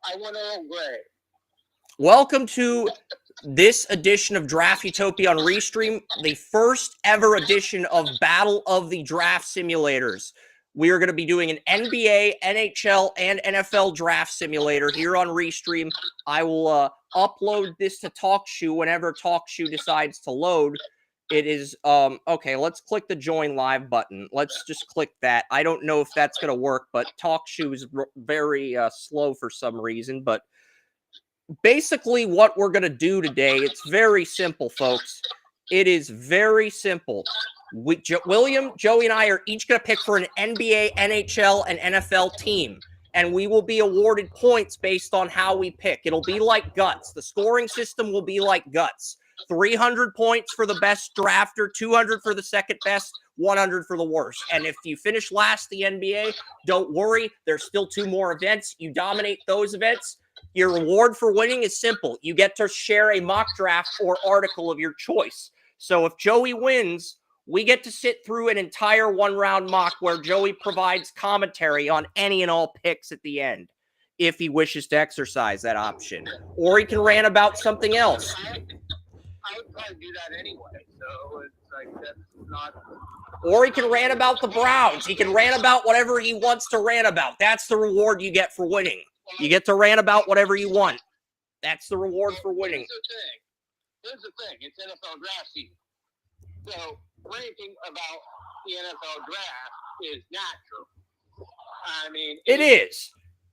I want Earl Grey. Welcome to this edition of Draft Utopia on Restream, the first ever edition of Battle of the Draft Simulators. We are going to be doing an NBA, NHL, and NFL draft simulator here on Restream. I will upload this to TalkShoe whenever TalkShoe decides to load. It is, okay, let's click the join live button. Let's just click that. I don't know if that's going to work, but TalkShoe is very slow for some reason, but basically what we're going to do today, it's very simple, folks. It is very simple. William, Joey, and I are each going to pick for an NBA, NHL, and NFL team, and we will be awarded points based on how we pick. It'll be like Guts. The scoring system will be like Guts. 300 points for the best drafter, 200 for the second best, 100 for the worst. And if you finish last the NBA, don't worry. There's still 2 more events. You dominate those events. Your reward for winning is simple. You get to share a mock draft or article of your choice. So if Joey wins, we get to sit through an entire one-round mock where Joey provides commentary on any and all picks at the end, if he wishes to exercise that option. Or he can rant about something else. I would probably do that anyway, so it's like that's not... Or he can rant about the Browns. He can rant about whatever he wants to rant about. That's the reward you get for winning. You get to rant about whatever you want. That's the reward for winning. Here's the thing. It's NFL draft season. So ranting about the NFL draft is natural. I mean... It is.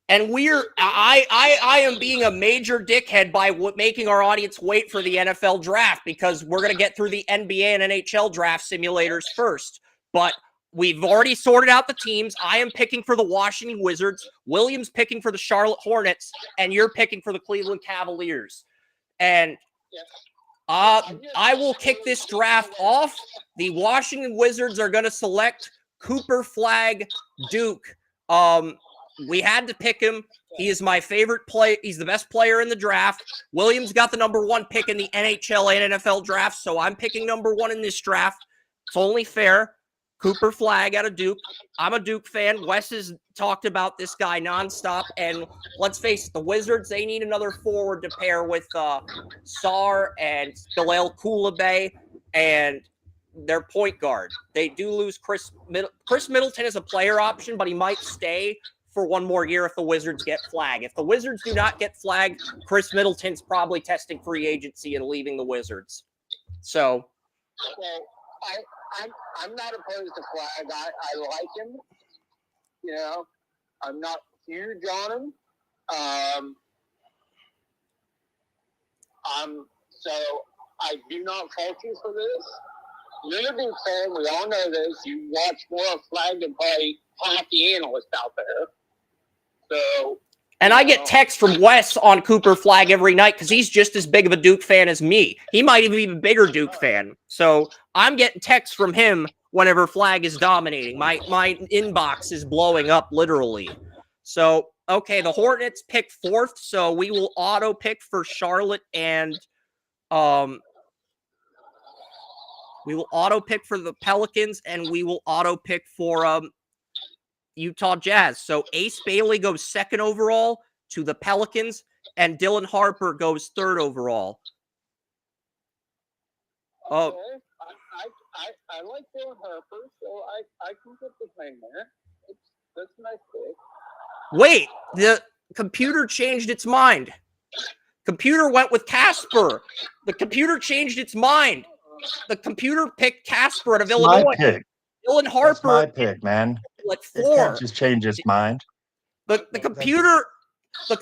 And I am being a major dickhead by making our audience wait for the NFL draft because we're going to get through the NBA and NHL draft simulators first. But we've already sorted out the teams. I am picking for the Washington Wizards. William's picking for the Charlotte Hornets. And you're picking for the Cleveland Cavaliers. And I will kick this draft off. The Washington Wizards are going to select Cooper Flagg Duke. We had to pick him. He is my favorite play. He's the best player in the draft. Williams got the number 1 pick in the NHL and NFL draft, so I'm picking number 1 in this draft. It's only fair. Cooper Flagg out of Duke. I'm a Duke fan. Wes has talked about this guy nonstop, and let's face it, the Wizards, they need another forward to pair with Sarr and Bilal Coulibaly and their point guard. They do lose Chris Middleton as a player option, but he might stay for 1 more year if the Wizards get Flagg. If the Wizards do not get Flagg, Chris Middleton's probably testing free agency and leaving the Wizards. So, well, I'm not opposed to Flagg. I like him. You know, I'm not huge on him. So I do not fault you for this. You're a big fan. We all know this. You watch more of Flagg than probably half the analysts out there. So, and I get texts from Wes on Cooper Flagg every night because he's just as big of a Duke fan as me. He might even be a bigger Duke fan. So I'm getting texts from him whenever Flagg is dominating. My inbox is blowing up literally. So, okay, the Hornets pick 4th, so we will auto pick for Charlotte and we will auto pick for the Pelicans, and we will auto pick for Utah Jazz. So Ace Bailey goes 2nd overall to the Pelicans, and Dylan Harper goes 3rd overall. Okay. I like Dylan Harper, so I can get behind that. That's a nice pick. Wait, the computer changed its mind. Computer went with Casper. The computer changed its mind. The computer picked Casper out of Illinois. My pick. Dylan Harper. That's my pick, man. At 4. It can't just change its mind. The computer took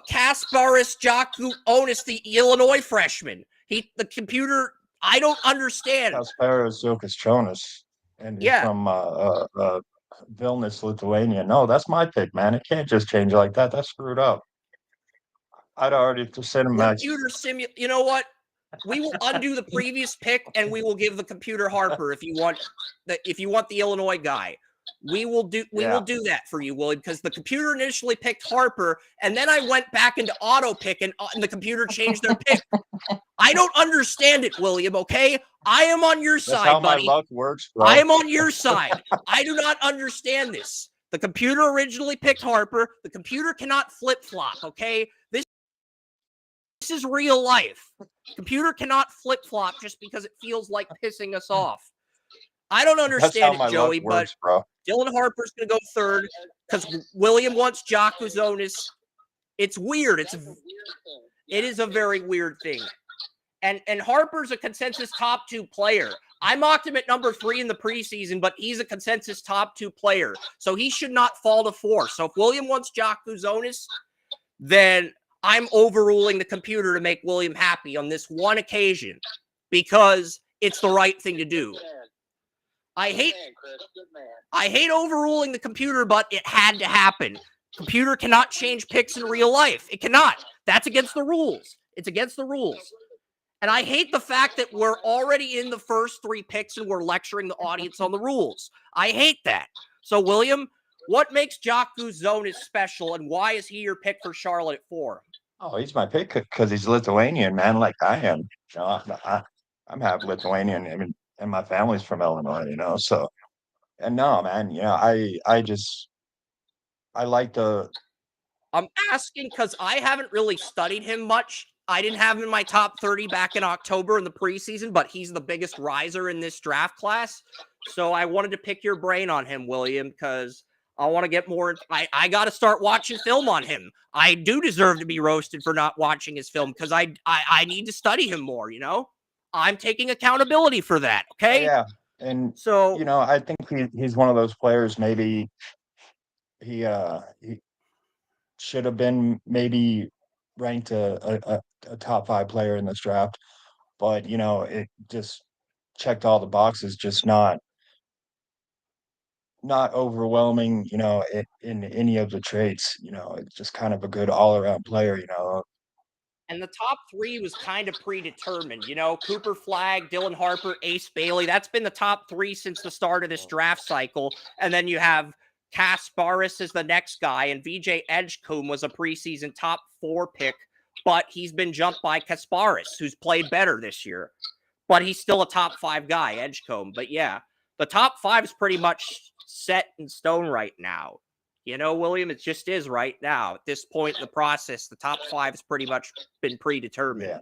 Kasparis Jakuonis, the Illinois freshman. The computer, I don't understand. Kasparis Jonas, and he's from Vilnius, Lithuania. No, that's my pick, man. It can't just change like that. That's screwed up. I'd already just sent him back. You know what? We will undo the previous pick, and we will give the computer Harper if you want the Illinois guy. We will do that for you, William, because the computer initially picked Harper, and then I went back into auto pick, and the computer changed their pick. I don't understand it, William. Okay, I am on your side, how buddy. My luck works, bro. I am on your side. I do not understand this. The computer originally picked Harper. The computer cannot flip-flop, okay? This is real life. Computer cannot flip-flop just because it feels like pissing us off. I don't understand it, Joey, works, but bro. Dylan Harper's going to go third because William wants Jakuzonis. It's weird. It is a very weird thing. And Harper's a consensus top 2 player. I mocked him at number 3 in the preseason, but he's a consensus top 2 player. So he should not fall to 4. So if William wants Jakuzonis, then I'm overruling the computer to make William happy on this one occasion because it's the right thing to do. I hate overruling the computer, but it had to happen. Computer cannot change picks in real life. It cannot. That's against the rules. It's against the rules. And I hate the fact that we're already in the first 3 picks and we're lecturing the audience on the rules. I hate that. So, William, what makes Jakuzonis special, and why is he your pick for Charlotte at 4? Oh, he's my pick because he's Lithuanian, man, like I am. You know, I'm half Lithuanian. I mean, and my family's from Illinois, you know. So, and no, man, you know, I like the. I'm asking because I haven't really studied him much. I didn't have him in my top 30 back in October in the preseason, but he's the biggest riser in this draft class. So I wanted to pick your brain on him, William, because I want to get more. I got to start watching film on him. I do deserve to be roasted for not watching his film because I need to study him more, you know? I'm taking accountability for that, okay? Yeah. And, so, you know, I think he's one of those players, maybe he should have been maybe ranked a top 5 player in this draft, but you know, it just checked all the boxes, just not overwhelming, you know, in any of the traits. You know, it's just kind of a good all-around player, you know. And the top 3 was kind of predetermined, you know, Cooper Flagg, Dylan Harper, Ace Bailey. That's been the top 3 since the start of this draft cycle. And then you have Kasparis as the next guy, and VJ Edgecombe was a preseason top 4 pick, but he's been jumped by Kasparis, who's played better this year. But he's still a top 5 guy, Edgecombe. But yeah, the top 5 is pretty much set in stone right now. You know, William, it just is right now. At this point in the process, the top 5 has pretty much been predetermined. Yeah.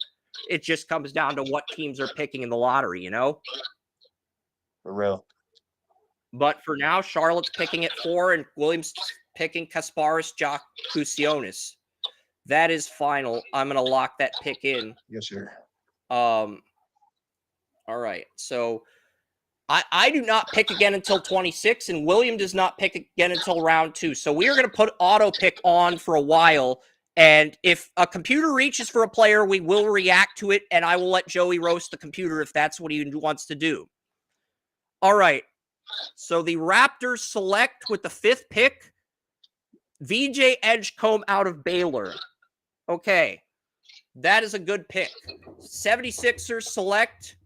It just comes down to what teams are picking in the lottery, you know? For real. But for now, Charlotte's picking at 4, and Williams picking Kasparis Jakuzonis. That is final. I'm going to lock that pick in. Yes, sir. All right. So I do not pick again until 26, and William does not pick again until round 2. So we are going to put auto pick on for a while. And if a computer reaches for a player, we will react to it, and I will let Joey roast the computer if that's what he wants to do. All right. So the Raptors select with the 5th pick, VJ Edgecombe out of Baylor. Okay. That is a good pick. 76ers select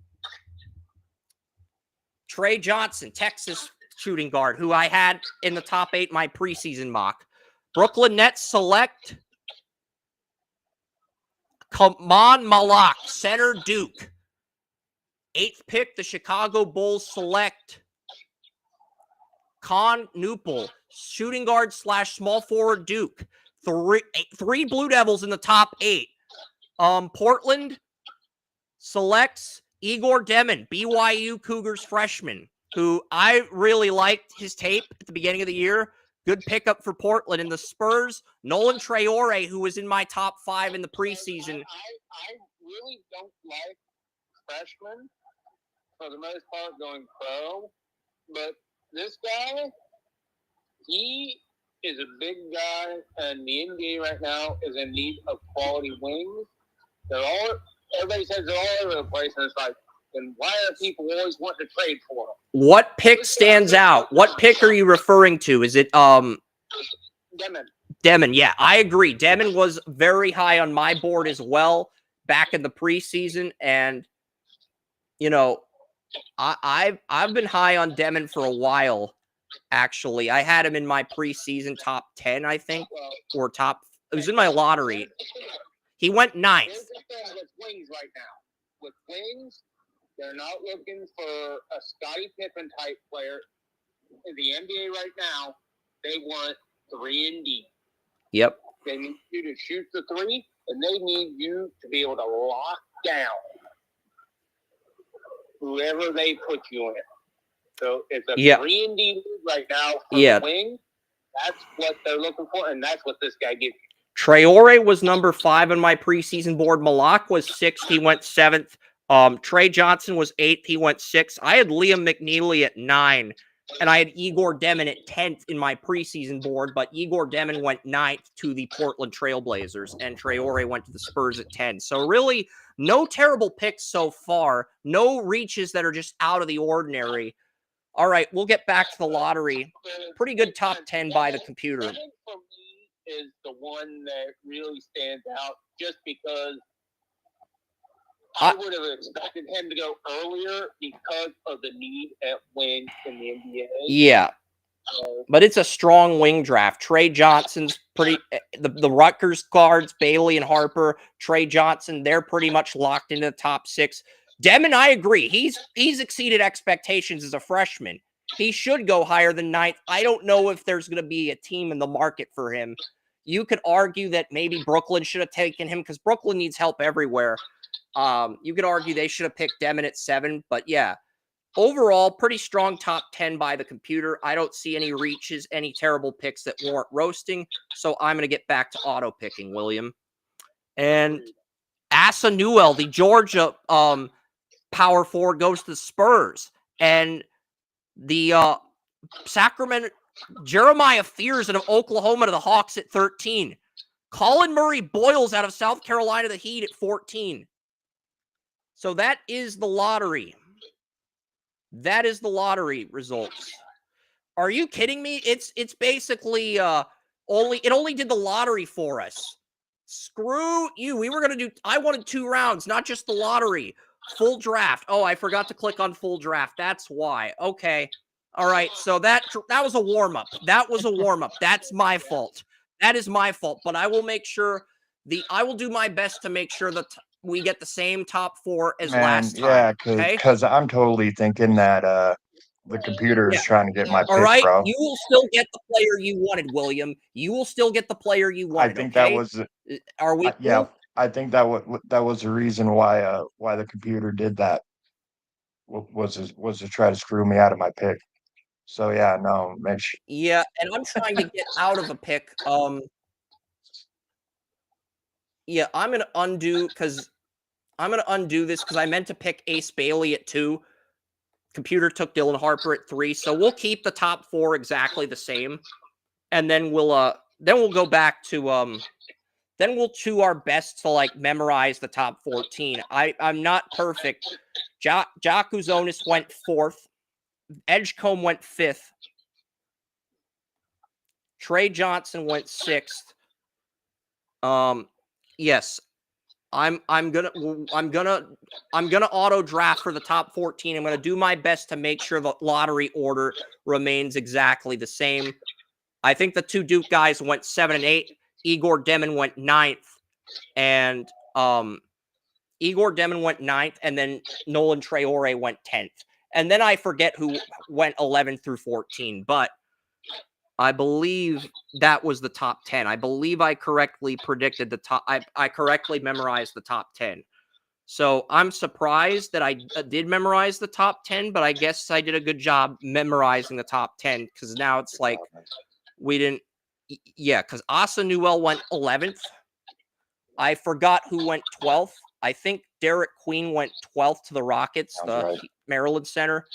Trey Johnson, Texas shooting guard, who I had in the top 8 my preseason mock. Brooklyn Nets select Kaman Malak, center Duke. 8th pick, the Chicago Bulls select Con Newpel, shooting guard / small forward Duke. 3 Blue Devils in the top 8. Portland selects Igor Demin, BYU Cougars freshman, who I really liked his tape at the beginning of the year. Good pickup for Portland. In the Spurs, Nolan Traore, who was in my top 5 in the preseason. I really don't like freshmen for the most part going pro, but this guy, he is a big guy, and the NBA right now is in need of quality wings. Everybody says they're all over the place, and it's like, then why are people always wanting to trade for them? What pick stands out? What pick are you referring to? Is it Demon? Demon, yeah, I agree. Demon was very high on my board as well back in the preseason, and you know, I've been high on Demon for a while. Actually, I had him in my preseason top 10, I think, or top. It was in my lottery. He went 9th. Here's the thing with wings right now. With wings, they're not looking for a Scottie Pippen type player in the NBA right now. They want 3 and D. Yep. They need you to shoot the 3, and they need you to be able to lock down whoever they put you in. So it's a 3 and D right now for the wing. That's what they're looking for, and that's what this guy gives you. Traore was number 5 on my preseason board. Malak was 6th. He went 7th. Trey Johnson was 8th. He went 6th. I had Liam McNeely at 9, and I had Igor Demon at 10th in my preseason board, but Igor Demon went 9th to the Portland Trailblazers, and Traore went to the Spurs at 10. So really, no terrible picks so far. No reaches that are just out of the ordinary. All right, we'll get back to the lottery. Pretty good top 10 by the computer. Demon for me is the one that really stands out just because I would have expected him to go earlier because of the need at wing in the NBA. Yeah. But it's a strong wing draft. Trey Johnson's pretty the Rutgers guards, Bailey and Harper, Trey Johnson, they're pretty much locked into the top 6. Demon, I agree. He's exceeded expectations as a freshman. He should go higher than 9th. I don't know if there's going to be a team in the market for him. You could argue that maybe Brooklyn should have taken him because Brooklyn needs help everywhere. You could argue they should have picked Demon at 7, but yeah. Overall, pretty strong top 10 by the computer. I don't see any reaches, any terrible picks that warrant roasting. So I'm going to get back to auto picking, William. And Asa Newell, the Georgia power forward, goes to the Spurs. And the Sacramento Jeremiah Fears out of Oklahoma to the Hawks at 13. Colin Murray Boyles out of South Carolina to the Heat at 14. So that is the lottery. That is the lottery results. Are you kidding me? It's basically only did the lottery for us. Screw you. We were gonna I wanted 2 rounds, not just the lottery. Full draft. Oh, I forgot to click on full draft. That's why. Okay. All right. So that was a warm-up. That was a warm-up. That's my fault. That is my fault. But I will make sure I will do my best to make sure that we get the same top 4 as last time. Yeah, because I'm totally thinking that the computer is trying to get my pick, right, bro. you will still get the player you wanted, William. You will still get the player you wanted. I think that was. Are we? Yeah, I think that was the reason why the computer did that. Was to try to screw me out of my pick. So yeah, no, Mitch. Yeah, and I'm trying to get out of a pick. Yeah, I'm gonna undo this because I meant to pick Ace Bailey at 2. Computer took Dylan Harper at 3, so we'll keep the top 4 exactly the same, and then we'll go back to then we'll do our best to like memorize the top 14. I'm not perfect. Jakuzonis went 4th. Edgecombe went 5th. Trey Johnson went 6th. Yes, I'm gonna auto draft for the top 14. I'm gonna do my best to make sure the lottery order remains exactly the same. I think the 2 Duke guys went 7 and 8. Igor Demon went 9th, and Igor Demon went 9th, and then Nolan Traore went 10th. And then I forget who went 11 through 14, but I believe that was the top 10. I believe I correctly predicted the top. I correctly memorized the top 10. So I'm surprised that I did memorize the top 10, but I guess I did a good job memorizing the top 10 because now it's like we didn't. Yeah, because Asa Newell went 11th. I forgot who went 12th. I think Derek Queen went 12th to the Rockets, the Maryland center.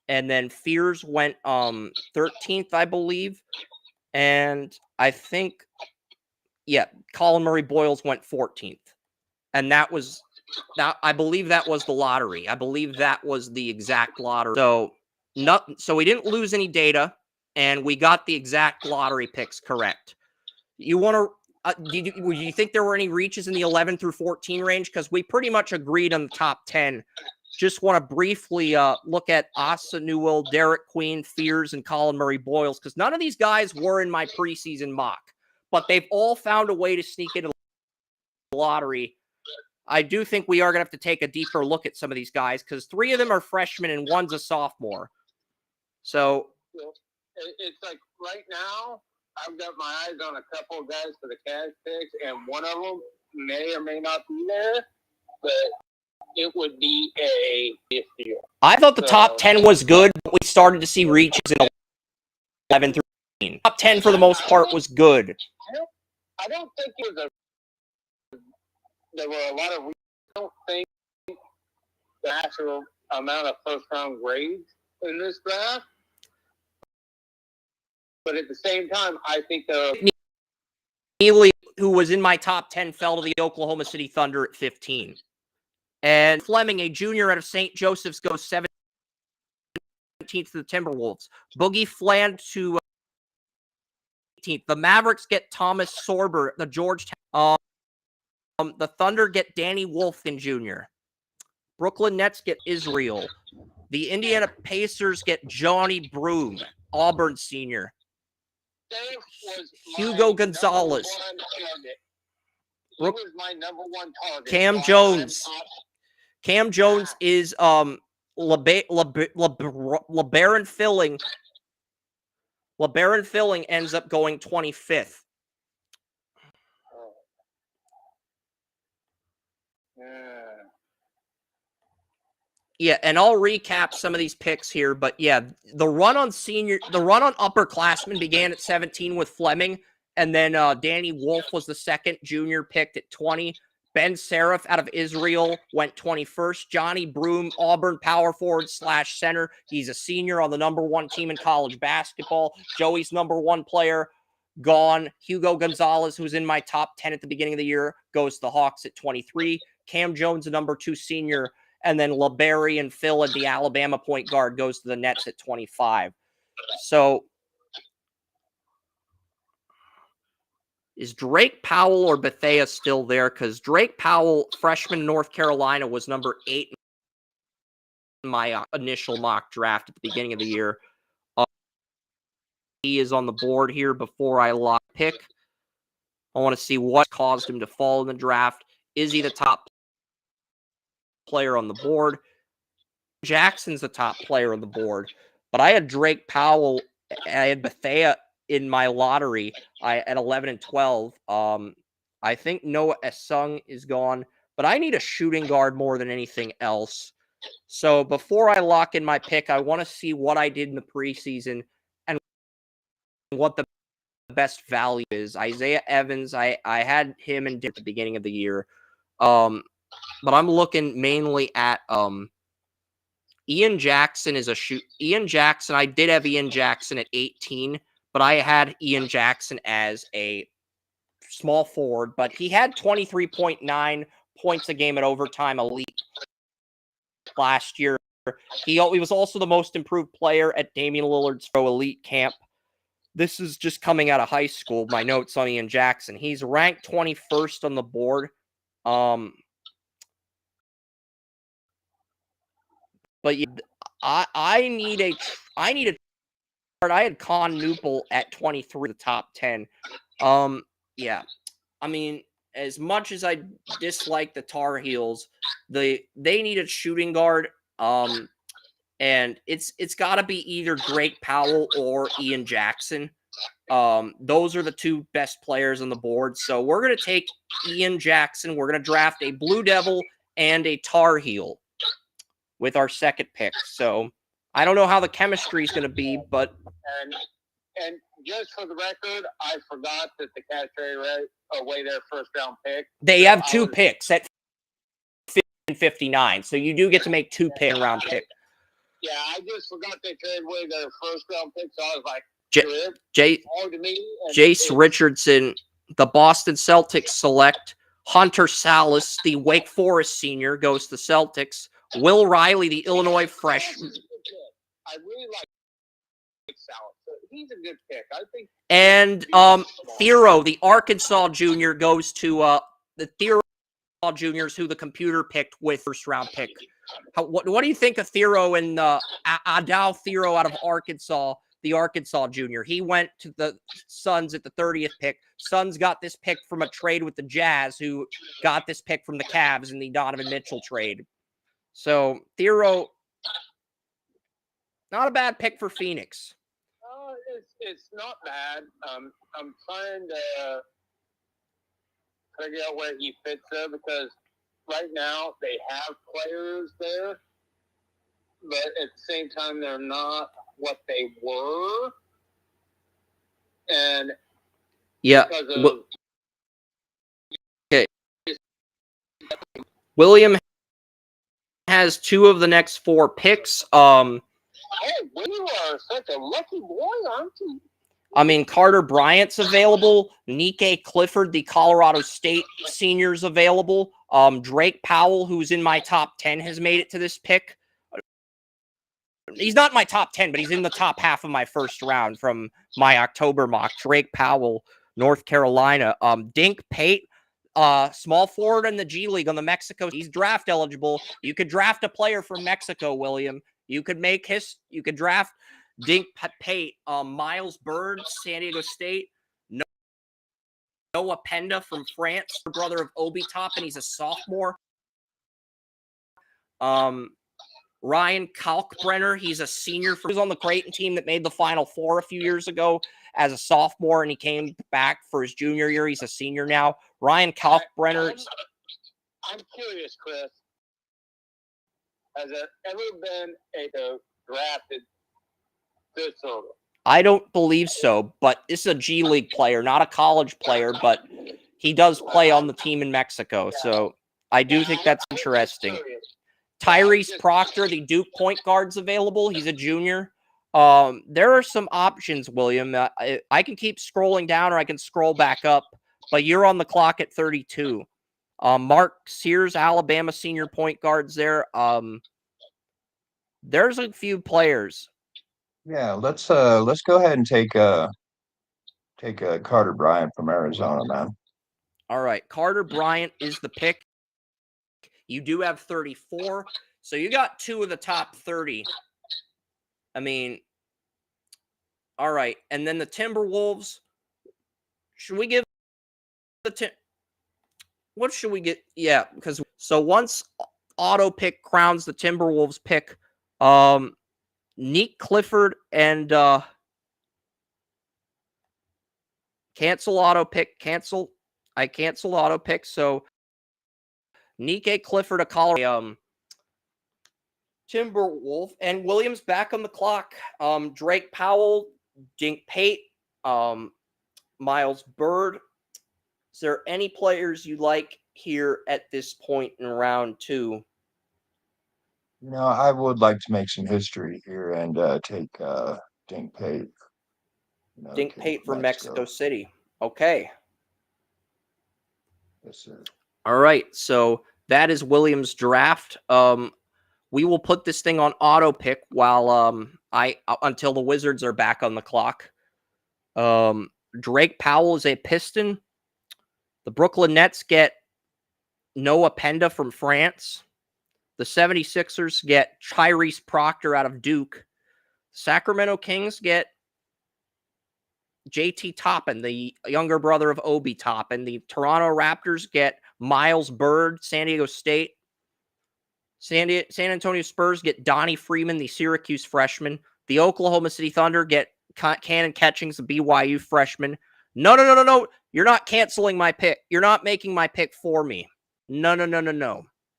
And then Fears went 13th, I believe. And I think, Colin Murray Boyles went 14th. And that was, I believe that was the lottery. I believe that was the exact lottery. So we didn't lose any data, and we got the exact lottery picks correct. You want to, do you think there were any reaches in the 11 through 14 range? Because we pretty much agreed on the top 10. Just want to briefly look at Asa Newell, Derek Queen, Fears, and Colin Murray Boyles, because none of these guys were in my preseason mock, but they've all found a way to sneak into the lottery. I do think we are going to have to take a deeper look at some of these guys, because 3 of them are freshmen and 1's a sophomore. So it's like right now, I've got my eyes on a couple of guys for the cash picks, and one of them may or may not be there, but it would be a deal. I thought the top 10 was good, but we started to see reaches in 11 through 15. Top 10 for the most part was good. I don't think it was there were a lot of reasons. I don't think the actual amount of first-round grades in this draft. But at the same time, I think Neely, who was in my top 10, fell to the Oklahoma City Thunder at 15. And Fleming, a junior out of St. Joseph's, goes 17th to the Timberwolves. Boogie Fland to 18th. The Mavericks get Thomas Sorber, the Georgetown. The Thunder get Danny Wolfkin Jr. Brooklyn Nets get Israel. The Indiana Pacers get Johnny Broome, Auburn senior. Hugo Gonzalez. He was my number one target. Cam Jones. Cam Jones is LeBaron Filling. LeBaron Filling ends up going 25th. Yeah, and I'll recap some of these picks here, but yeah, the run on upperclassmen began at 17 with Fleming, and then Danny Wolf was the second junior picked at 20. Ben Seraph out of Israel went 21st. Johnny Broome, Auburn power forward / center. He's a senior on the number one team in college basketball. Joey's number one player gone. Hugo Gonzalez, who's in my top 10 at the beginning of the year, goes to the Hawks at 23. Cam Jones, a number 2 senior. And then LeBarry and Phil at the Alabama point guard goes to the Nets at 25. So is Drake Powell or Bethea still there? Because Drake Powell, freshman North Carolina, was number 8 in my initial mock draft at the beginning of the year. He is on the board here before I lock pick. I want to see what caused him to fall in the draft. Is he the top player on the board? Jackson's the top player on the board, but I had Drake Powell. I had Bethea in my lottery at 11 and 12. I think Noah Esung is gone, but I need a shooting guard more than anything else. So before I lock in my pick, I want to see what I did in the preseason and what the best value is. Isaiah Evans, I had him at the beginning of the year, but I'm looking mainly at Ian Jackson is a shoot. Ian Jackson, I did have Ian Jackson at 18, but I had Ian Jackson as a small forward, but he had 23.9 points a game at overtime elite last year. He was also the most improved player at Damian Lillard's pro elite camp. This is just coming out of high school, my notes on Ian Jackson. He's ranked 21st on the board. But I need a I had Con Newpel at 23, the top 10. Yeah. I mean, as much as I dislike the Tar Heels, they need a shooting guard. And it's got to be either Drake Powell or Ian Jackson. Those are the two best players on the board. So we're going to take Ian Jackson. We're going to draft a Blue Devil and a Tar Heel with our second pick. So I don't know how the chemistry is going to be, but and just for the record, I forgot that the Cats traded away their first round pick. They have two picks at 50 and 59, so you do get to make two round pick. Yeah, I just forgot they traded away their first round pick, so I was like, Jace Richardson, the Boston Celtics select Hunter Salas, the Wake Forest senior, goes to Celtics. Will Riley, the Illinois freshman. I really like Salas. He's a good pick, I think. And Thero, the Arkansas junior, goes to the Thero juniors, who the computer picked with first round pick. What do you think of Thero and Adao Thero out of Arkansas, the Arkansas junior? He went to the Suns at the 30th pick. Suns got this pick from a trade with the Jazz, who got this pick from the Cavs in the Donovan Mitchell trade. So Thero, not a bad pick for Phoenix. it's not bad. I'm trying to figure out where he fits there because right now they have players there, but at the same time they're not what they were. And yeah, because of okay. William has 2 of the next 4 picks. Hey, you are such a lucky boy, aren't you? I mean, Carter Bryant's available. Nike Clifford, the Colorado State senior's available. Drake Powell, who's in my top 10, has made it to this pick. He's not in my top 10, but he's in the top half of my first round from my October mock. Drake Powell, North Carolina. Dink Pate, small forward in the G League on the Mexico. He's draft eligible. You could draft a player from Mexico, William. You could draft Dink Pate, Miles Bird, San Diego State. Noah Penda from France, brother of Obi Toppin. He's a sophomore. Ryan Kalkbrenner, he's a senior. He was on the Creighton team that made the Final Four a few years ago as a sophomore, and he came back for his junior year. He's a senior now. Ryan Kalkbrenner. I'm curious, Chris. Has there ever been a drafted this early? I don't believe so, but this is a G League player, not a college player, but he does play on the team in Mexico. So I do think that's interesting. Tyrese Proctor, the Duke point guard's available. He's a junior. There are some options, William. I can keep scrolling down or I can scroll back up, but you're on the clock at 32. Mark Sears, Alabama senior point guards there. There's a few players. Yeah, let's go ahead and take Carter Bryant from Arizona, man. All right, Carter Bryant is the pick. You do have 34, so you got 2 of the top 30. I mean, all right, and then the Timberwolves. Should we give the what should we get? Yeah, because so once auto pick crowns the Timberwolves pick, Nick Clifford and cancel auto pick. I canceled auto pick, so Nick Clifford, a Colorado Timberwolf, and Williams back on the clock. Drake Powell, Dink Pate, Miles Bird. Is there any players you like here at this point in round 2? You know, I would like to make some history here and take Dink Pate. Dink Pate from Mexico City. Okay. Yes, sir. All right. So that is Williams' draft. We will put this thing on auto pick while until the Wizards are back on the clock. Drake Powell is a Piston. The Brooklyn Nets get Noah Penda from France. The 76ers get Tyrese Proctor out of Duke. Sacramento Kings get JT Toppin, the younger brother of Obi Toppin. The Toronto Raptors get Miles Bird, San Diego State. San Antonio Spurs get Donnie Freeman, the Syracuse freshman. The Oklahoma City Thunder get Cannon Catchings, the BYU freshman. No. You're not canceling my pick. You're not making my pick for me. No.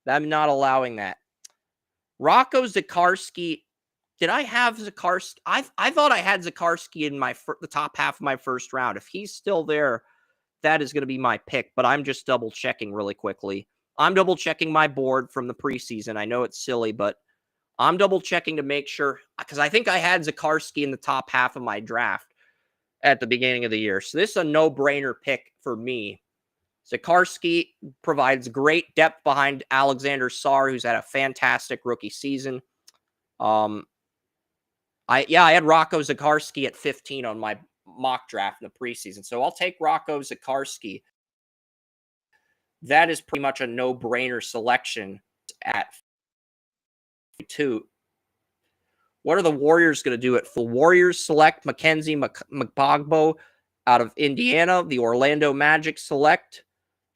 I'm not allowing that. Rocco Zikarsky. Did I have Zikarsky? I thought I had Zikarsky in the top half of my first round. If he's still there, that is going to be my pick. But I'm just double checking really quickly. I'm double checking my board from the preseason. I know it's silly, but I'm double checking to make sure because I think I had Zikarsky in the top half of my draft at the beginning of the year. So this is a no-brainer pick for me. Zikarsky provides great depth behind Alexander Sarr, who's had a fantastic rookie season. I had Rocco Zikarsky at 15 on my mock draft in the preseason. So I'll take Rocco Zikarsky. That is pretty much a no-brainer selection at 2. What are the Warriors going to do? The Warriors select Mackenzie Mgbagbo out of Indiana. The Orlando Magic select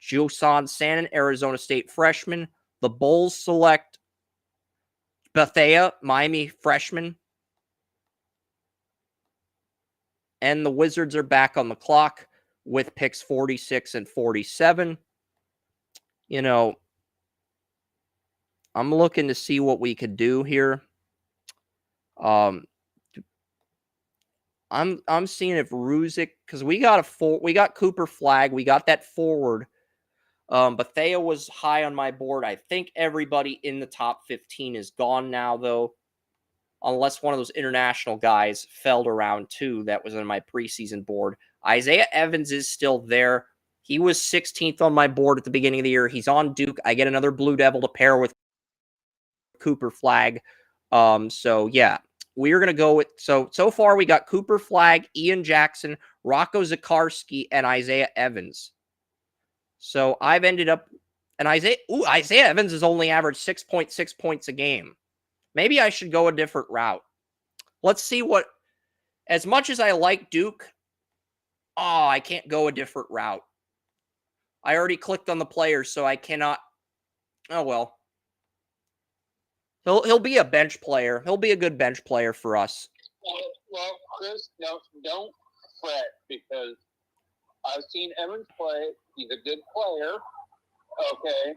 Jusan Sanon, Arizona State freshman. The Bulls select Bethea, Miami freshman. And the Wizards are back on the clock with picks 46 and 47. You know, I'm looking to see what we could do here. I'm seeing if Ruzic, because we got Cooper Flag, we got that forward. But Thea was high on my board. I think everybody in the top 15 is gone now, though, unless one of those international guys fell to round 2 that was on my preseason board. Isaiah Evans is still there. He was 16th on my board at the beginning of the year. He's on Duke. I get another Blue Devil to pair with Cooper Flag. So yeah, we're gonna go with so far we got Cooper Flag, Ian Jackson, Rocco Zakarski, and Isaiah Evans. So I've ended up, and Isaiah Evans has only averaged 6.6 points a game. Maybe I should go a different route. Let's see what, as much as I like Duke, I can't go a different route. I already clicked on the players, so I cannot. Oh well. He'll be a bench player. He'll be a good bench player for us. Well, Chris, don't fret because I've seen Evans play. He's a good player. Okay,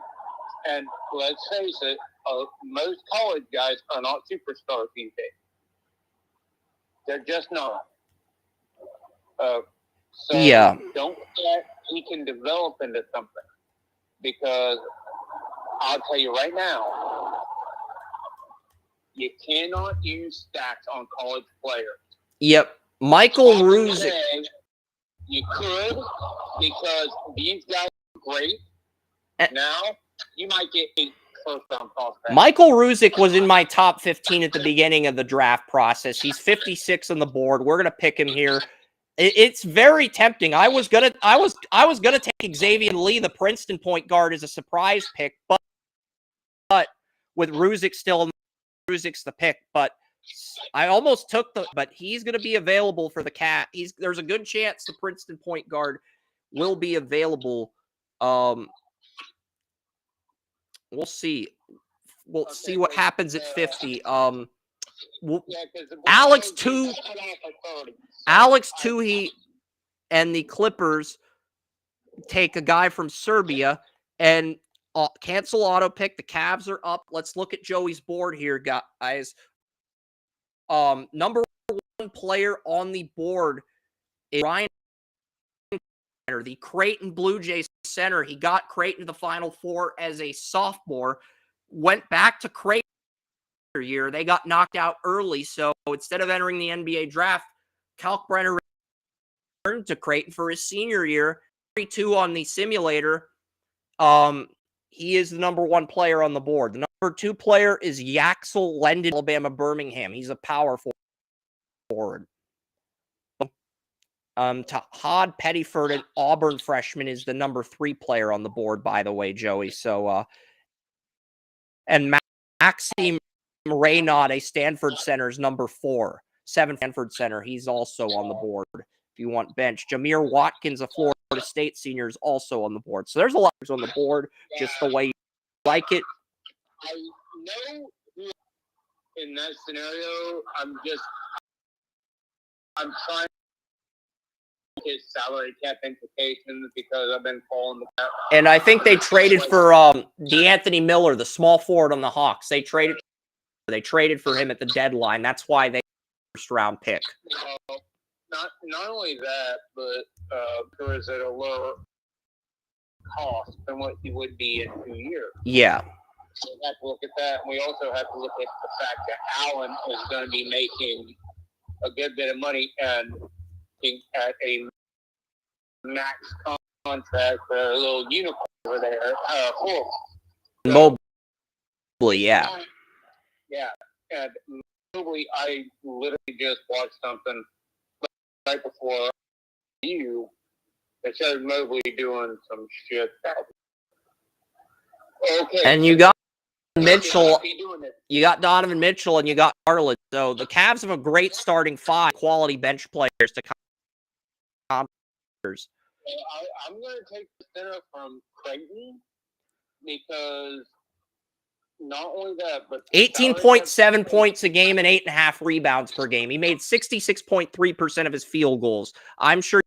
and let's face it, most college guys are not superstars these days. They're just not. So yeah. Don't forget he can develop into something. Because I'll tell you right now, you cannot use stats on college players. Yep. Michael Ruzic. You could, because these guys are great. Now, you might get 8 first-round prospects. Michael Ruzic was in my top 15 at the beginning of the draft process. He's 56 on the board. We're gonna pick him here. It's very tempting. I was gonna take Xavier Lee, the Princeton point guard, as a surprise pick, but with Ruzic still, Ruzic's the pick. But I almost took but he's gonna be available for the Cat. There's a good chance the Princeton point guard will be available. We'll see. We'll see what happens at 50. Alex Tuhey and the Clippers take a guy from Serbia and cancel auto pick. The Cavs are up. Let's look at Joey's board here, guys. Number 1 player on the board is Ryan, the Creighton Blue Jays center. He got Creighton to the Final Four as a sophomore, went back to Creighton year. They got knocked out early, so instead of entering the NBA draft, Kalkbrenner returned to Creighton for his senior year. 32 on the simulator. He is the number 1 player on the board. The number 2 player is Yaxel Lendon, Alabama Birmingham. He's a power forward. Todd Pettiford, an Auburn freshman, is the number 3 player on the board, by the way, Joey. So, and Maxime Raynaud, a Stanford center, is number 4. 7 Stanford center. He's also on the board if you want bench. Jameer Watkins, a Florida State senior, is also on the board. So there's a lot on the board, just the way you like it. I know in that scenario, I'm trying his salary cap implications because I've been following the cap. And I think they traded for DeAnthony Miller, the small forward on the Hawks. They traded for him at the deadline. That's why they first round pick. Not only that, but there is at a lower cost than what he would be in 2 years. Yeah. So we have to look at that. And we also have to look at the fact that Allen is going to be making a good bit of money and at a max contract for a little unicorn over there. Mobley, yeah. Yeah, and Mobley, I literally just watched something right before you that showed Mobley doing some shit. Okay. And you got Mitchell. You got Donovan Mitchell and you got Garland. So the Cavs have a great starting 5 quality bench players to come. I'm going to take the center from Creighton because not only that, but 18.7 points a game and 8.5 rebounds per game. He made 66.3% of his field goals. I'm sure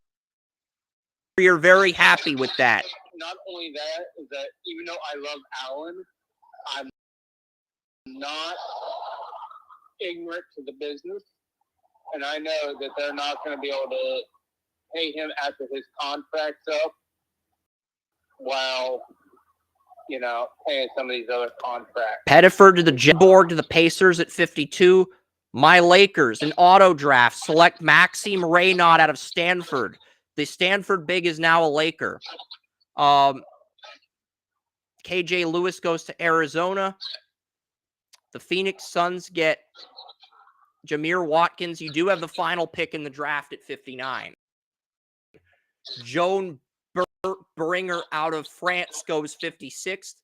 you're very happy with that. Not only that, is that even though I love Allen, I'm not ignorant to the business, and I know that they're not going to be able to pay him after his contract's up while, you know, paying some of these other contracts. Pettiford to the board to the Pacers at 52. My Lakers, an auto draft, select Maxime Raynaud out of Stanford. The Stanford big is now a Laker. KJ Lewis goes to Arizona. The Phoenix Suns get Jameer Watkins. You do have the final pick in the draft at 59. Joan Bringer out of France goes 56th.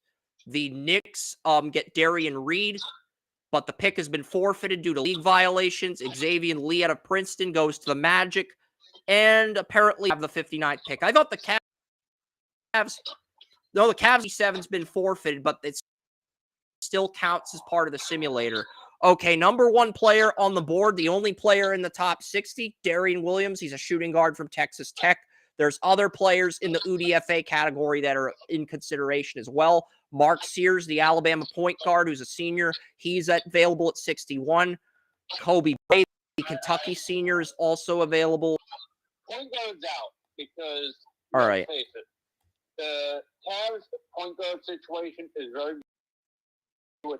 The Knicks get Darian Reed, but the pick has been forfeited due to league violations. Xavier Lee out of Princeton goes to the Magic, and apparently have the 59th pick. I thought the Cavs, no, the Cavs 7's been forfeited, but it still counts as part of the simulator. Okay, number one player on the board, the only player in the top 60, Darian Williams. He's a shooting guard from Texas Tech. There's other players in the UDFA category that are in consideration as well. Mark Sears, the Alabama point guard, who's a senior. He's available at 61. Kobe Bray, the Kentucky senior, is also available. Point guard's out because, all right, face it, the Cavs point guard situation is very good.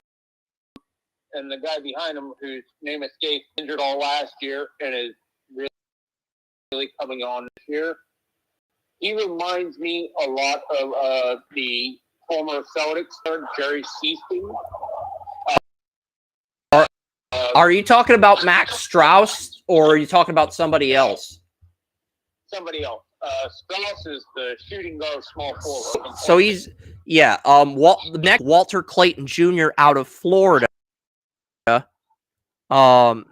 And the guy behind him, whose name escaped, injured all last year and is really coming on this year. He reminds me a lot of the former Celtics star, Jerry Seaston. Are you talking about Max Strauss, or are you talking about somebody else? Somebody else. Strauss is the shooting guard, small forward. So he's, yeah. The next, Walter Clayton Jr. out of Florida. I want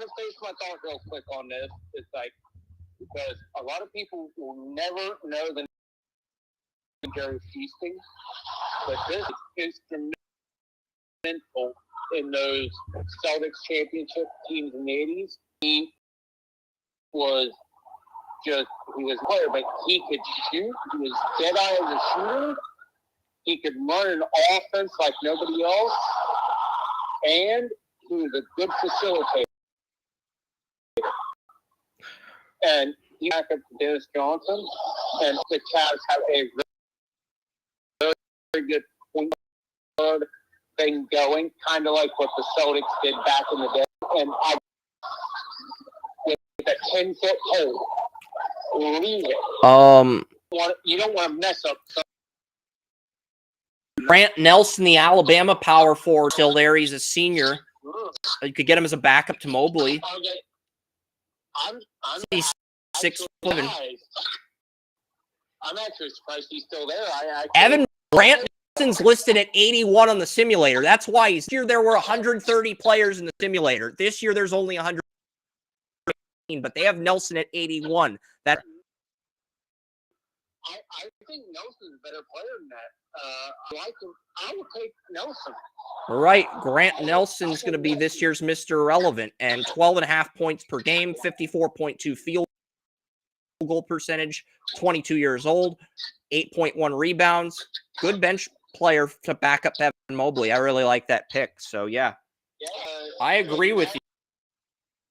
to say my thoughts real quick on this. It's like, because a lot of people will never know the name Jerry Feasting, but this is instrumental in those Celtics championship teams in the 80s. He was a player, but he could shoot. He was dead-eye as a shooter. He could run an offense like nobody else, and he was a good facilitator. And he back up to Dennis Johnson, and the Cavs have a very, very good point guard thing going, kind of like what the Celtics did back in the day. And with a 10-foot hole, leave it. You don't want to mess up. Grant Nelson, the Alabama power forward, still there. He's a senior. You could get him as a backup to Mobley. Okay. He's 6'7". I'm actually surprised he's still there. Evan Grant Nelson's listed at 81 on the simulator. That's why this year there were 130 players in the simulator. This year there's only 100, but they have Nelson at 81. That I think Nelson's a better player than that. I like him. I would take Nelson. All right, Grant Nelson's going to be this year's Mr. Irrelevant, and 12.5 points per game, 54.2 field goal percentage, 22 years old, 8.1 rebounds. Good bench player to back up Evan Mobley. I really like that pick. So, yeah, I agree with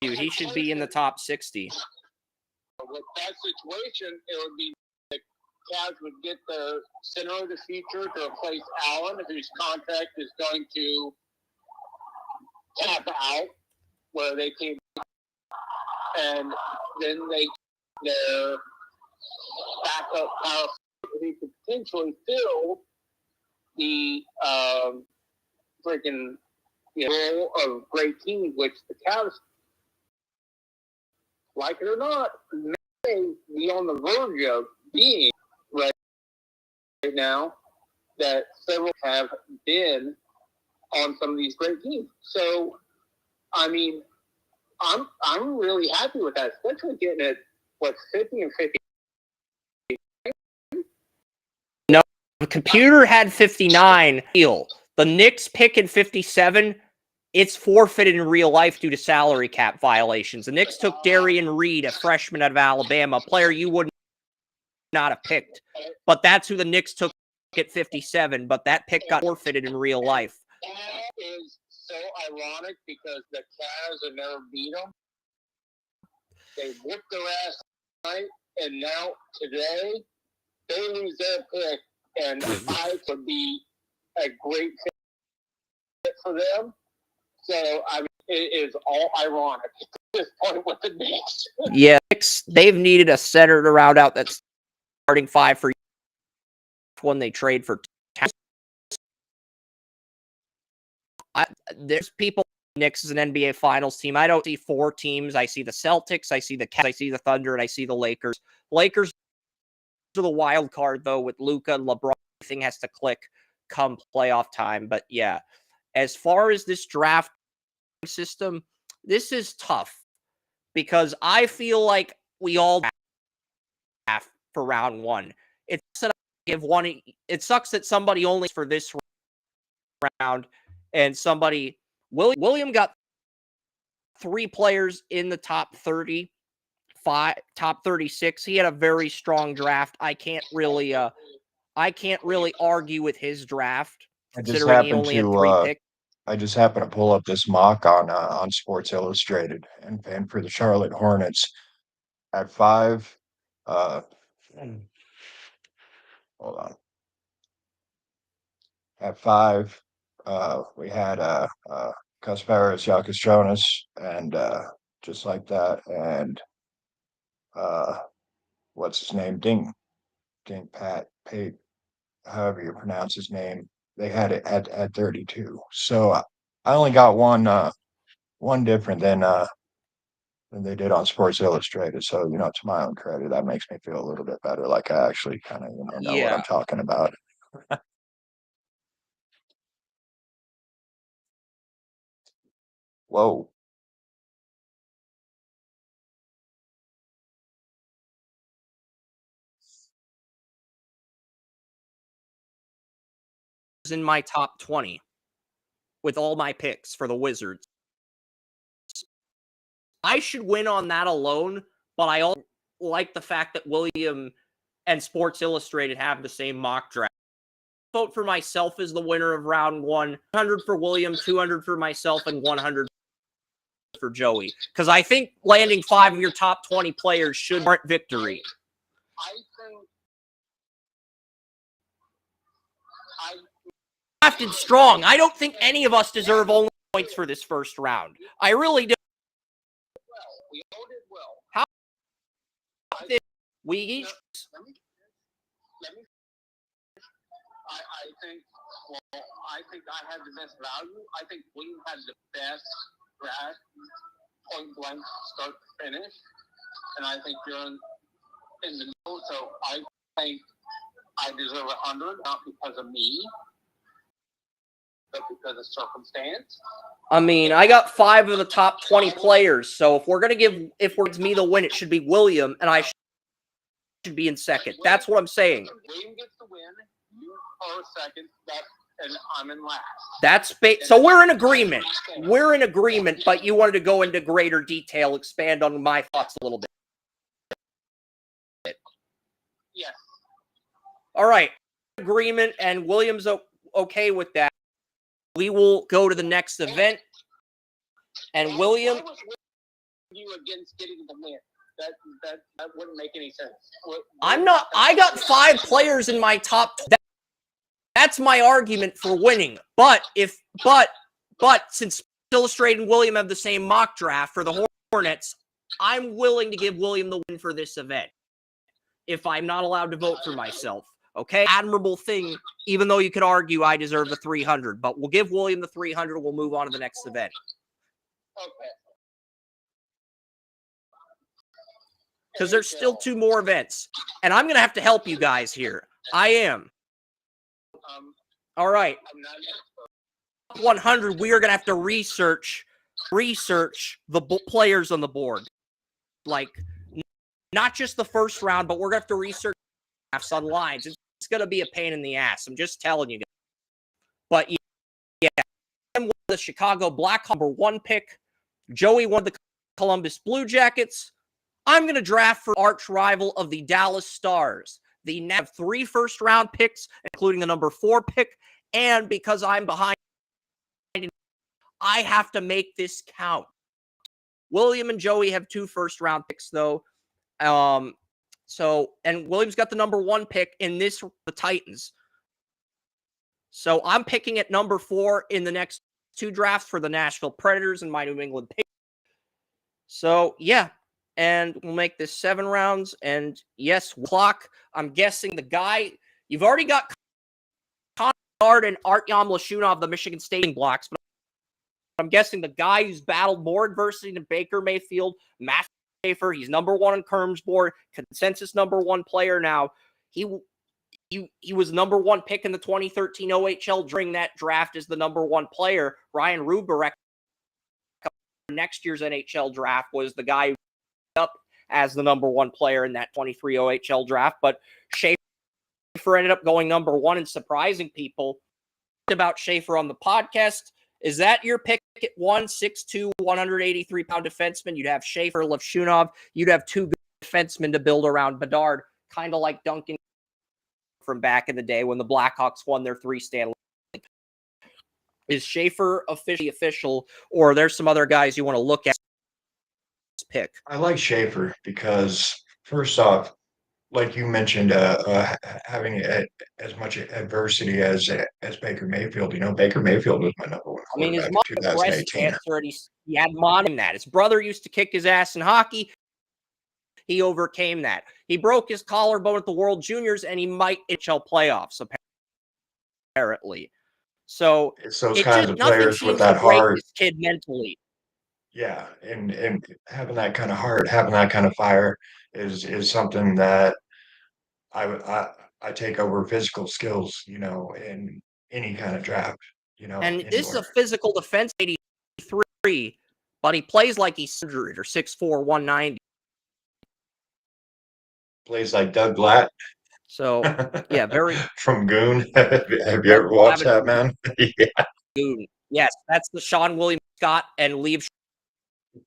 you. He should be in the top 60. With that situation, it would be the Cavs would get the center of the future to replace Allen, whose contract is going to tap out, where they came, and then their backup power who could potentially fill the freaking role of great teams, which the Cavs, like it or not, may be on the verge of being right now, that several have been on some of these great teams. So, I mean, I'm really happy with that, especially getting it, 50 and 50. No, the computer had 59. The Knicks pick in 57, it's forfeited in real life due to salary cap violations. The Knicks took Darian Reed, a freshman out of Alabama, a player you would not have picked. But that's who the Knicks took at 57, but that pick got forfeited in real life. That is so ironic because the Cavs have never beat them. They whipped their ass tonight, and now today they lose their pick, and I could be a great fit for them. So I mean, it is all ironic at this point with the Knicks. Yeah, they've needed a center to round out that starting five for when they trade for. There's people. Knicks is an NBA Finals team. I don't see four teams. I see the Celtics, I see the Cavs, I see the Thunder, and I see the Lakers. Lakers are the wild card, though, with Luka and LeBron. Everything has to click come playoff time. But yeah, as far as this draft system, this is tough because I feel like we all have for round one. It sucks that somebody only for this round and somebody. William got 3 players in the top 30, top 36. He had a very strong draft. I can't really argue with his draft considering he only had 3 picks. I just happened to pull up this mock on Sports Illustrated, and for the Charlotte Hornets at 5. Hold on. At 5, we had Kasparis Yakistronis, and just like that, and what's his name? Ding Pat Pate, however you pronounce his name. They had it at 32. So I only got one different than they did on Sports Illustrated. So, to my own credit, that makes me feel a little bit better. Like I actually kind of know what I'm talking about. Whoa. In my top 20 with all my picks for the Wizards. I should win on that alone, but I also like the fact that William and Sports Illustrated have the same mock draft. Vote for myself as the winner of round 1, 100 for William, 200 for myself, and 100 for Joey. Because I think landing 5 of your top 20 players should warrant victory. Drafted strong. I don't think any of us deserve only points for this first round. I really do. We all did well. How did we each? I think I had the best value. I think William had the best draft, point blank, start to finish. And I think you're in the middle. So I think I deserve 100, not because of me, but because of circumstance. I mean, I got 5 of the top 20 players, so if it's me the win, it should be William, and I should be in second. That's what I'm saying. William gets the win, you are second, and I'm in last. So we're in agreement. We're in agreement, but you wanted to go into greater detail, expand on my thoughts a little bit. Yes. All right. Agreement, and William's okay with that. We will go to the next event. And William, I was with you against getting the win. That wouldn't make any sense. I'm not. I got 5 players in my top. That's my argument for winning. But since Illustrated and William have the same mock draft for the Hornets, I'm willing to give William the win for this event. If I'm not allowed to vote for myself. Okay, admirable thing, even though you could argue I deserve the 300. But we'll give William the 300. We'll move on to the next event. Okay. Because there's still 2 more events. And I'm going to have to help you guys here. I am. All right. 100, we are going to have to research the players on the board. Like, not just the first round, but we're going to have to research on lines. It's going to be a pain in the ass. I'm just telling you guys. But yeah, the Chicago Blackhawks #1 pick. Joey won the Columbus Blue Jackets. I'm going to draft for arch rival of the Dallas Stars. The Nats have 3 first-round picks, including the #4 pick, and because I'm behind, I have to make this count. William and Joey have 2 first-round picks, though. And William's got the #1 pick in the Titans. So I'm picking at #4 in the next 2 drafts for the Nashville Predators and my New England Patriots. So, yeah. And we'll make this 7 rounds. And yes, clock. I'm guessing the guy, you've already got Connor Bedard and Artyom Lashunov, the Michigan State blocks, but I'm guessing the guy who's battled more adversity than Baker Mayfield, Matt Schaefer, he's #1 on Kerm's board, consensus #1 player now. He was #1 pick in the 2013 OHL during that draft as the #1 player. Ryan Ruberek, next year's NHL draft, was the guy who up as the #1 player in that 23 OHL draft. But Schaefer ended up going #1 and surprising people. About Schaefer on the podcast. Is that your pick at 1'6'2", 183-pound defenseman? You'd have Schaefer, Lashunov. You'd have 2 good defensemen to build around Bedard, kind of like Duncan from back in the day when the Blackhawks won their 3 Stanley Cups. Is Schaefer officially official, or are there some other guys you want to look at? Pick. I like Schaefer because, first off, like you mentioned, having as much adversity as Baker Mayfield. Baker Mayfield was my #1 I mean, his quarterback mom in had breast 2018. cancer, and he had mom in that. His brother used to kick his ass in hockey. He overcame that. He broke his collarbone at the World Juniors, and he might NHL playoffs, apparently. So It's those kinds of nothing players seems with that to break heart. this kid mentally. Yeah, and having that kind of heart, having that kind of fire is something that I take over physical skills, in any kind of draft, And this is a anywhere. physical defense, 83, but he plays like he's 100 or 6'4", 190. Plays like Doug Glatt. So, yeah, very From Goon. Have you ever watched that, man? Yeah. Goon. Yes, that's the Sean William Scott and Liev.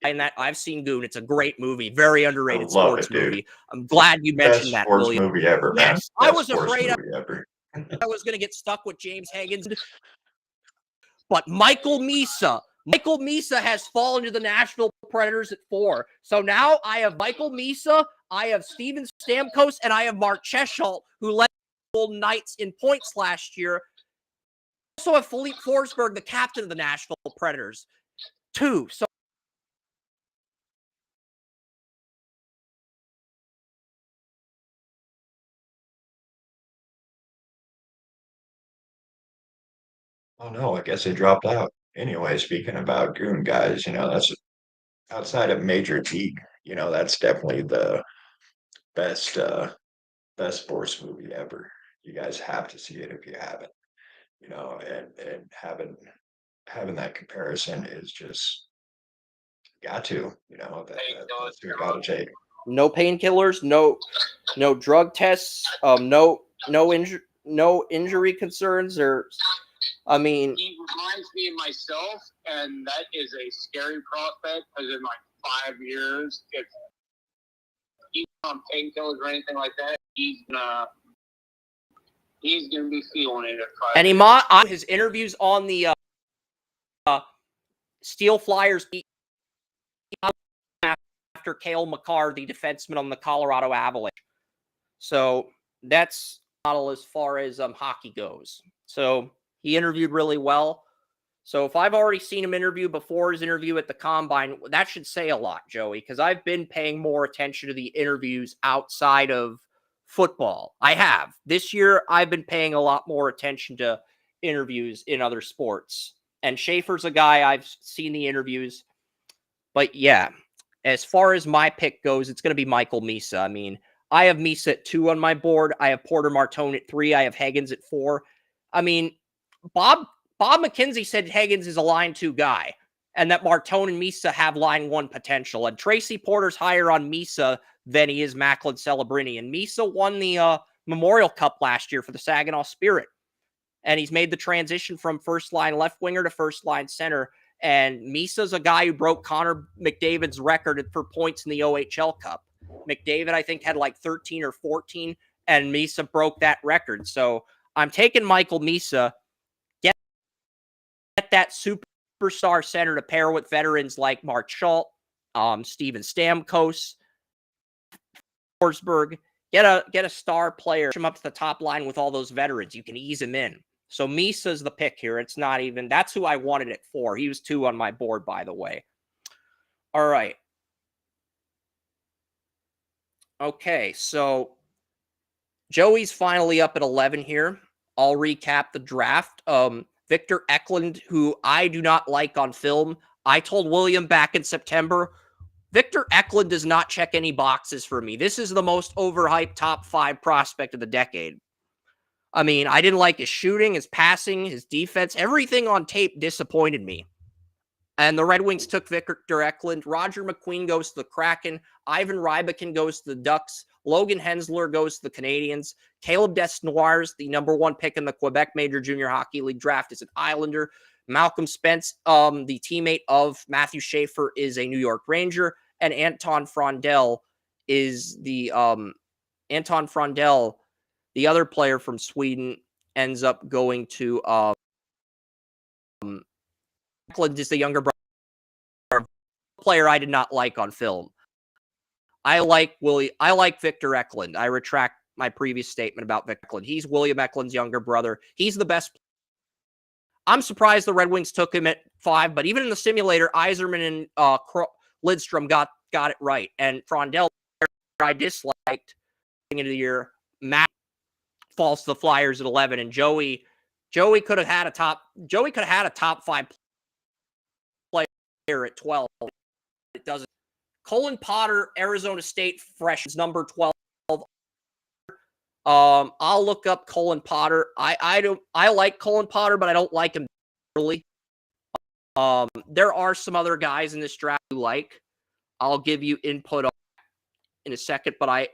And that I've seen Goon. It's a great movie, very underrated sports movie. I'm glad you mentioned that, Sports William. movie ever, man. Yes, I was sports afraid movie ever. I was going to get stuck with James Higgins, but Michael Misa has fallen to the Nashville Predators at 4. So now I have Michael Misa, I have Steven Stamkos, and I have Mark Cheshault, who led the Golden Knights in points last year. I also have Philippe Forsberg, the captain of the Nashville Predators, 2. So Oh no, I guess they dropped out. Anyway, speaking about Goon guys, that's outside of Major League, that's definitely the best best sports movie ever. You guys have to see it if you haven't, and having that comparison is just got to, that's what you got to take. no painkillers, no drug tests, no injury concerns, or I mean, he reminds me of myself, and that is a scary prospect because in like 5 years, if he's on painkillers or anything like that, he's gonna be feeling it. And he on his interviews on the Steel Flyers after Cale Makar, the defenseman on the Colorado Avalanche. So that's model as far as hockey goes. So he interviewed really well. So if I've already seen him interview before his interview at the Combine, that should say a lot, Joey, because I've been paying more attention to the interviews outside of football. I have. This year, I've been paying a lot more attention to interviews in other sports. And Schaefer's a guy I've seen the interviews. But yeah, as far as my pick goes, it's going to be Michael Misa. I mean, I have Misa at 2 on my board. I have Porter Martone at 3. I have Higgins at 4. I mean, Bob McKenzie said Higgins is a line 2 guy and that Martone and Misa have line 1 potential. And Tracy Porter's higher on Misa than he is Macklin Celebrini. And Misa won the Memorial Cup last year for the Saginaw Spirit. and he's made the transition from first-line left winger to first-line center. And Misa's a guy who broke Connor McDavid's record for points in the OHL Cup. McDavid, I think, had like 13 or 14, and Misa broke that record. So I'm taking Michael Misa. Get that superstar center to pair with veterans like Mark Schultz, Steven Stamkos, Forsberg. Get a star player, him up to the top line with all those veterans. You can ease him in. So Misa's the pick here. It's not even, that's who I wanted it for. He was 2 on my board, by the way. All right. Okay, so Joey's finally up at 11 here. I'll recap the draft. Victor Eklund, who I do not like on film. I told William back in September, Victor Eklund does not check any boxes for me. This is the most overhyped top 5 prospect of the decade. I mean, I didn't like his shooting, his passing, his defense. Everything on tape disappointed me. And the Red Wings took Victor Eklund. Roger McQueen goes to the Kraken. Ivan Rybakin goes to the Ducks. Logan Hensler goes to the Canadiens. Caleb Desnoyers, the #1 pick in the Quebec Major Junior Hockey League draft, is an Islander. Malcolm Spence, the teammate of Matthew Schaefer, is a New York Ranger. And Anton Frondell is the the other player from Sweden, ends up going to Eklund is the younger brother, player I did not like on film. I like Victor Eklund. I retract my previous statement about Victor Eklund. He's William Eklund's younger brother. He's the best. I'm surprised the Red Wings took him at 5, but even in the simulator, Yzerman and Lidstrom got it right. And Frondell, I disliked into the year. Matt falls to the Flyers at 11, and Joey could have had a top 5 player at 12. It doesn't. Colin Potter, Arizona State freshman, number 12. I'll look up Colin Potter. I like Colin Potter, but I don't like him really. There are some other guys in this draft you like. I'll give you input on in a second, but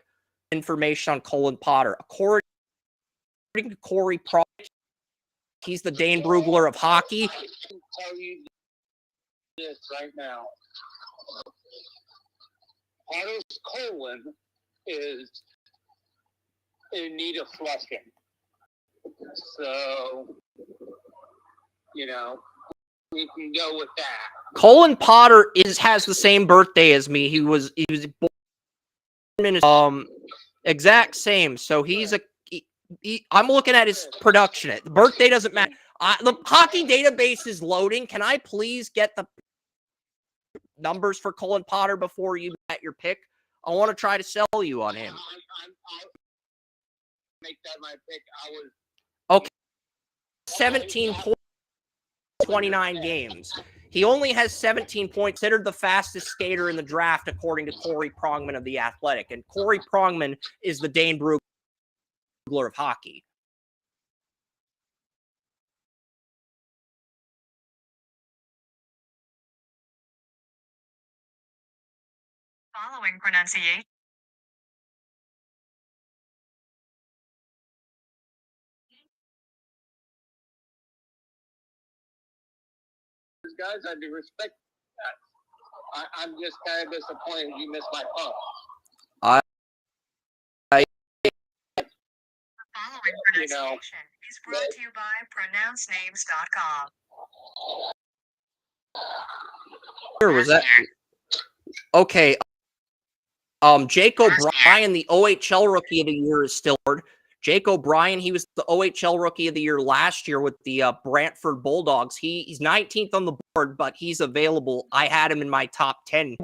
information on Colin Potter. According to Corey Pro, he's the Dane Brugler of hockey. I can tell you this right now. Potter's colon is in need of flushing. So, you know, we can go with that. Colin Potter has the same birthday as me. He was born in exact same. So I'm looking at his production. The birthday doesn't matter. The hockey database is loading. Can I please get the numbers for Colin Potter before you get your pick? I want to try to sell you on him. I'll make that my pick. Okay. 17 points, 29 games. He only has 17 points, considered the fastest skater in the draft, according to Corey Prongman of The Athletic. And Corey Prongman is the Dane Brugler of hockey. Following pronunciation. Guys, I do respect that. I'm just kind of disappointed you missed my phone. The following pronunciation is brought to you by pronouncenames.com. Where was that? Okay. Jake O'Brien, the OHL Rookie of the Year, is still. Jake O'Brien, he was the OHL Rookie of the Year last year with the Brantford Bulldogs. He's 19th on the board, but he's available. I had him in my top 10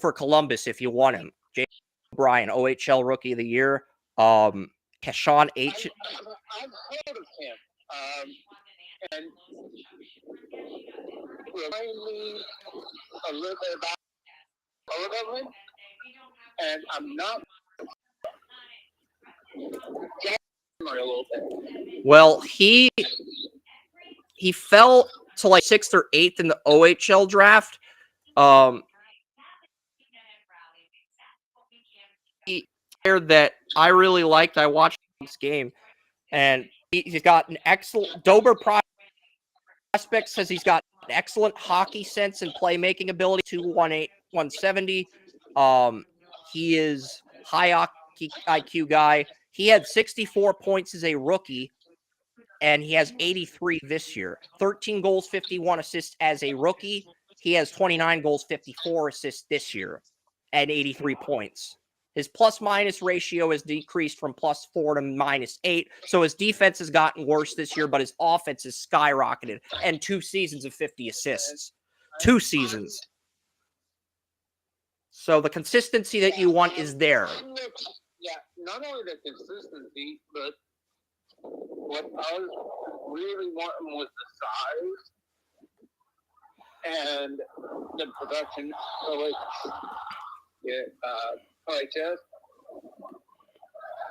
for Columbus if you want him. Jake O'Brien, OHL Rookie of the Year. Kashawn H. I've heard of him. And remind me a little bit about both of them. And I'm not a little bit. Well, he fell to like 6th or 8th in the OHL draft. He that I really liked. I watched this game, and he's got an excellent Dober prospect says he's got an excellent hockey sense and playmaking ability. 218, 170. He is high IQ guy. He had 64 points as a rookie, and he has 83 this year. 13 goals, 51 assists as a rookie. He has 29 goals, 54 assists this year, and 83 points. His plus-minus ratio has decreased from +4 to -8. So his defense has gotten worse this year, but his offense has skyrocketed. And 2 seasons of 50 assists. 2 seasons. So the consistency that you want is there. Yeah, not only the consistency, but what I was really wanting was the size and the production. OHS,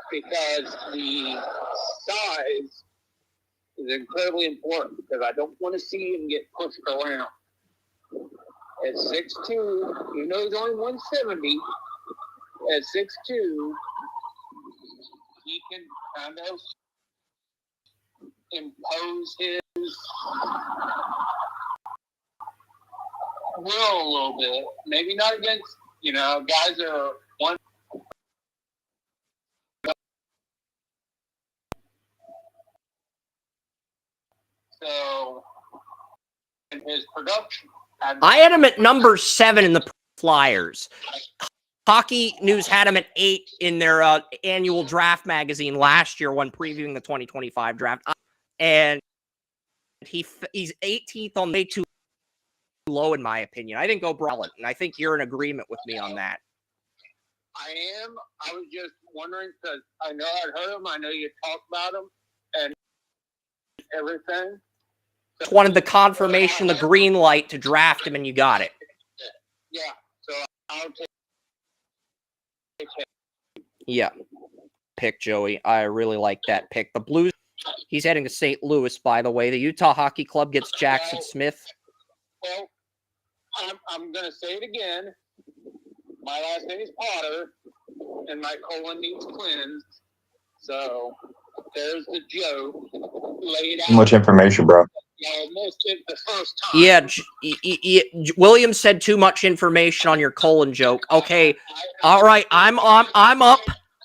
because the size is incredibly important, because I don't want to see him get pushed around. At 6'2", even though he's only 170, at 6'2", he can kind of impose his will a little bit. Maybe not against, guys that are one. So, in his production. I had him at number 7 in the Flyers. Hockey News had him at 8 in their annual draft magazine last year when previewing the 2025 draft. And he's 18th on way too low, in my opinion. I didn't go Brellant, and I think you're in agreement with me on that. I am. I was just wondering, because I know I'd heard him. I know you talked about him and everything. Just wanted the confirmation, the green light to draft him, and you got it. Yeah, so I'll take him. Yeah. Pick, Joey. I really like that pick. The Blues, he's heading to St. Louis, by the way. The Utah Hockey Club gets Jackson Smith. Well, I'm going to say it again. My last name is Potter, and my colon needs cleansed. So there's the joke laid out. Too much information, bro. I missed it the first time. Yeah, William said too much information on your colon joke. Okay, all right. I'm up.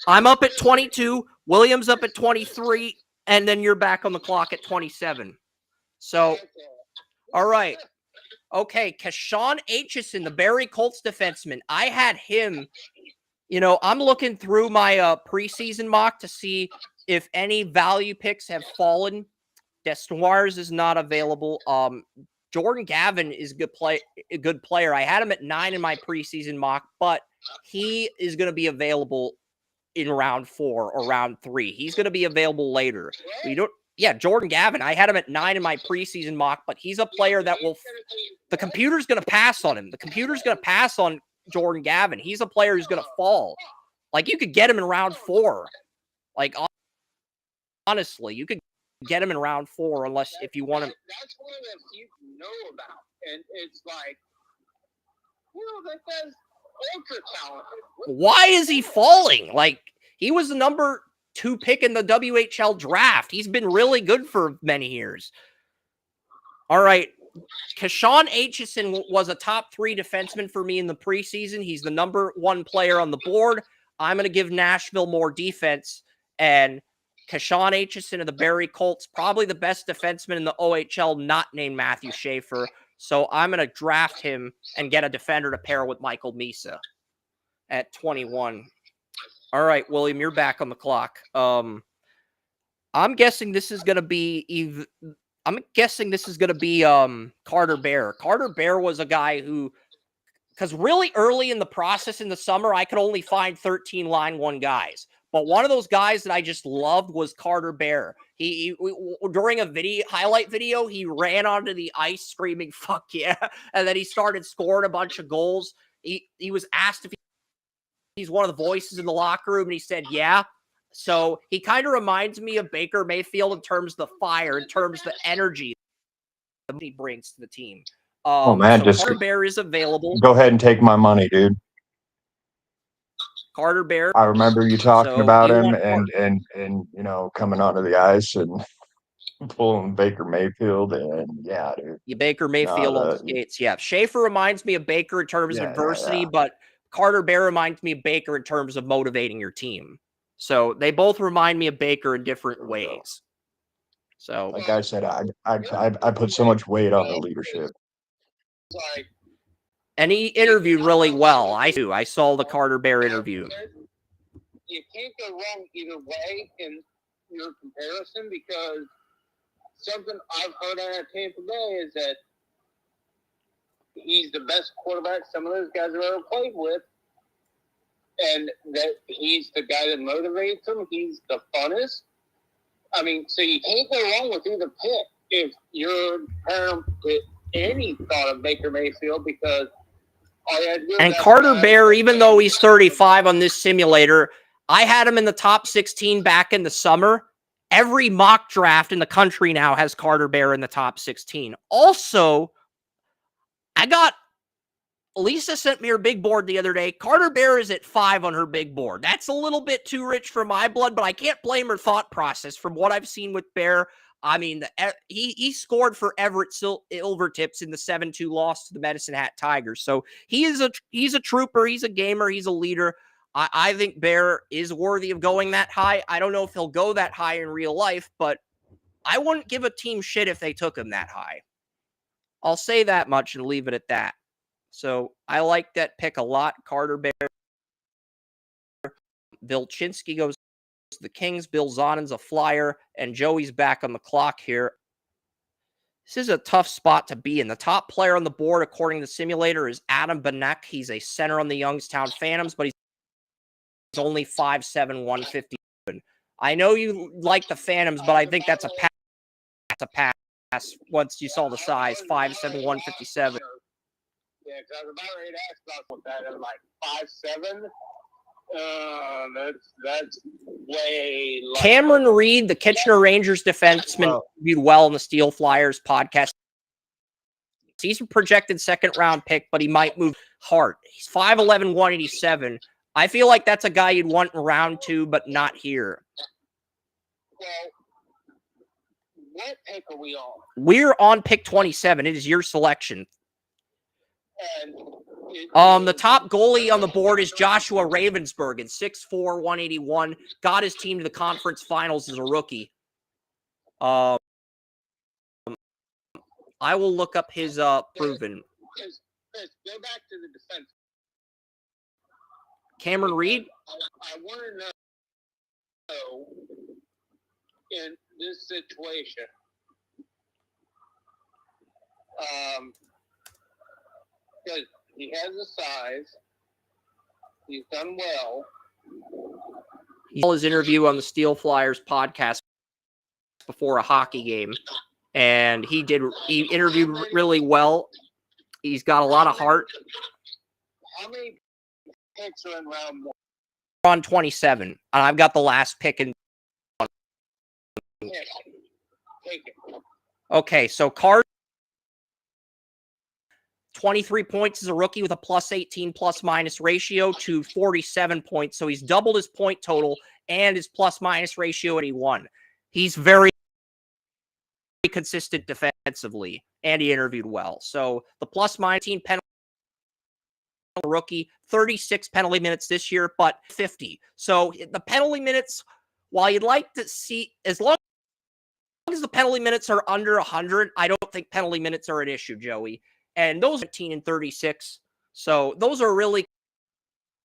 I'm up at 22. William's up at 23, and then you're back on the clock at 27. So, all right. Okay, Kashawn Aitchison, the Barrie Colts defenseman. I had him. I'm looking through my preseason mock to see if any value picks have fallen. Desnoyers is not available. Jordan Gavin is a good player. I had him at 9 in my preseason mock, but he is going to be available in round 4 or round 3. He's going to be available later. Jordan Gavin. I had him at 9 in my preseason mock, but he's a player that the computer's going to pass on him. The computer's going to pass on Jordan Gavin. He's a player who's going to fall. Like, you could get him in round 4. Like, honestly, you could get him in round 4 if you want him. That's one of the few you know about. And it's like, that guy's ultra talented. Why is he falling? Like, he was the number 2 pick in the WHL draft. He's been really good for many years. All right. Kashawn Aitchison was a top 3 defenseman for me in the preseason. He's the number 1 player on the board. I'm going to give Nashville more defense. And Kashawn Aitchison of the Barrie Colts, probably the best defenseman in the OHL, not named Matthew Schaefer. So I'm going to draft him and get a defender to pair with Michael Misa at 21. All right, William, you're back on the clock. I'm guessing this is going to be Carter Bear. Carter Bear was a guy who, because really early in the process in the summer, I could only find 13 line 1 guys. But one of those guys that I just loved was Carter Bear. He during a highlight video, he ran onto the ice screaming, "Fuck yeah!" And then he started scoring a bunch of goals. He was asked if he's one of the voices in the locker room, and he said, "Yeah." So he kind of reminds me of Baker Mayfield in terms of the fire, in terms of the energy that he brings to the team. Oh man, so just Carter Bear is available. Go ahead and take my money, dude. Carter Bear. I remember you talking So about you him want and coming onto the ice and pulling Baker Mayfield, and yeah, dude. Baker Mayfield on skates. Yeah, Schaefer reminds me of Baker in terms of adversity, but Carter Bear reminds me of Baker in terms of motivating your team. So they both remind me of Baker in different ways. So, like I said, I put so much weight on the leadership. And he interviewed really well. I saw the Carter Bear interview. You can't go wrong either way in your comparison, because something I've heard out of Tampa Bay is that he's the best quarterback some of those guys have ever played with, and that he's the guy that motivates them. He's the funnest. I mean, so you can't go wrong with either pick if you're comparing with any thought of Baker Mayfield, because all you had to do. And Carter Bear, even though he's 35 on this simulator, I had him in the top 16 back in the summer. Every mock draft in the country now has Carter Bear in the top 16. Also, Lisa sent me her big board the other day. Carter Bear is at 5 on her big board. That's a little bit too rich for my blood, but I can't blame her thought process from what I've seen with Bear. I mean, he scored for Everett Silvertips in the 7-2 loss to the Medicine Hat Tigers. So he's a trooper. He's a gamer. He's a leader. I think Bear is worthy of going that high. I don't know if he'll go that high in real life, but I wouldn't give a team shit if they took him that high. I'll say that much and leave it at that. So I like that pick a lot. Carter Bear. Vilchinski goes to the Kings. Bill Zonnin's a flyer, and Joey's back on the clock here. This is a tough spot to be in. The top player on the board, according to the simulator, is Adam Benek. He's a center on the Youngstown Phantoms, but he's only 5'7", 150. I know you like the Phantoms, but I think that's a pass. That's a pass once you saw the size, 5'7", 157. Yeah, because I was about ready to ask about that. I'm like 5'7". That's way. Cameron Reed, the Kitchener Rangers defenseman, viewed well in the Steel Flyers podcast. He's a projected second-round pick, but he might move hard. He's 5'11", 187. I feel like that's a guy you'd want in round 2, but not here. Well, what pick are we on? We're on pick 27. It is your selection. And the top goalie on the board is Joshua Ravensburg at 6'4", 181. Got his team to the conference finals as a rookie. I will look up his proven. Chris, go back to the defense. Cameron Reed? I want to know, in this situation, because he has the size, he's done well. He saw his interview on the Steel Flyers podcast before a hockey game, and he interviewed really well. He's got a lot of heart. How many picks are in round 1? We're on 27, and I've got the last pick in. Take it. Okay, so Carter, 23 points as a rookie with a +18 plus-minus ratio to 47 points. So he's doubled his point total and his plus-minus ratio at 81. He's very consistent defensively, and he interviewed well. So the +19 penalty rookie, 36 penalty minutes this year, but 50. So the penalty minutes, while you'd like to see, as long as the penalty minutes are under 100, I don't think penalty minutes are an issue, Joey. And those are 18 and 36. So those are really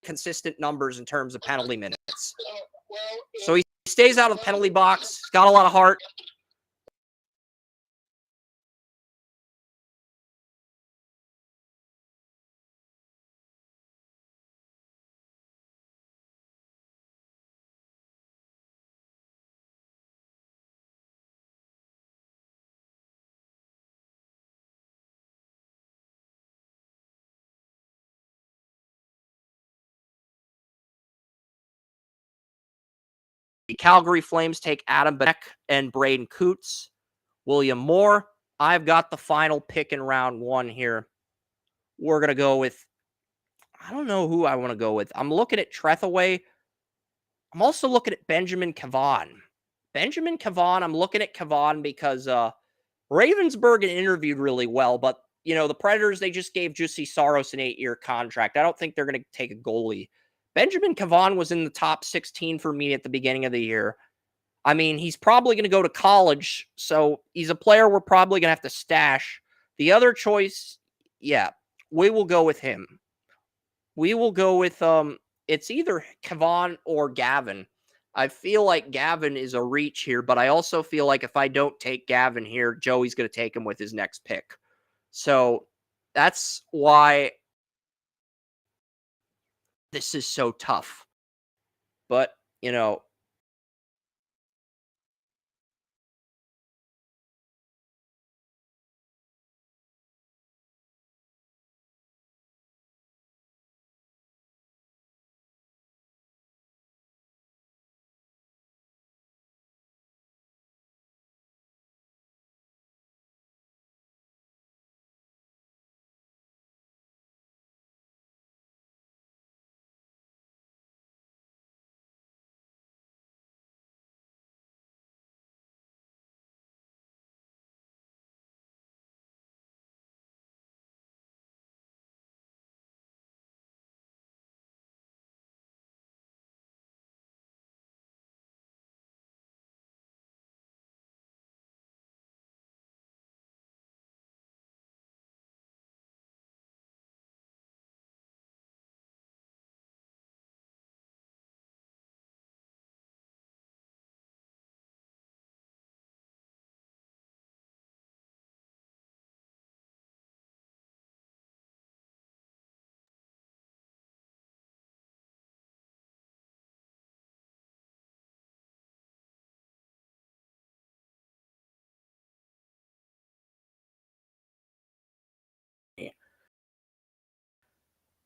consistent numbers in terms of penalty minutes. So he stays out of the penalty box. He's got a lot of heart. The Calgary Flames take Adam Benek and Braden Coots. William Moore. I've got the final pick in round 1 here. We're going to go with I don't know who I want to go with. I'm looking at Trethaway. I'm also looking at Benjamin Cavan. Benjamin Cavan, I'm looking at Cavan because Ravensburg interviewed really well, but, you know, the Predators, they just gave Juuse Saros an 8-year contract. I don't think they're going to take a goalie. Benjamin Cavan was in the top 16 for me at the beginning of the year. I mean, he's probably going to go to college, so he's a player we're probably going to have to stash. The other choice, yeah, we will go with him. We will go with it's either Cavan or Gavin. I feel like Gavin is a reach here, but I also feel like if I don't take Gavin here, Joey's going to take him with his next pick. So that's why this is so tough. But, you know,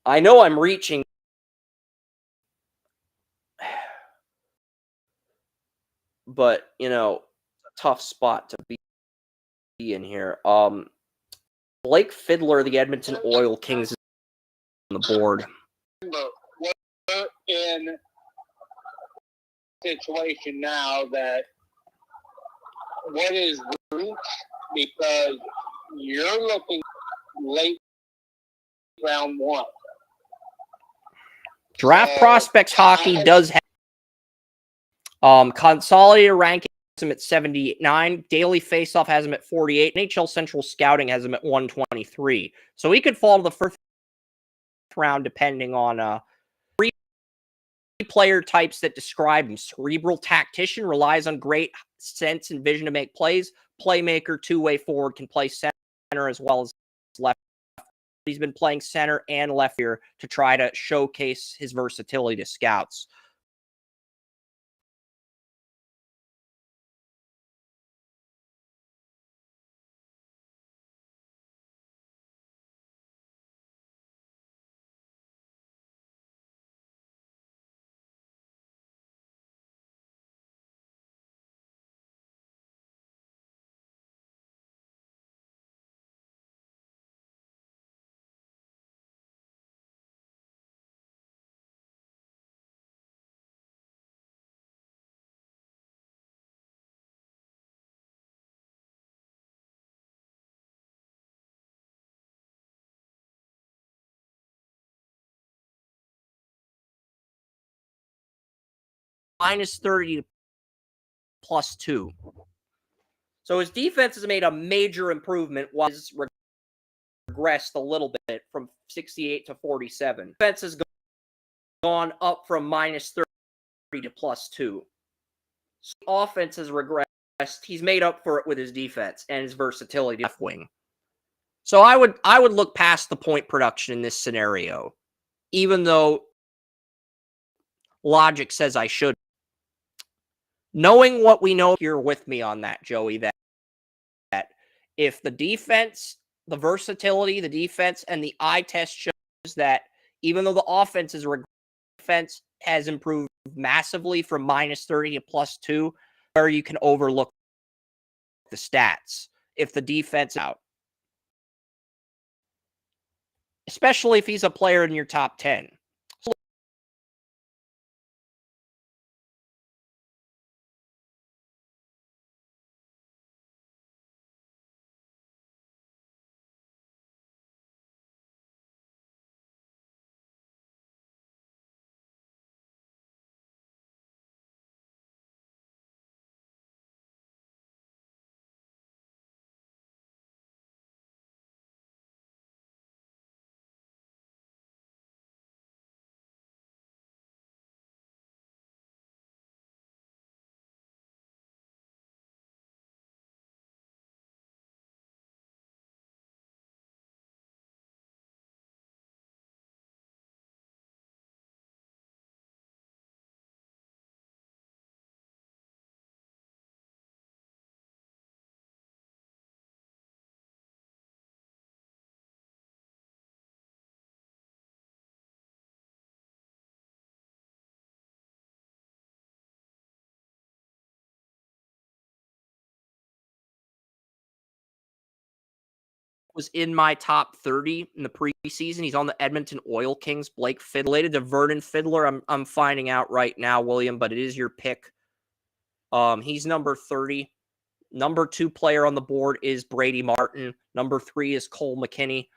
I know I'm reaching, but, you know, a tough spot to be in here. Blake Fiddler, the Edmonton Oil Kings, is on the board. But we're in a situation now that what is reach, because you're looking late round 1. Draft Prospects Hockey does have consolidated ranking has him at 79. Daily Faceoff has him at 48. NHL Central Scouting has him at 123. So he could fall to the first round depending on three player types that describe him. Cerebral tactician, relies on great sense and vision to make plays. Playmaker, two-way forward, can play center as well as left. He's been playing center and left here to try to showcase his versatility to scouts. Minus 30 plus 2. So his defense has made a major improvement, while his regressed a little bit from 68 to 47. Defense has gone up from minus 30 to plus 2. So offense has regressed. He's made up for it with his defense and his versatility left wing. So I would look past the point production in this scenario, even though logic says I should. Knowing what we know here with me on that, Joey, that if the defense, the versatility, the defense, and the eye test shows that even though the offense is defense has improved massively from minus 30 to plus 2, where you can overlook the stats if the defense out. especially if he's a player in your top 10. Was in my top 30 in the preseason. He's on the Edmonton Oil Kings. Blake Fiddler. Related to Vernon Fiddler, I'm finding out right now, William, but it is your pick. He's number 30. Number 2 player on the board is Brady Martin. Number 3 is Cole McKinney.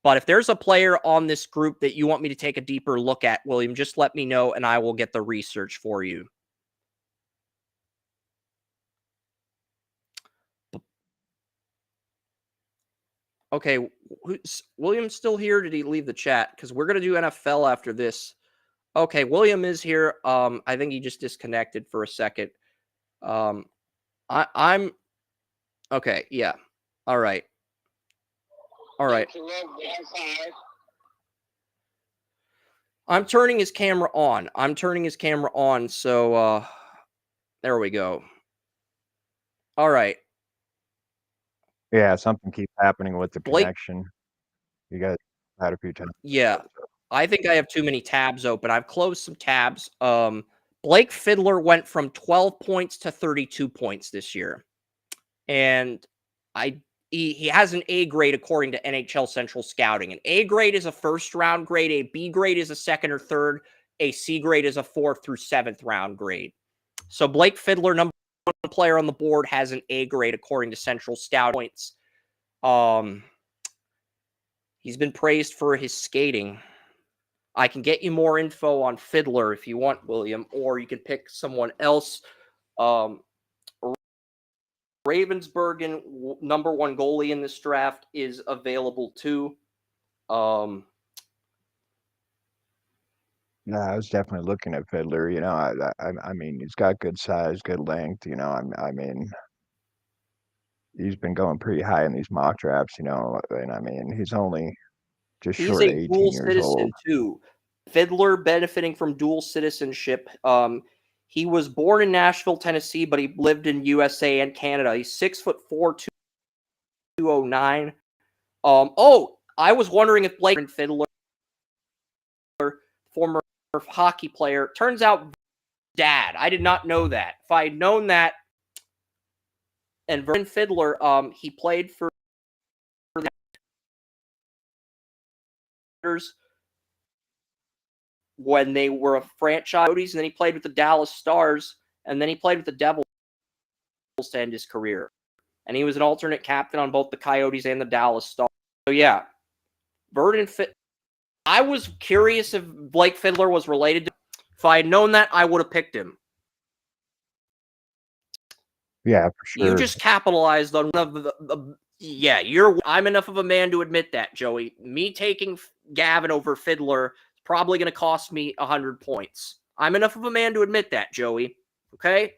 But if there's a player on this group that you want me to take a deeper look at, William, just let me know and I will get the research for you. Okay, William's still here? Did he leave the chat? Because we're going to do NFL after this. Okay, William is here. I think he just disconnected for a second. I'm okay. Yeah. All right. All right. I'm turning his camera on. So there we go. All right. Yeah, something keeps happening with the Blake, connection. You got had a few times. yeah. I think I have too many tabs open. I've closed some tabs. Blake Fiddler went from 12 points to 32 points this year. And he has an A grade according to NHL Central Scouting. An A grade is a first round grade, a B grade is a second or third, a C grade is a 4th through 7th round grade. So Blake Fiddler, number 1 player on the board, has an A grade according to Central Scout points. He's been praised for his skating. I can get you more info on Fiddler if you want, William, or you can pick someone else. Ravensburgen, number 1 goalie in this draft, is available too. Yeah, I was definitely looking at Fiddler. You know, I mean, he's got good size, good length. You know, I mean, he's been going pretty high in these mock drafts. You know, and I mean, he's only just He's short of a 18 dual years citizen old. too. Fiddler benefiting from dual citizenship. He was born in Nashville, Tennessee, but he lived in USA and Canada. He's 6'4", 209. I was wondering if Blake Fiddler, former hockey player, turns out dad. I did not know that. If I had known that, and Vernon Fiddler, he played for the when they were a franchise, and then he played with the Dallas Stars, and then he played with the Devils to end his career. And he was an alternate captain on both the Coyotes and the Dallas Stars. So yeah, Vernon I was curious if Blake Fiddler was related to. If I had known that, I would have picked him. Yeah, for sure. You just capitalized on one of the yeah, I'm enough of a man to admit that, Joey. Me taking Gavin over Fiddler is probably going to cost me 100 points. I'm enough of a man to admit that, Joey. Okay?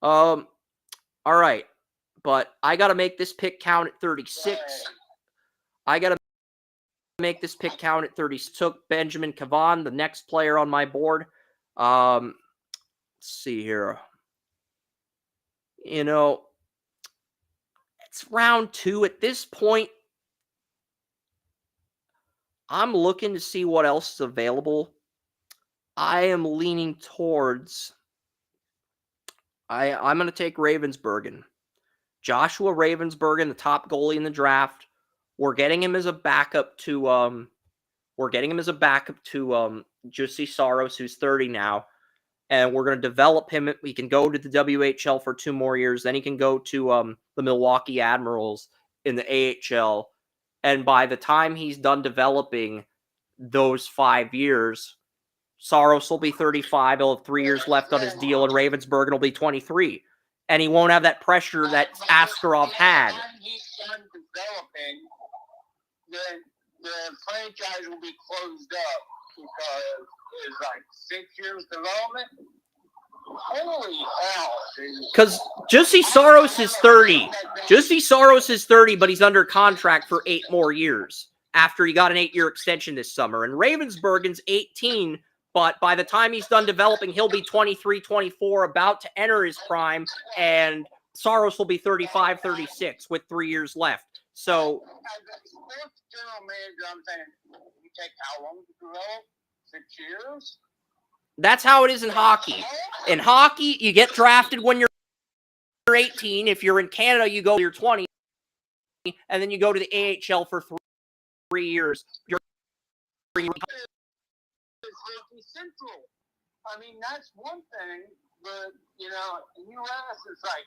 All right. But I got to make this pick count at 36. I got to make this pick count at 30. Took Benjamin Cavan, the next player on my board. Let's see here. You know, it's round 2 at this point. I'm looking to see what else is available. I am leaning towards. I'm going to take Ravensburgen. Joshua Ravensburgen, the top goalie in the draft. We're getting him as a backup to Juicy Saros, who's 30 now. And we're going to develop him. He can go to the WHL for 2 more years. Then he can go to the Milwaukee Admirals in the AHL. And by the time he's done developing those 5 years, Saros will be 35. He'll have 3 years left on his deal, and Ravensburger will be 23. And he won't have that pressure that Askarov had. By the time he's done developing, then the franchise will be closed up because it's like 6 years development. Holy hell, dude. Because Juicy Saros is 30. Juicy Saros is 30, but he's under contract for 8 more years after he got an 8-year extension this summer. And Ravensburgen's 18, but by the time he's done developing, he'll be 23, 24, about to enter his prime, and Saros will be 35, 36 with 3 years left. So, as a sports general manager, I'm saying, you take how long to develop? 6 years? that's how it is in hockey. In hockey, you get drafted when you're 18. If you're in Canada, you go to your 20, and then you go to the AHL for 3 years. You're It's hockey central. I mean, that's one thing, but, you know, in the U.S., it's like,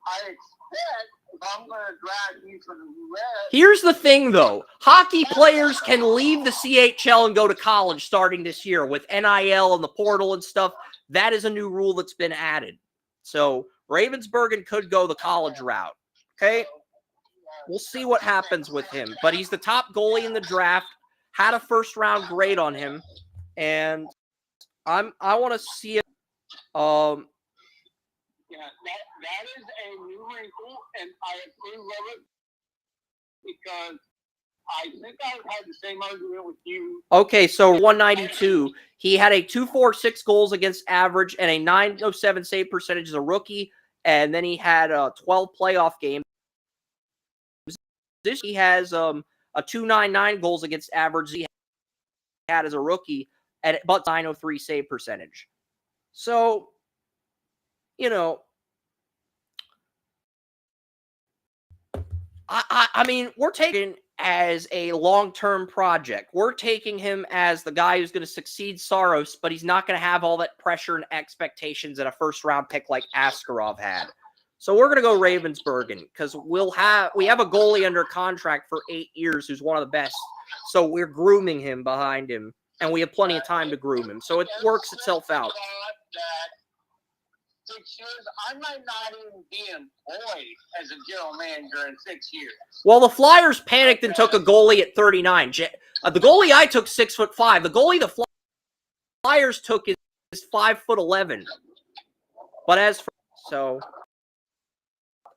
I expect if I'm going to draft you from the U.S. Here's the thing, though. Hockey players can leave the CHL and go to college starting this year with NIL and the portal and stuff. That is a new rule that's been added. So Ravensburgen could go the college route. Okay? We'll see what happens with him. But he's the top goalie in the draft. Had a first-round grade on him. And I want to see it. Yeah, that is a new wrinkle, and I approve of it because I think I've had the same argument with you. Okay, so 192. He had a 246 goals against average and a 907 save percentage as a rookie, and then he had 12 playoff games. This he has a 299 goals against average he had as a rookie, but 903 save percentage. So, you know, I mean, we're taking as a long-term project. We're taking him as the guy who's going to succeed Saros, but he's not going to have all that pressure and expectations that a first-round pick like Askarov had. So we're going to go Ravensburgen because we have a goalie under contract for 8 years who's one of the best. So we're grooming him behind him, and we have plenty of time to groom him. So it works itself out. 6 years, I might not even be employed as a general manager in 6 years. Well, the Flyers panicked and took a goalie at 39. The goalie I took 6'5". The goalie the Flyers took is 5'11". But as for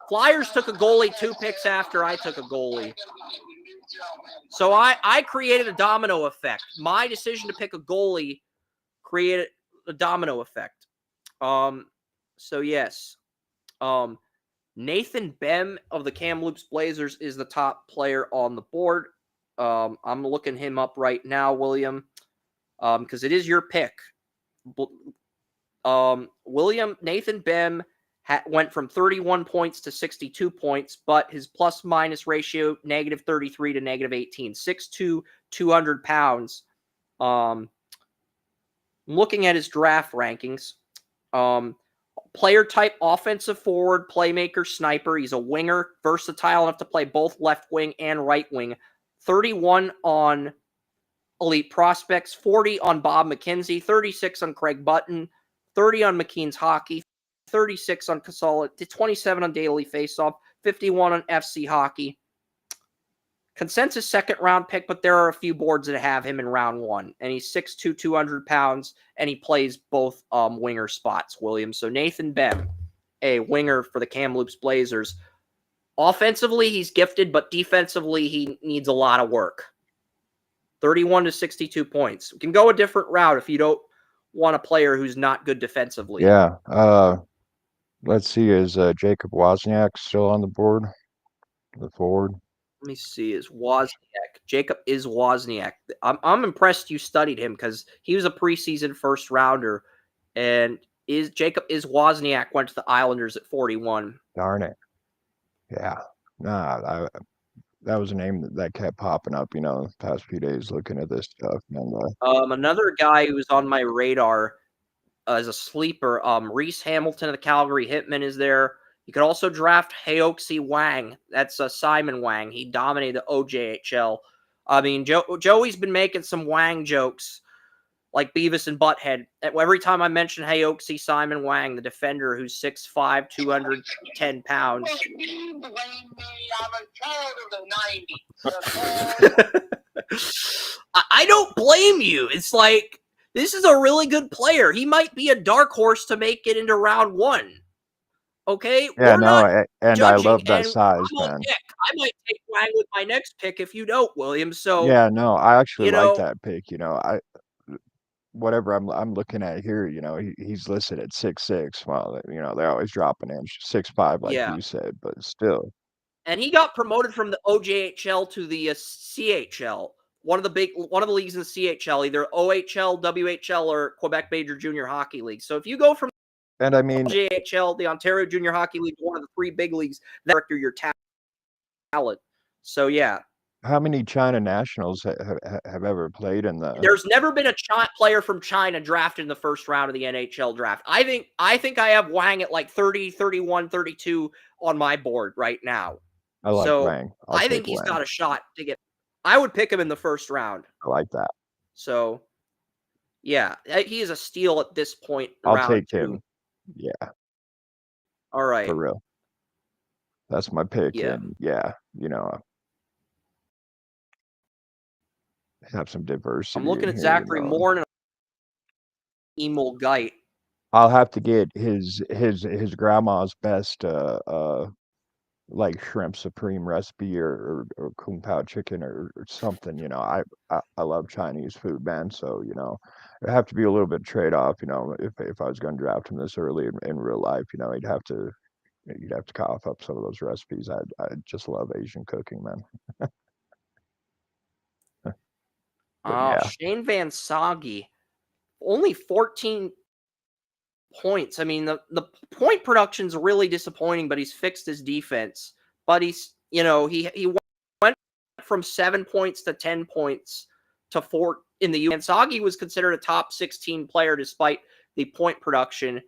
Flyers took a goalie 2 picks after I took a goalie. So I created a domino effect. My decision to pick a goalie created a domino effect. So yes, Nathan Bem of the Kamloops Blazers is the top player on the board. I'm looking him up right now, William, because it is your pick. Nathan Bem went from 31 points to 62 points, but his plus-minus ratio, -33 to -18. 6'2", 200 pounds. I'm looking at his draft rankings. Player type, offensive forward, playmaker, sniper. He's a winger, versatile enough to play both left wing and right wing. 31 on Elite Prospects, 40 on Bob McKenzie, 36 on Craig Button, 30 on McKean's Hockey, 36 on Casala, 27 on Daily Faceoff, 51 on FC Hockey. Consensus second round pick, but there are a few boards that have him in round 1. And he's 6'2", 200 pounds, and he plays both winger spots, William. So Nathan Bem, a winger for the Kamloops Blazers. Offensively, he's gifted, but defensively, he needs a lot of work. 31 to 62 points. We can go a different route if you don't want a player who's not good defensively. Yeah. Let's see. Is Jacob Wozniak still on the board? The forward. Let me see. Is Wozniak? Jacob is Wozniak. I'm impressed you studied him because he was a preseason first rounder, and Jacob is Wozniak went to the Islanders at 41. Darn it. Yeah. Nah. that was a name that kept popping up, the past few days looking at this stuff. And Another guy who's on my radar as a sleeper, Reese Hamilton of the Calgary Hitmen is there. You could also draft Heoxi Wang. That's Simon Wang. He dominated the OJHL. I mean, Joey's been making some Wang jokes like Beavis and Butthead. Every time I mention Heoxi Simon Wang, the defender who's 6'5", 210 pounds. You blame me. I'm a child of the 90s. I don't blame you. It's like, this is a really good player. He might be a dark horse to make it into round 1. Okay? yeah, We're not and I judging, love that and size, I'm a man. pick. I might take Wang with my next pick if you don't, William. So, Yeah, no, I actually you like know, that pick. Whatever I'm looking at here, he's listed at 6'6". Well, they're always dropping in 6'5", like yeah. you said, but still. And he got promoted from the OJHL to the CHL. One of the leagues in the CHL, either OHL, WHL, or Quebec Major Junior Hockey League. So if you go from And I mean, OJHL, the Ontario Junior Hockey League, one of the 3 big leagues, that are your talent. So yeah, how many China nationals have ever played in the? there's never been a player from China drafted in the first round of the NHL draft. I think I have Wang at like 30, 31, 32 on my board right now. I like So Wang. I'll I take think he's Wang. got a shot to get. I would pick him in the first round. I like that. So yeah, he is a steal at this point. I'll Round take 2. him. Yeah, All right. for real. That's my pick. Yeah. And yeah, have some diversity. I'm looking in at here, Zachary Moore and Emil Geit. I'll have to get his grandma's best like shrimp supreme recipe or kung pao chicken or something. I love Chinese food, man. So it have to be a little bit trade off. If I was going to draft him this early in real life, you'd have to cough up some of those recipes. I just love Asian cooking, man. But yeah, Shane Van Sage, only 14 points. I mean, the point production's really disappointing, but he's fixed his defense. But he's, he went from 7 points to 10 points to 4 in the U. Sagi was considered a top 16 player despite the point production.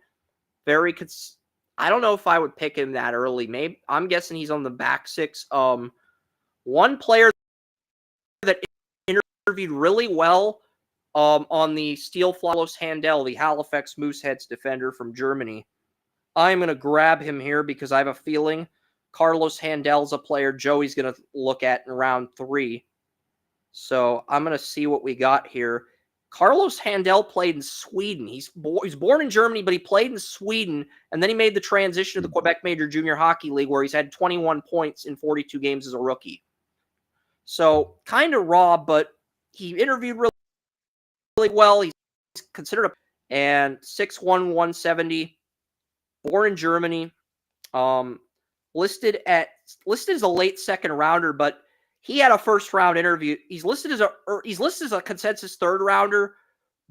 I don't know if I would pick him that early. Maybe I'm guessing he's on the back 6. One player that interviewed really well on the Steel Flawless Handel, the Halifax Mooseheads defender from Germany. I'm going to grab him here because I have a feeling Carlos Handel's a player Joey's going to look at in round 3. So I'm going to see what we got here. Carlos Handel played in Sweden. He's born in Germany, but he played in Sweden, and then he made the transition to the Quebec Major Junior Hockey League, where he's had 21 points in 42 games as a rookie. So kind of raw, but he interviewed really well. He's considered and 6'1", 170, born in Germany. Listed as a late second rounder, but he had a first round interview. He's listed as a consensus third rounder,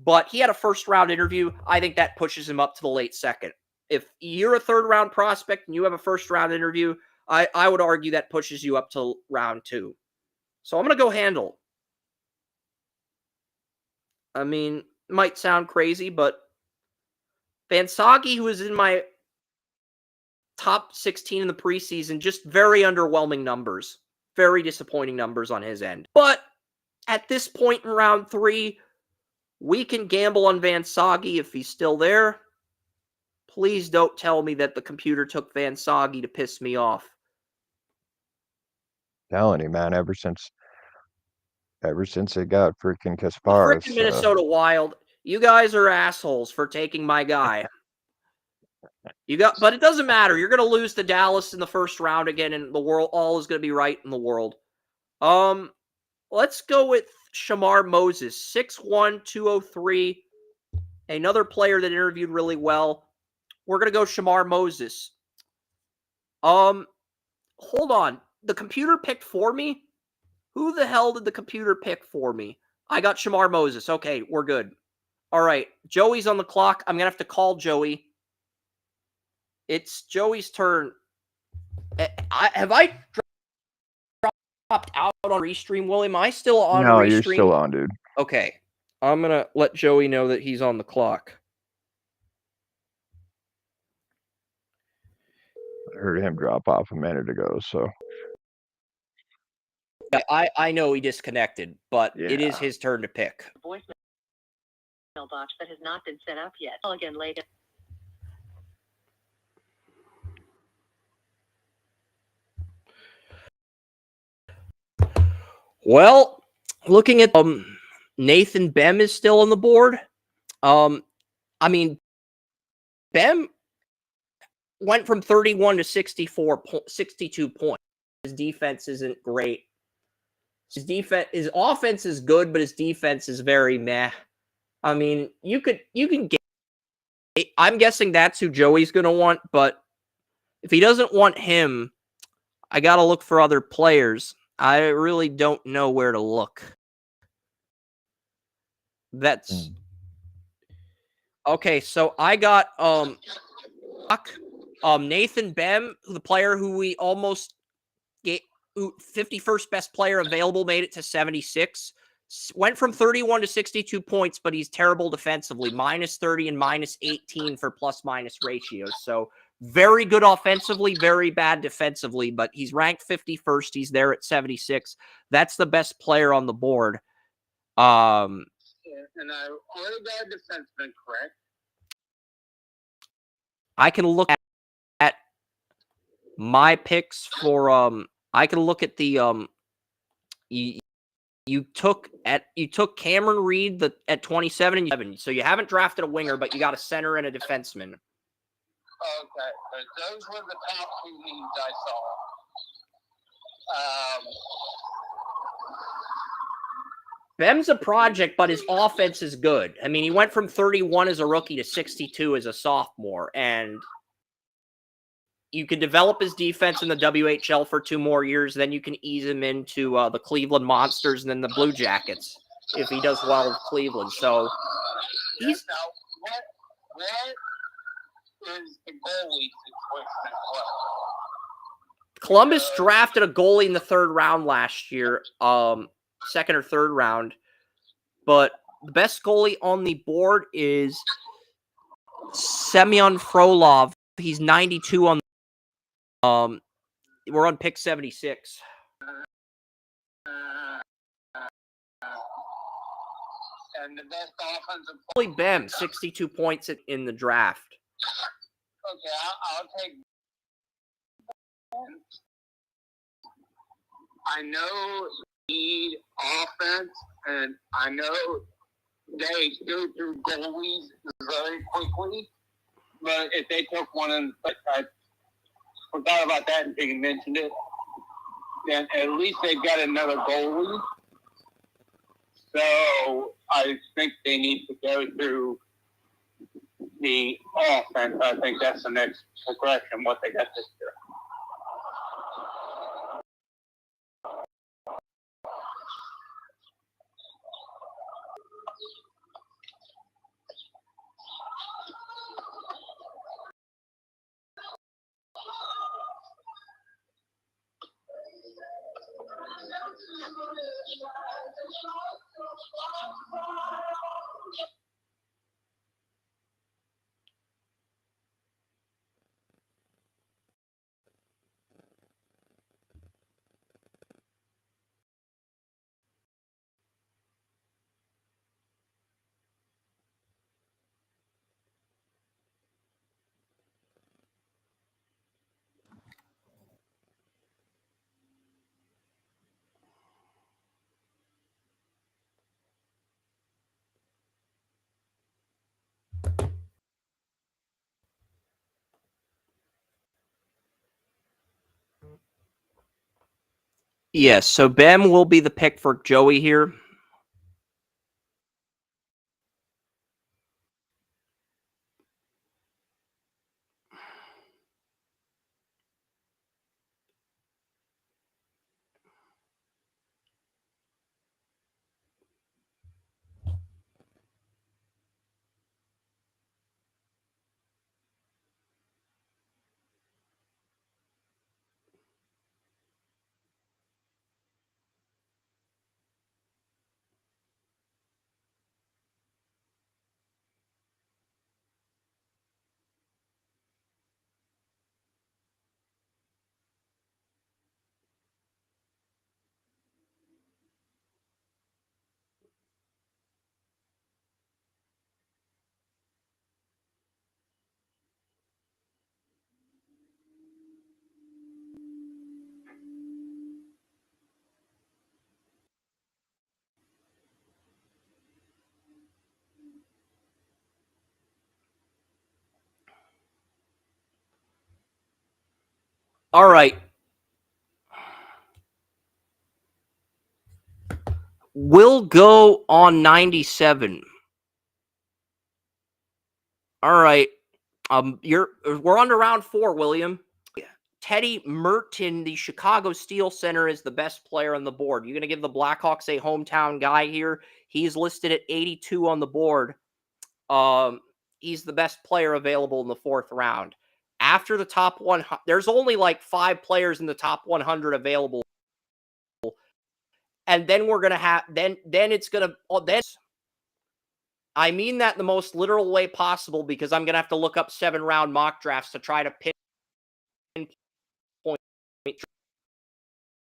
but he had a first round interview. I think that pushes him up to the late second. If you're a third round prospect and you have a first round interview, I would argue that pushes you up to round 2. So I'm going to go Handel. I mean, it might sound crazy, but Van Sage, who is in my top 16 in the preseason, just very underwhelming numbers. Very disappointing numbers on his end. But at this point in round 3, we can gamble on Van Sage if he's still there. Please don't tell me that the computer took Van Sage to piss me off. telling you, man, ever since it got freaking The Kasparov. freaking Minnesota Wild, you guys are assholes for taking my guy. But it doesn't matter. You're going to lose to Dallas in the first round again, and the world all is going to be right in the world. Let's go with Shamar Moses, 6'1", 203. Another player that interviewed really well. We're going to go Shamar Moses. Hold on. The computer picked for me? Who the hell did the computer pick for me? I got Shamar Moses. Okay, we're good. All right. Joey's on the clock. I'm going to have to call Joey. It's Joey's turn. Have I dropped out on Restream, William? Am I still on No, Restream? you're still on, dude. Okay. I'm going to let Joey know that he's on the clock. I heard him drop off a minute ago, so. Yeah, I know he disconnected, but it is his turn to pick. Voicemail box that has not been set up yet. Call again later. Well, looking at Nathan Bem is still on the board. I mean, Bem went from 31 to 62 points. His defense isn't great. His offense is good, but his defense is very meh. I mean, you can get. I'm guessing that's who Joey's going to want, but if he doesn't want him, I got to look for other players. I really don't know where to look. That's okay. So I got Nathan Bem, the player who we almost get, 51st best player available, made it to 76. Went from 31 to 62 points, but he's terrible defensively. Minus 30 and minus 18 for plus-minus ratios. So very good offensively, very bad defensively, but he's ranked 51st. He's there at 76. That's the best player on the board. And I already got a defenseman, correct? I can look at my picks for I can look at the you took Cameron Reed at 27 and 11. So you haven't drafted a winger, but you got a center and a defenseman. Okay, but those were the top two needs I saw. Bem's a project, but his offense is good. I mean, he went from 31 as a rookie to 62 as a sophomore, and you can develop his defense in the WHL for 2 more years. Then you can ease him into the Cleveland Monsters and then the Blue Jackets if he does well with Cleveland. So he's now, what is the goalie situation as well? Columbus drafted a goalie in the 3rd round last year, 2nd or 3rd round. But the best goalie on the board is Semyon Frolov. He's 92 on. We're on pick 76. And the best offensive Holy Bem, 62 points in the draft. Okay, I'll take. I know need offense, and I know they go through goalies very quickly. But if they took one, and I forgot about that until you mentioned it, then at least they got another goalie. So I think they need to go through the offense. I think that's the next progression, what they got this year. Yes, so Bem will be the pick for Joey here. All right. We'll go on 97. All right. We're on to round 4, William. Teddy Merton, the Chicago Steel Center, is the best player on the board. You're going to give the Blackhawks a hometown guy here. He's listed at 82 on the board. He's the best player available in the 4th round. After the top 100, there's only like 5 players in the top 100 available. And then we're going to have, then it's going to, then I mean that in the most literal way possible, because I'm going to have to look up 7-round mock drafts to try to pinpoint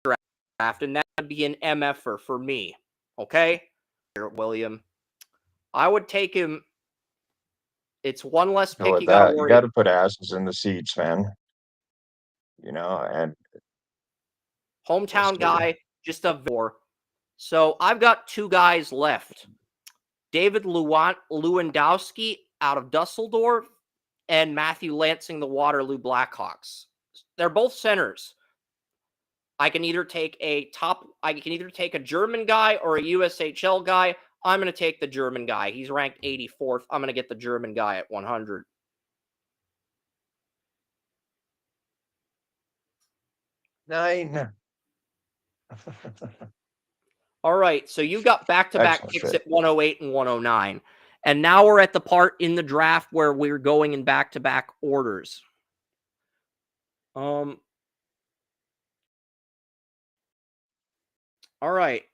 draft, and that would be an MFer for me. Okay? William. I would take him. It's one less So pick with you got to that, you worry got about. to put asses in the seats, man. You know, and Hometown guy, just a 4. So I've got 2 guys left. David Lewandowski out of Dusseldorf and Matthew Lansing, the Waterloo Blackhawks. They're both centers. I can either take a German guy or a USHL guy. I'm going to take the German guy. He's ranked 84th. I'm going to get the German guy at 100. Nine. All right, so you've got back-to-back Excellent picks shit. at 108 and 109. And now we're at the part in the draft where we're going in back-to-back orders. All right.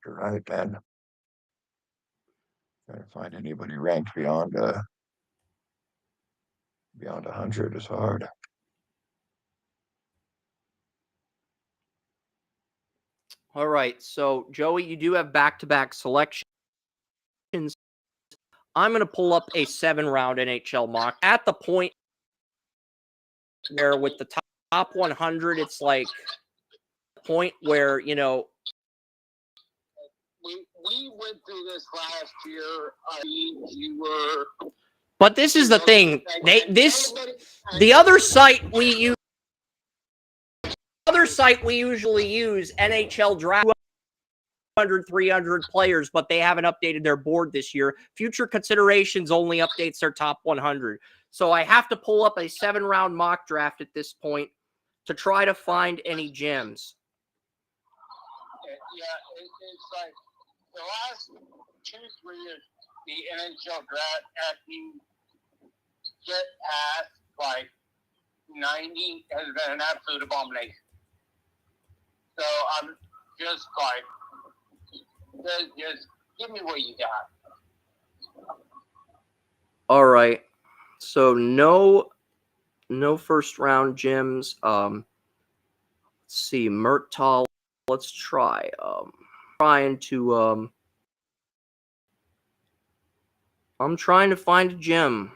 You're right, man. Trying to find anybody ranked beyond 100 is hard. All right, so Joey, you do have back-to-back selections. I'm going to pull up a 7-round NHL mock at the point where with the top 100, it's like the point where, you know. We went through this last year. I mean, you were. But this is the thing. The other site we usually use, NHL draft 200, 300 players, but they haven't updated their board this year. Future Considerations only updates their top 100. So I have to pull up a 7-round mock draft at this point to try to find any gems. Yeah, it's like the last 2-3 years, the NHL draft, after you get past like 90, has been an absolute abomination. So I'm just like, just give me what you got. All right. So no first round gems. Let's see, Murtal. Let's try. I'm trying to find a gem.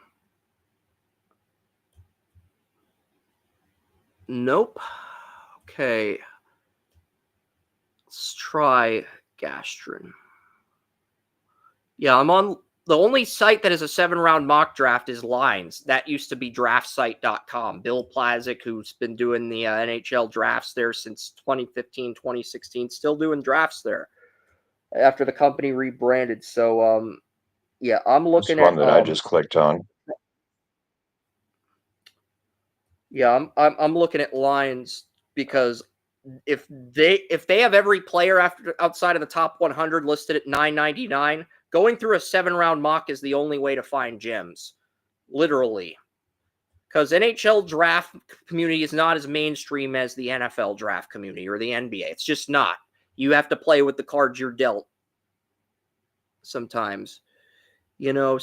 Nope. Okay. Let's try Gastrin. Yeah, I'm on. The only site that is a 7-round mock draft is Lines. That used to be draftsite.com. Bill Plazik, who's been doing the NHL drafts there since 2015, 2016, still doing drafts there after the company rebranded. So, yeah, I'm looking This one at that I just clicked on. Yeah, I'm looking at Lines because if they have every player outside of the top 100 listed at 999, going through a 7-round mock is the only way to find gems, literally. Because NHL draft community is not as mainstream as the NFL draft community or the NBA. It's just not. You have to play with the cards you're dealt sometimes. You know.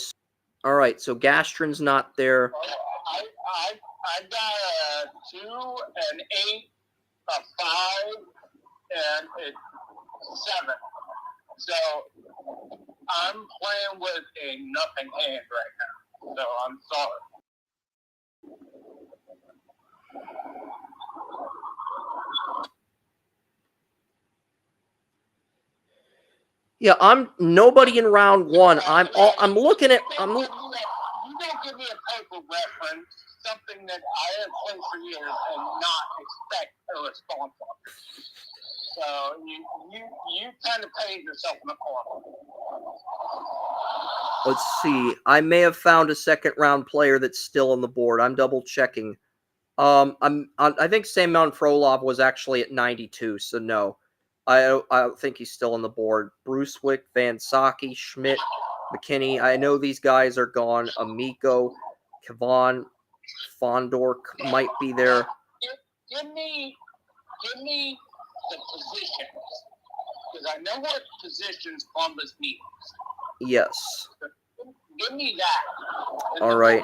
All right, so Gastrin's not there. I got a 2, an 8, a 5, and a 7. So I'm playing with a nothing hand right now, so I'm sorry. Yeah, I'm nobody in round one. I'm looking at You don't give me a paper reference, something that I have played for years and not expect a response on. So you kind of paid yourself in the corner. Let's see. I may have found a second round player that's still on the board. I'm double checking. I think Sam Mount Frolov was actually at 92, so no. I don't think he's still on the board. Brucewick, Van Saki, Schmidt, McKinney. I know these guys are gone. Amico, Kavan, Fondor might be there. Give me the positions, because I know what positions Columbus needs. Yes. Give me that. All right.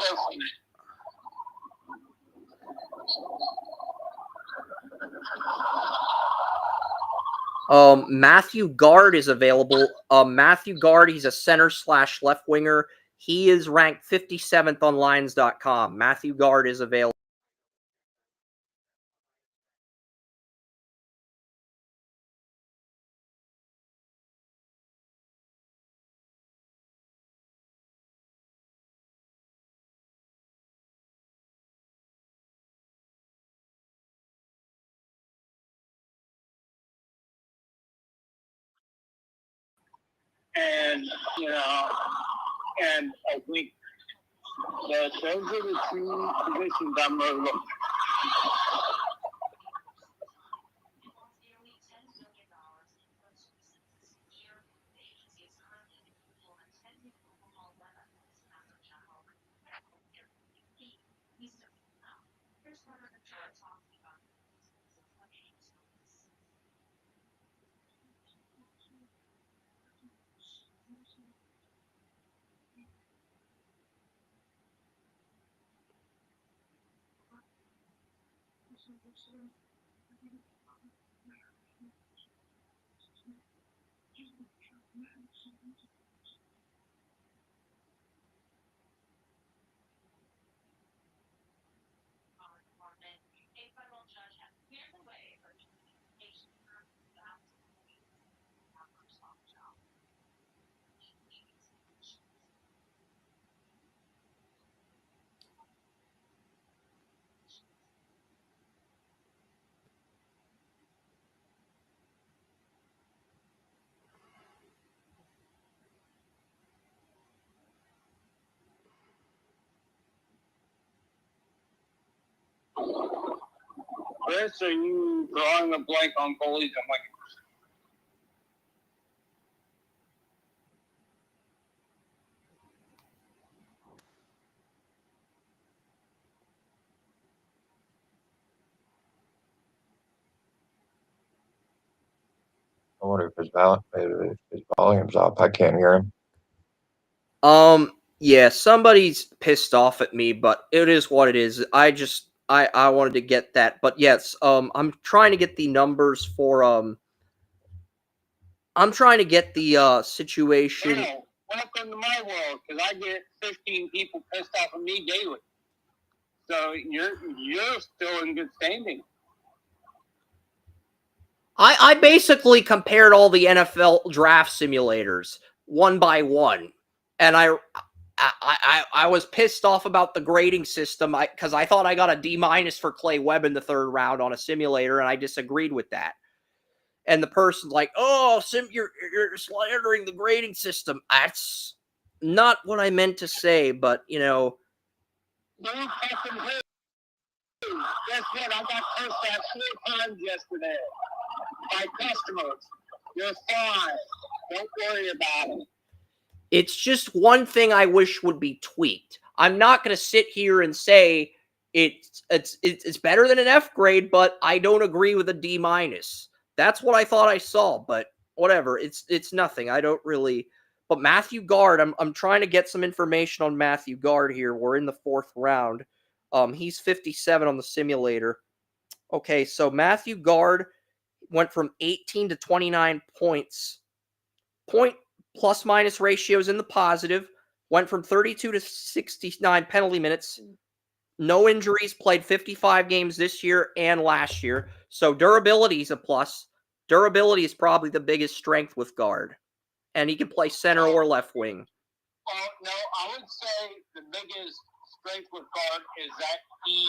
Matthew Guard is available. Matthew Guard, he's a center / left winger. He is ranked 57th on lines.com. Matthew Guard is available. And, and I think that those are the two positions I'm really looking at. Chris, are you drawing a blank on goalies? I'm like, I wonder if his volume's up. I can't hear him. Yeah, somebody's pissed off at me, but it is what it is. I wanted to get that. But yes, I'm trying to get the numbers for I'm trying to get the situation. wow, welcome to my world, because I get 15 people pissed off at me daily. So you're still in good standing. I basically compared all the NFL draft simulators one by one, and I was pissed off about the grading system because I thought I got a D- for Clay Webb in the third round on a simulator, and I disagreed with that. And the person's like, "Oh, you're slandering the grading system." That's not what I meant to say, but you know. Don't fucking hate. Guess what? I got cursed at 4 times yesterday by customers. You're fine. Don't worry about it. It's just one thing I wish would be tweaked. I'm not going to sit here and say it's better than an F grade, but I don't agree with a D-. That's what I thought I saw, but whatever. It's nothing. I don't really. But Matthew Guard, I'm trying to get some information on Matthew Guard here. We're in the 4th round. He's 57 on the simulator. Okay, so Matthew Guard went from 18 to 29 points. plus-minus ratios in the positive. Went from 32 to 69 penalty minutes. No injuries, played 55 games this year and last year. So durability is a plus. Durability is probably the biggest strength with guard. And he can play center or left wing. No, I would say the biggest strength with guard is that he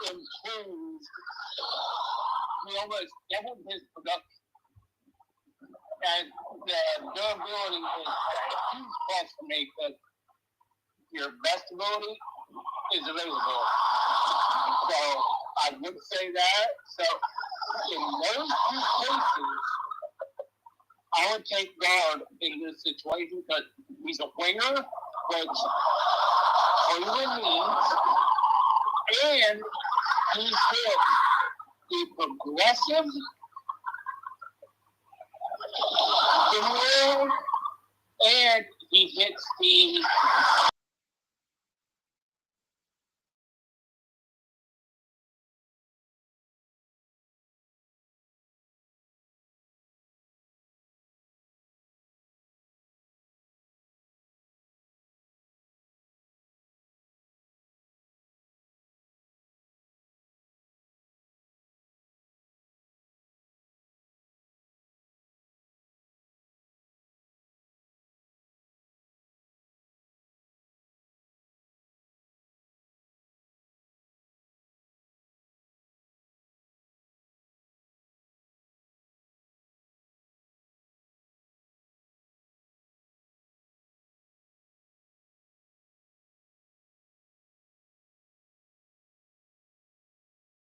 improved. He almost doubled his production. And the durability is a huge plus for me because your best ability is available. So I would say that. So in those two cases, I would take guard in this situation because he's a winger, which Cleveland needs, and he's hit the progressive similar, and he hits the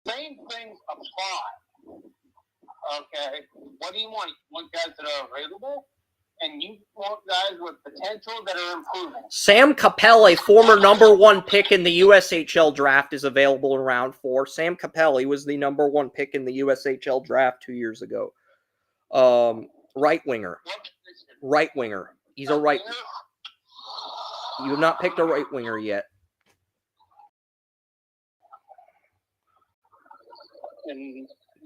same things apply. Okay, what do you want? You want guys that are available, and you want guys with potential that are improving. Sam Capel, a former #1 pick in the USHL draft, is available in round 4. Sam Capel, he was the #1 pick in the USHL draft 2 years ago. Right winger. Right winger. He's a right. You have not picked a right winger yet.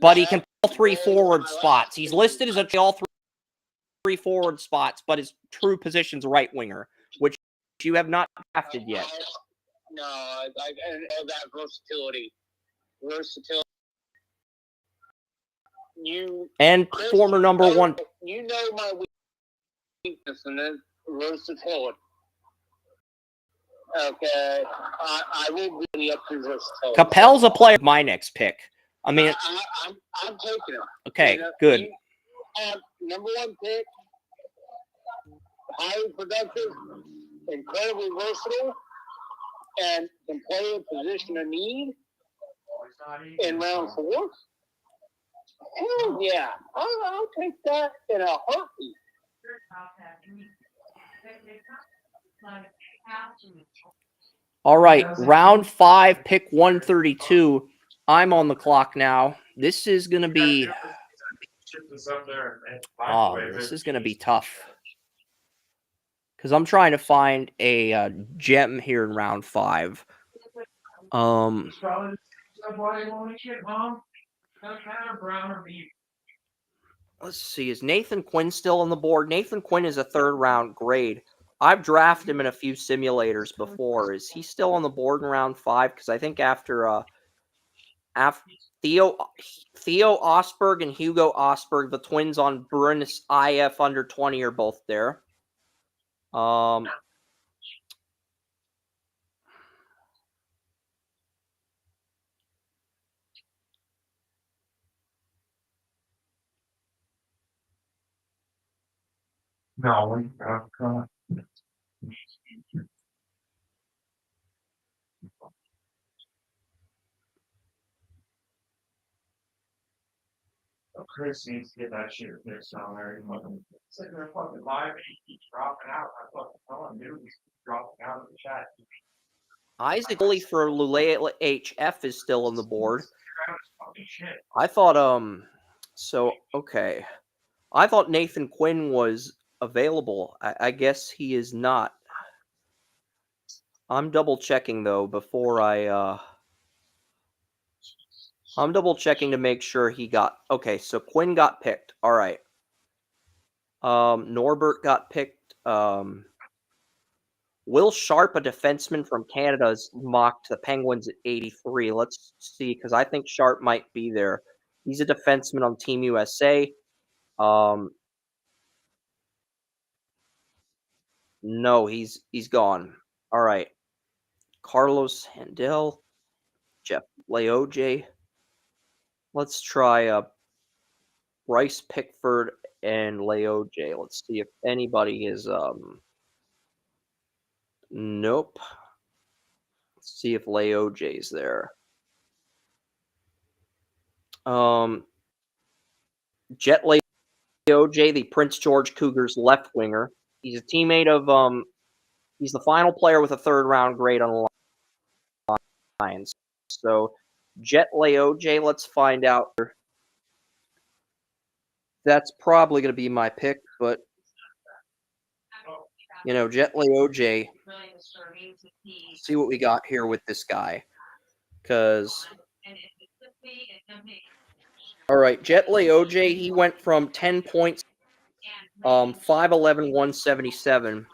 But he can play all 3 forward spots. He's listed as all 3 forward spots, but his true position's right winger, which you have not drafted yet. No, I know that versatility. And former #1. You know my weakness in this versatility. Okay, I will be up to versatility. Capel's a player. My next pick. I mean, I'm taking him. Okay, you know, good. You have #1 pick, highly productive, incredibly versatile, and can play a position of need in round 4. Hell yeah, I'll take that in a heartbeat. All right, round 5, pick 132. I'm on the clock now. This is going to be this is going to be tough. Because I'm trying to find a gem here in round 5. Let's see. Is Nathan Quinn still on the board? Nathan Quinn is a 3rd-round grade. I've drafted him in a few simulators before. Is he still on the board in round 5? Because I think after Theo Osberg and Hugo Osberg, the twins on Bruins IF under 20 are both there. No, Chris needs to get that shit fixed on there. Sitting there fucking live and he keeps dropping out. I fucking tell him, dude, he's dropping out of the chat. Isaac Lee for Lule HF is still on the board. I thought, so, okay. I thought Nathan Quinn was available. I guess he is not. I'm double checking though before I'm double checking to make sure he got. Okay, so Quinn got picked. All right. Norbert got picked. Will Sharp, a defenseman from Canada, is mocked to the Penguins at 83. Let's see, because I think Sharp might be there. He's a defenseman on Team USA. No, he's gone. All right. Carlos Handel, Jeff Leoje. Let's try Bryce Pickford and Leoje. Let's see if anybody is nope. Let's see if Leoje's there. Jet Leoje, the Prince George Cougars left winger. He's a teammate of he's the final player with a third round grade on the Lions. So Jet Leoje, let's find out. That's probably going to be my pick, but Jet Leoje. See what we got here with this guy, because all right, Jet Leoje, he went from 10 points, 5'11", 177.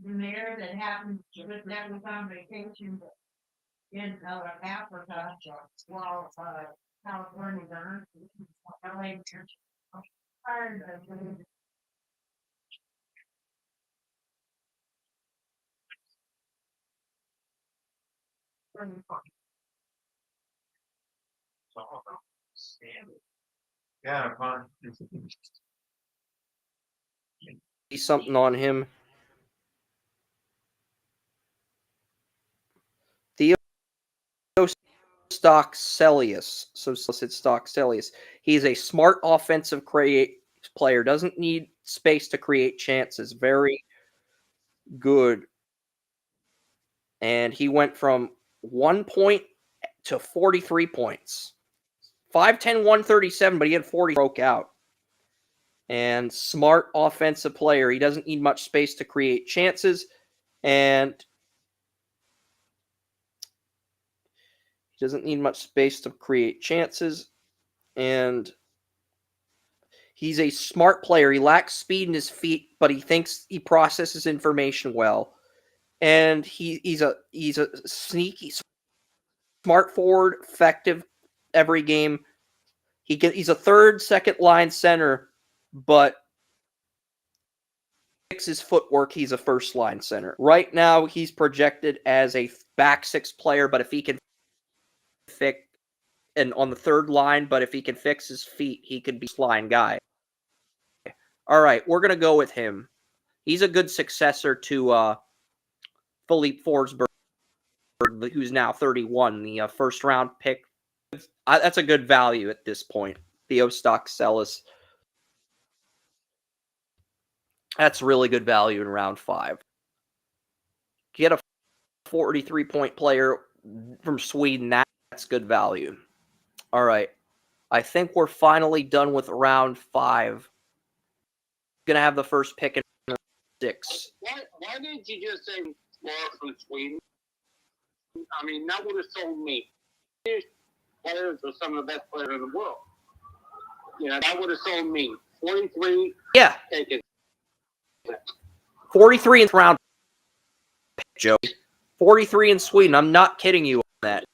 There that happened that was on vacation in Africa while California burned. LA Yeah, fine. See something on him. Theo Stockcelius. So it's Stockcelius. He's a smart offensive player. Doesn't need space to create chances. Very good. And he went from 1 point to 43 points. 5'10", 137, but he had 40 broke out. And smart offensive player. He doesn't need much space to create chances. And he doesn't need much space to create chances. And he's a smart player. He lacks speed in his feet, but he thinks he processes information well. And he's a sneaky, smart forward, effective every game. He's a third, second line center, but his footwork, he's a first line center. Right now, he's projected as a back six player, but if he can fix and on the third line, but if he can fix his feet, he could be a line guy. All right, we're gonna go with him. He's a good successor to Philippe Forsberg, who's now 31, the first round pick. That's a good value at this point. Theo Stockcelius. That's really good value in round 5. Get a 43-point player from Sweden. That's good value. All right. I think we're finally done with round 5. Going to have the first pick in 6. Why didn't you just say more from Sweden? I mean, that would have sold me. These players are some of the best players in the world. That would have sold me. 43. Yeah. Take it. 43 in round pick, Joey. 43 in Sweden. I'm not kidding you on that.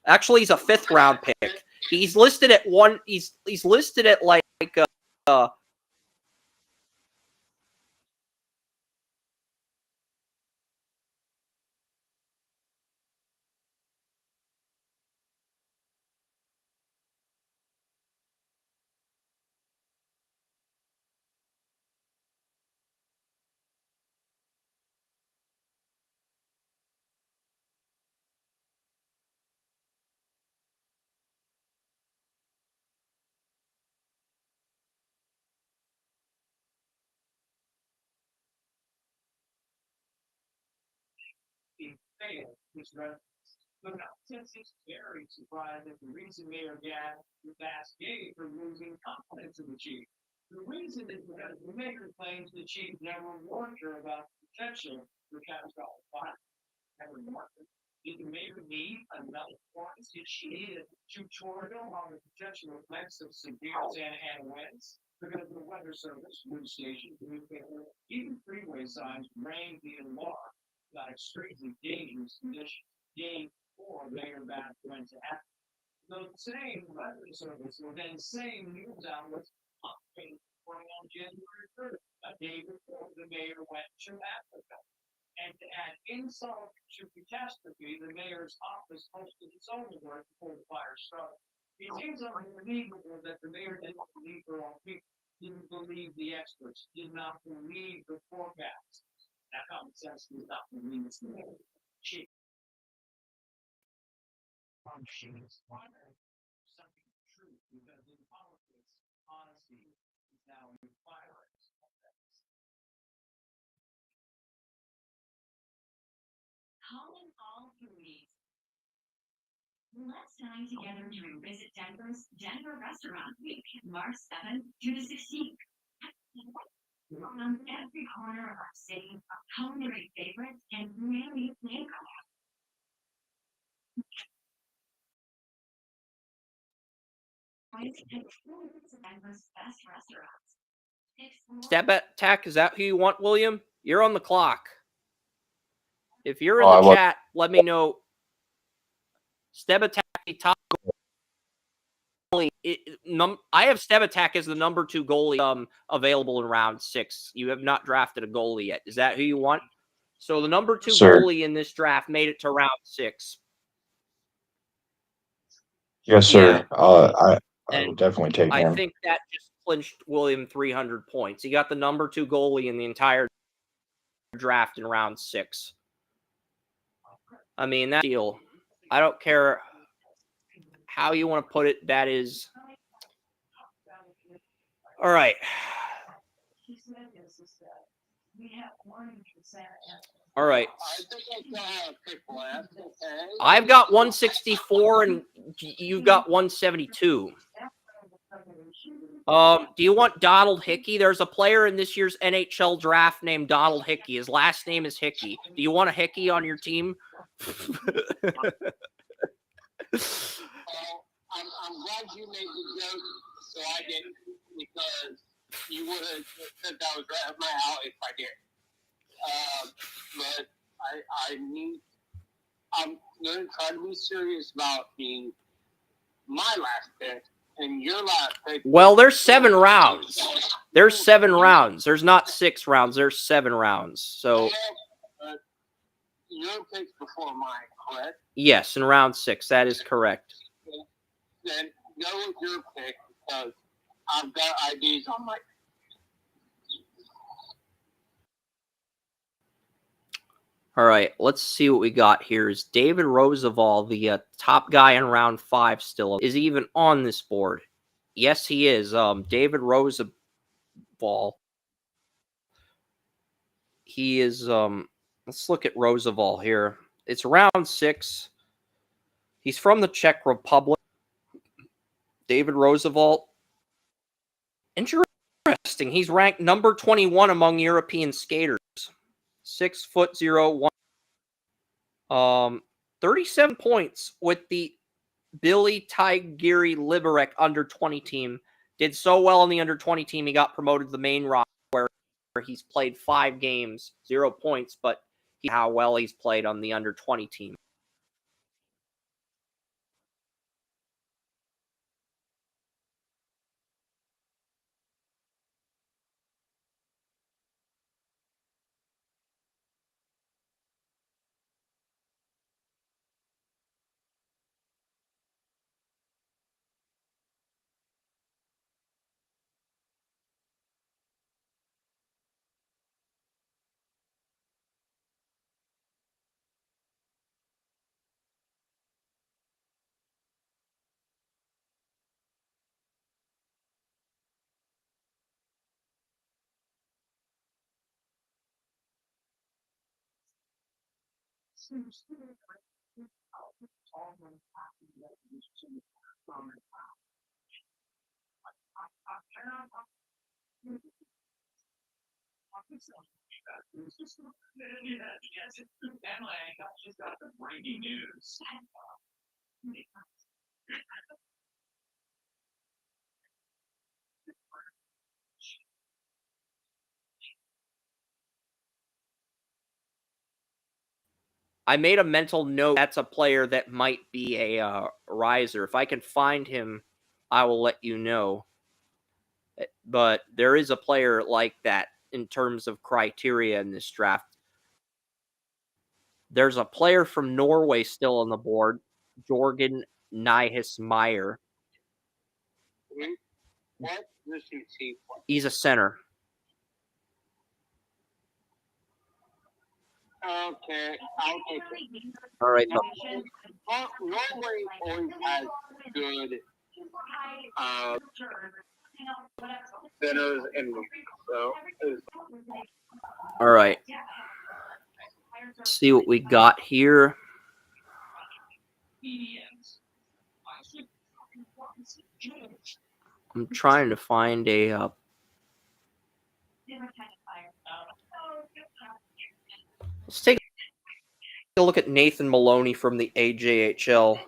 Actually, he's a 5th round pick. He's listed at one. He's listed at like failed his residents. But since it's very surprised that the reason Mayor Gadd was asked Gay for losing confidence in the chief. The reason is because the mayor claims the chief never warned her about the protection for catastrophic fire. Never warned her. Did the mayor need another warning? Did she need a tutorial on the potential effects of severe Santa Ana winds? Because the weather service, news station, newspaper, even freeway signs rang the alarm about extremely dangerous conditions day before Mayor Bath went to act. The same weather service and then same news outlets reporting on January 3rd, a day before the mayor went to Africa. And to add insult to catastrophe, the mayor's office hosted its own alert before the fire started. It seems unbelievable that the mayor didn't believe her own people, didn't believe the experts, did not believe the forecast. Now, common sense does not believe it's the mayor. She is something true because in politics, honesty is now required. Calling all foodies. Let's dine together to revisit Denver Restaurant Week, March 7th to the 16th. On every corner of our city, our culinary favorites and really flavor. Denver's best restaurants. Step attack, is that who you want, William? You're on the clock. If you're in Oh, the chat, let me know. Step attack, top goalie. I have Step attack as the number 2 goalie available in round 6. You have not drafted a goalie yet. Is that who you want? So the number 2 Sir. goalie in this draft made it to round 6. Yes, sir. Yeah. I will definitely take I him. think that just clinched William 300 points. He got the number 2 goalie in the entire draft in round 6. I mean, that deal. I don't care how you want to put it. That is. All right. All right. I think I still have a pick left. Okay. I've got 164 and you've got 172. Do you want Donald Hickey? There's a player in this year's NHL draft named Donald Hickey. His last name is Hickey. Do you want a Hickey on your team? Well, I'm glad you made the joke, so I didn't, because you would have said that was right up my alley if I did. But I'm going to try to be serious about being my last pick and your last pick. Well, there's 7 rounds. There's 7 rounds. There's not 6 rounds. There's 7 rounds. So your pick's before mine, correct? yes, in round 6. That is correct. Then go with your pick because I've got IDs on my. All right, let's see what we got here. Is David Roosevelt, the top guy in round 5 still, is he even on this board? Yes, he is. David Roosevelt. He is, let's look at Roosevelt here. It's round 6. He's from the Czech Republic. David Roosevelt. Interesting. He's ranked number 21 among European skaters. 6'0", 37 points with the Billy Tigiri Liberec under-20 team. Did so well in the under-20 team, he got promoted to the main roster where he's played 5 games, 0 points, but how well he's played on the under-20 team. Yes, Emily, I just got the breaking news. I made a mental note. That's a player that might be a riser. If I can find him, I will let you know. But there is a player like that in terms of criteria in this draft. There's a player from Norway still on the board, Jorgen Nyhus Meyer. What position is he for? He's a center. Okay, I'll take it. All right. Norway always has good centers and so. All right. Let's see what we got here. I'm trying to find a. Let's take a look at Nathan Maloney from the AJHL.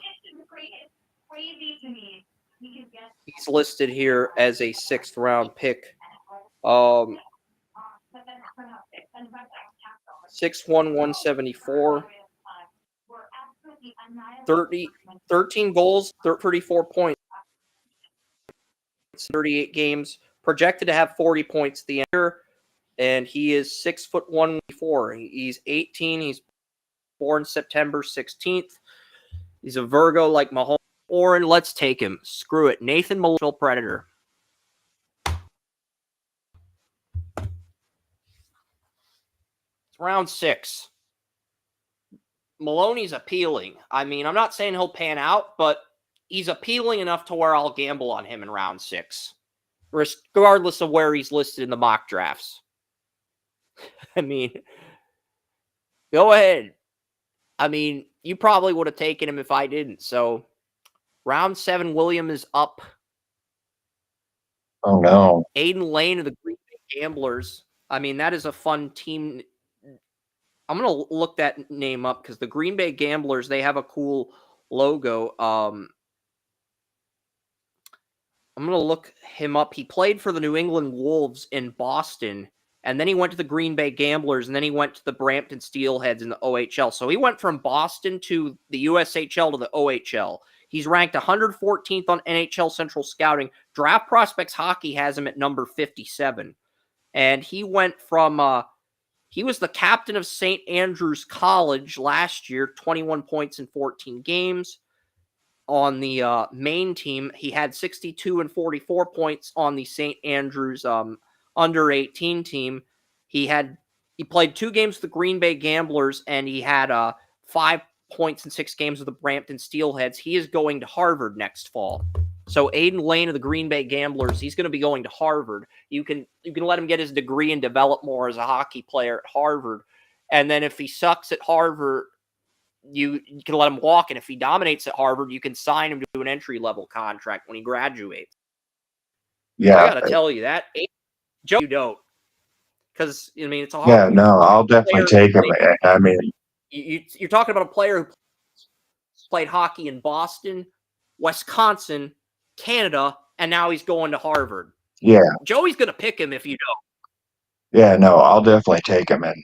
He's listed here as a 6th round pick. 6'1", 174. 13 goals, 34 points, 38 games. Projected to have 40 points at the end. And he is 6'1", He's 18. He's born September 16th. He's a Virgo like Mahomes. Oren, let's take him. Screw it. Nathan Maloney, Predator. It's round 6. Maloney's appealing. I mean, I'm not saying he'll pan out, but he's appealing enough to where I'll gamble on him in round 6, regardless of where he's listed in the mock drafts. I mean, go ahead. I mean, you probably would have taken him if I didn't. So, round 7, William is up. Oh, no. Aiden Lane of the Green Bay Gamblers. I mean, that is a fun team. I'm going to look that name up because the Green Bay Gamblers, they have a cool logo. I'm going to look him up. He played for the New England Wolves in Boston, and then he went to the Green Bay Gamblers, and then he went to the Brampton Steelheads in the OHL. So he went from Boston to the USHL to the OHL. He's ranked 114th on NHL Central Scouting. Draft Prospects Hockey has him at number 57. And he went from... he was the captain of St. Andrews College last year, 21 points in 14 games. On the main team, he had 62 and 44 points on the St. Andrews under 18 team. He played 2 games with the Green Bay Gamblers, and he had 5 points in 6 games with the Brampton Steelheads. He is going to Harvard next fall. So Aiden Lane of the Green Bay Gamblers, he's going to be going to Harvard. You can let him get his degree and develop more as a hockey player at Harvard. And then if he sucks at Harvard, you can let him walk. And if he dominates at Harvard, you can sign him to an entry-level contract when he graduates. Yeah. I got to tell you that. Joe, you don't. Because, I mean, it's a hard. Yeah, no, I'll definitely take him. I mean, you're talking about a player who played hockey in Boston, Wisconsin, Canada, and now he's going to Harvard. Yeah. Joey's going to pick him if you don't. Yeah, no, I'll definitely take him. And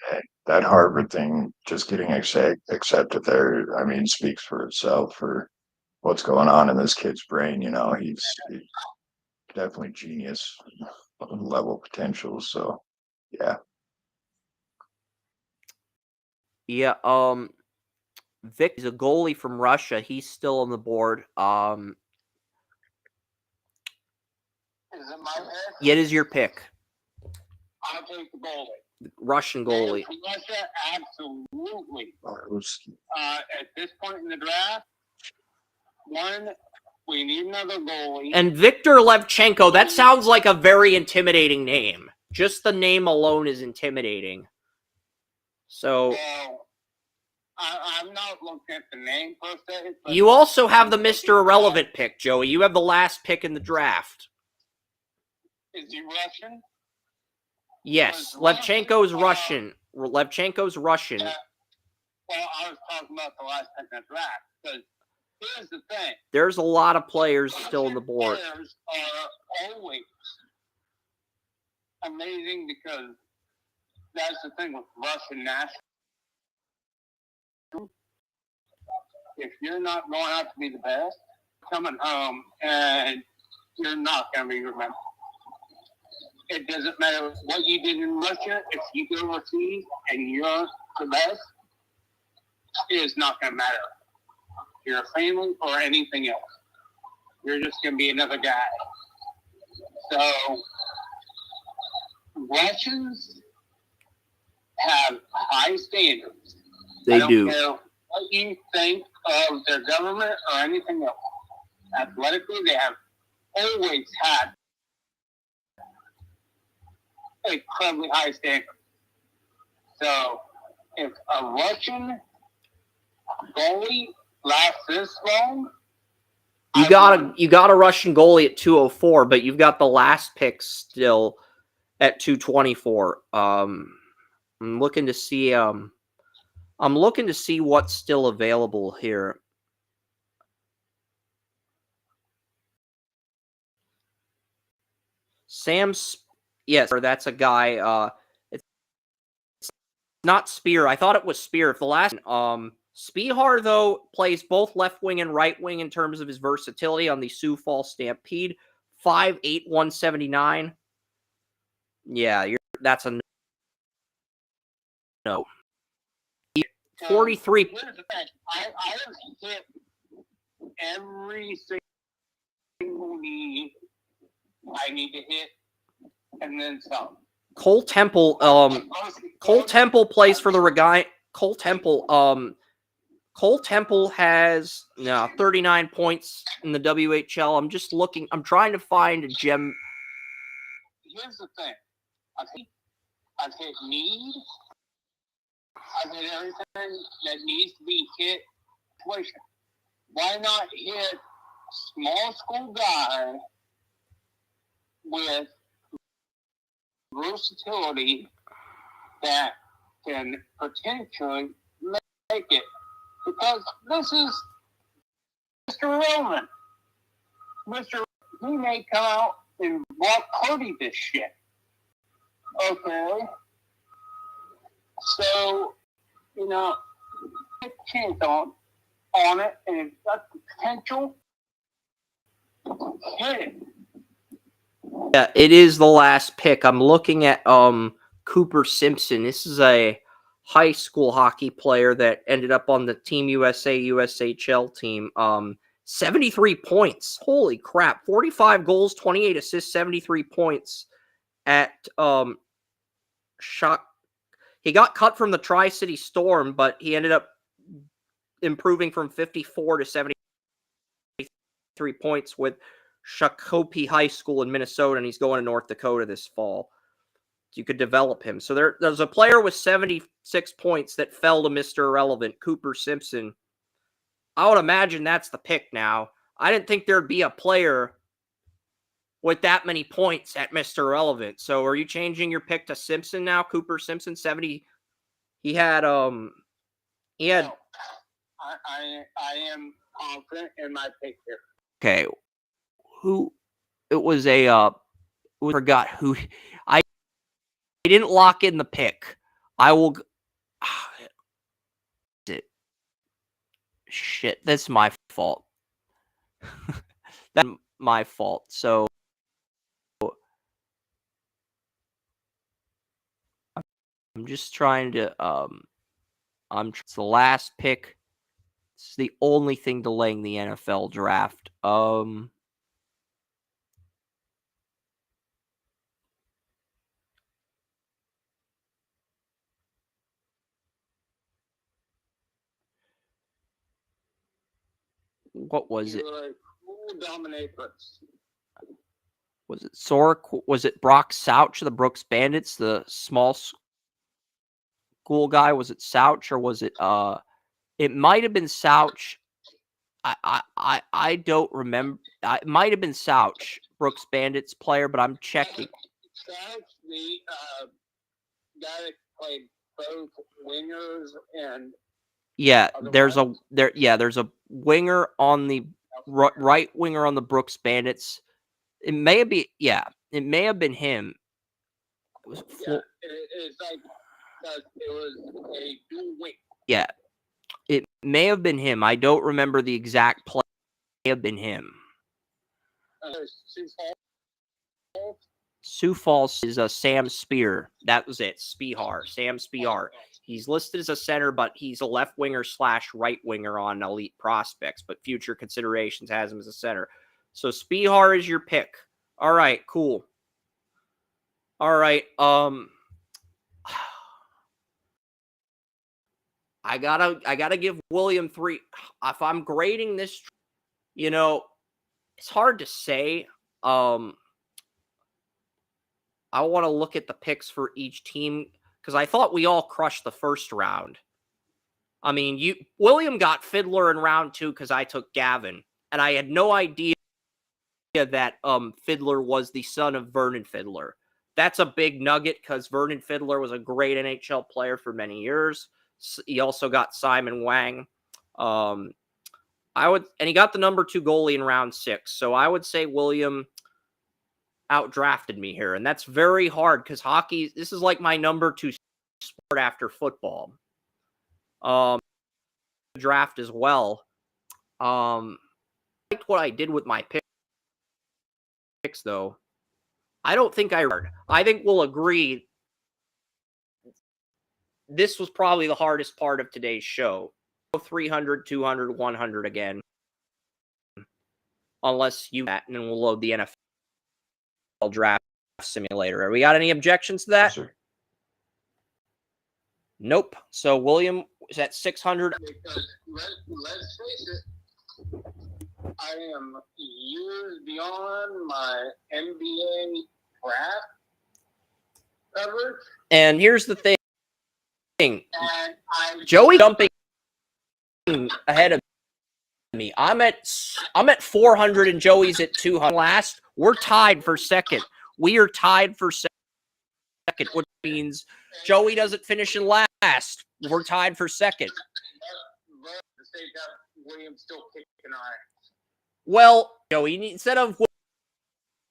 that Harvard thing, just getting accepted there, I mean, speaks for itself for what's going on in this kid's brain. You know, he's definitely genius level potential. So, yeah. Yeah, Vic is a goalie from Russia. He's still on the board. Is it my pick? Yeah, it is your pick. I'll take the goalie. Russian goalie. Russia, absolutely. Ruski. At this point in the draft, we need another goalie. And Viktor Levchenko, that sounds like a very intimidating name. Just the name alone is intimidating. So, I'm not looking at the name per se. But You also have the Mr. Irrelevant pick, Joey. You have the last pick in the draft. Is he Russian? Yes, Was Levchenko's Russian. Levchenko's Russian. Yeah. Well, I was talking about the last pick in the draft. Because here's the thing. There's a lot of players still on the board. Players are always amazing because that's the thing with Russian national. If you're not going out to be the best, coming home and you're not going to be remembered. It doesn't matter what you did in Russia. If you go overseas and you're the best, it is not going to matter. Your family or anything else. You're just going to be another guy. So, Russians have high standards. They do. I don't care what you think of their government or anything else. Athletically, they have always had incredibly high standards. So, if a Russian goalie lasts this long, You got a Russian goalie at 204, but you've got the last pick still at 224. I'm looking to see what's still available here. Yes, that's a guy. It's not Spear. I thought it was Spear. If the last Spihar, though, plays both left wing and right wing in terms of his versatility on the Sioux Falls Stampede. 5'8", 179. Yeah, that's a no. 43. Here's the thing. I have hit every single need I need to hit, and then some. Cole Temple plays for the Regina. Cole Temple has 39 points in the WHL. I'm just looking. I'm trying to find a gem. Here's the thing. I've hit need. I've hit everything that needs to be hit. Why not hit small school guy with versatility that can potentially make it? Because this is Mr. Roman. He may come out and Brock Purdy this shit. Okay. So, take a chance on it, and if it's got the potential, hit it. Yeah, it is the last pick. I'm looking at Cooper Simpson. This is a high school hockey player that ended up on the Team USA USHL team. 73 points. Holy crap. 45 goals, 28 assists, 73 points at Shock. He got cut from the Tri-City Storm, but he ended up improving from 54 to 73 points with Shakopee High School in Minnesota, and he's going to North Dakota this fall. You could develop him. So there's a player with 76 points that fell to Mr. Irrelevant, Cooper Simpson. I would imagine that's the pick now. I didn't think there'd be a player with that many points at Mr. Irrelevant. So are you changing your pick to Simpson now? Cooper Simpson, 70. He had I am confident in my pick here. Okay. Forgot who. I didn't lock in the pick. I will. Shit, that's my fault. That's my fault. So I'm just trying to. It's the last pick. It's the only thing delaying the NFL draft. What was it? Was it Sork? Was it Brock Souch, the Brooks Bandits, the small school guy? Was it Souch or was it It might have been Souch. I don't remember. It might have been Souch, Brooks Bandits player, but I'm checking. Souch, the guy that played both wingers and Yeah, there's otherwise. there's a winger on the right winger on the Brooks Bandits. It may have been it may have been him. It was it's like it was a dual wing. Yeah, it may have been him. I don't remember the exact play. It may have been him. Sioux Falls is a Sam Spear. That was it. Spihar. Sam Spihar. He's listed as a center, but he's a left winger / right winger on Elite Prospects, but future considerations has him as a center. So Spihar is your pick. All right, cool. All right. I gotta give William 3. If I'm grading this, it's hard to say. I want to look at the picks for each team because I thought we all crushed the first round. I mean, William got Fiddler in round 2 because I took Gavin, and I had no idea that Fiddler was the son of Vernon Fiddler. That's a big nugget because Vernon Fiddler was a great NHL player for many years. He also got Simon Wang. And he got the number 2 goalie in round 6. So I would say William outdrafted me here, and that's very hard because hockey. This is like my number 2 sport after football. Draft as well. I liked what I did with my picks, though. I don't think I think we'll agree. This was probably the hardest part of today's show. 300, 200, 100 again. Unless you and then we'll load the NFL draft simulator. We got any objections to that? Yes, sir. Nope. So William is at 600. Because let's face it, I am years beyond my NBA draft coverage. And here's the thing. And Joey jumping ahead of me. I'm at 400 and Joey's at 200. Last, we're tied for second. We are tied for second, which means Joey doesn't finish in last. We're tied for second. But the state got William still kicking our ass. Well, Joey, instead of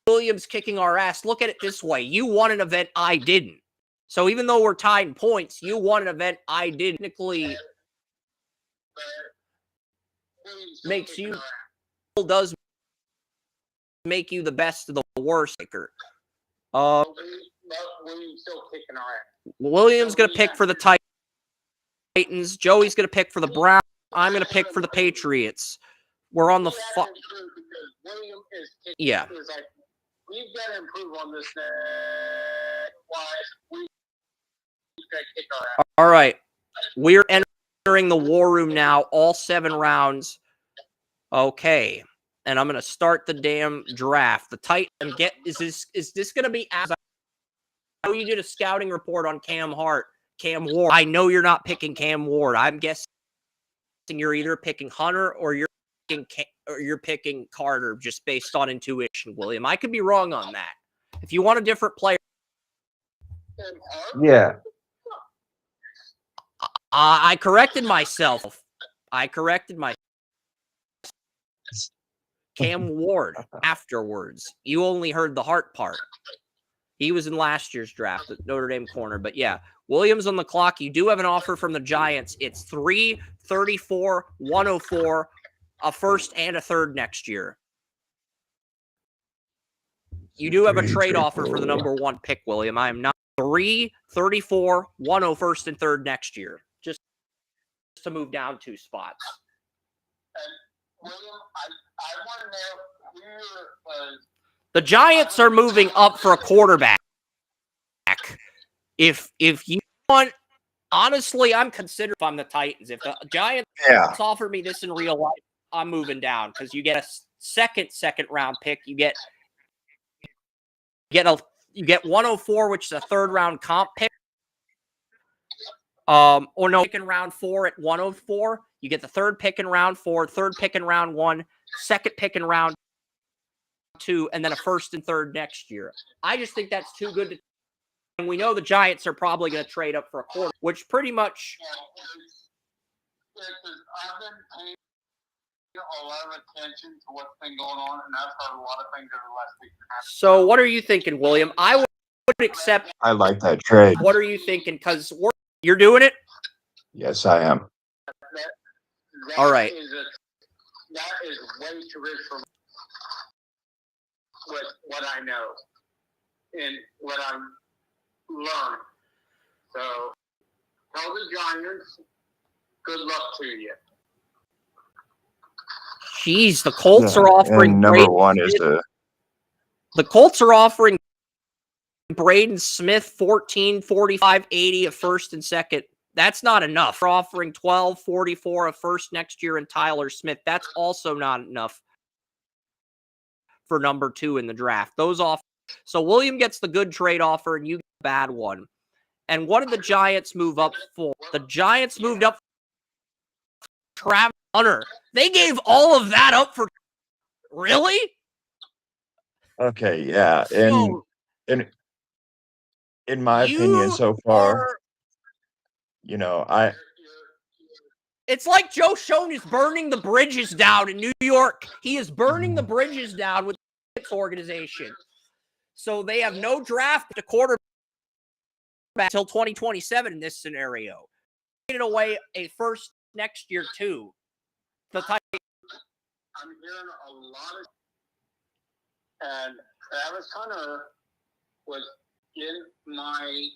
Williams kicking our ass, look at it this way. You won an event I didn't. So even though we're tied in points, you won an event I didn't. Technically makes you does make you the best of the worst maker. William's still kicking our ass. Williams gonna pick for the Titans. Joey's gonna pick for the Browns. I'm gonna pick for the Patriots. We're on the William is kicking. Yeah. It's like, we've got to improve on this. We've got to kick our ass. All right. We're entering the war room now, all 7 rounds. Okay. And I'm going to start the damn draft. The Titan is this going to be as I know you did a scouting report on Cam Ward. I know you're not picking Cam Ward. I'm guessing you're either picking Hunter or you're picking Carter just based on intuition, William. I could be wrong on that. If you want a different player. Yeah. I corrected myself. Cam Ward afterwards. You only heard the Hart part. He was in last year's draft at Notre Dame corner. But yeah, Williams on the clock. You do have an offer from the Giants. It's 3, 34, 104, a first and a third next year. You do have a trade offer for the number 1 pick, William. I am not 3, 34, 101 first and third next year. Just to move down 2 spots. And William, I want to know the Giants are moving up for a quarterback. If you want, honestly, I'm considering if I'm the Titans. If the Giants offer me this in real life, I'm moving down because you get a second round pick. You get 104, which is a third round comp pick. Or no, pick in round 4 at 104. You get the third pick in round 4, third pick in round 1, second pick in round 2, and then a first and third next year. I just think that's too good to. And we know the Giants are probably going to trade up for a quarter, which pretty much. I've been paying a lot of attention to what's been going on, and I've heard a lot of things over the last week and a half. So, what are you thinking, William? I would accept. I like that trade. What are you thinking? Because you're doing it. Yes, I am. That All right. That is way too rich for what I know and what I've learned. So, tell the Giants, good luck to you. Jeez, the Colts are offering. And number one is the Colts are offering Braden Smith 14, 45, 80 a first and second. That's not enough. They're offering 12, 44 a first next year and Tyler Smith. That's also not enough for number 2 in the draft. Those off. So William gets the good trade offer and you get the bad one. And what did the Giants move up for? The Giants moved up for Travis Hunter. They gave all of that up for. Really? okay, yeah. And in my opinion so far, It's like Joe Schoen is burning the bridges down in New York. He is burning the bridges down with the organization. So they have no draft to quarterback until 2027 in this scenario. Taking away a first next year too. I'm hearing a lot of, and Travis Hunter was in my.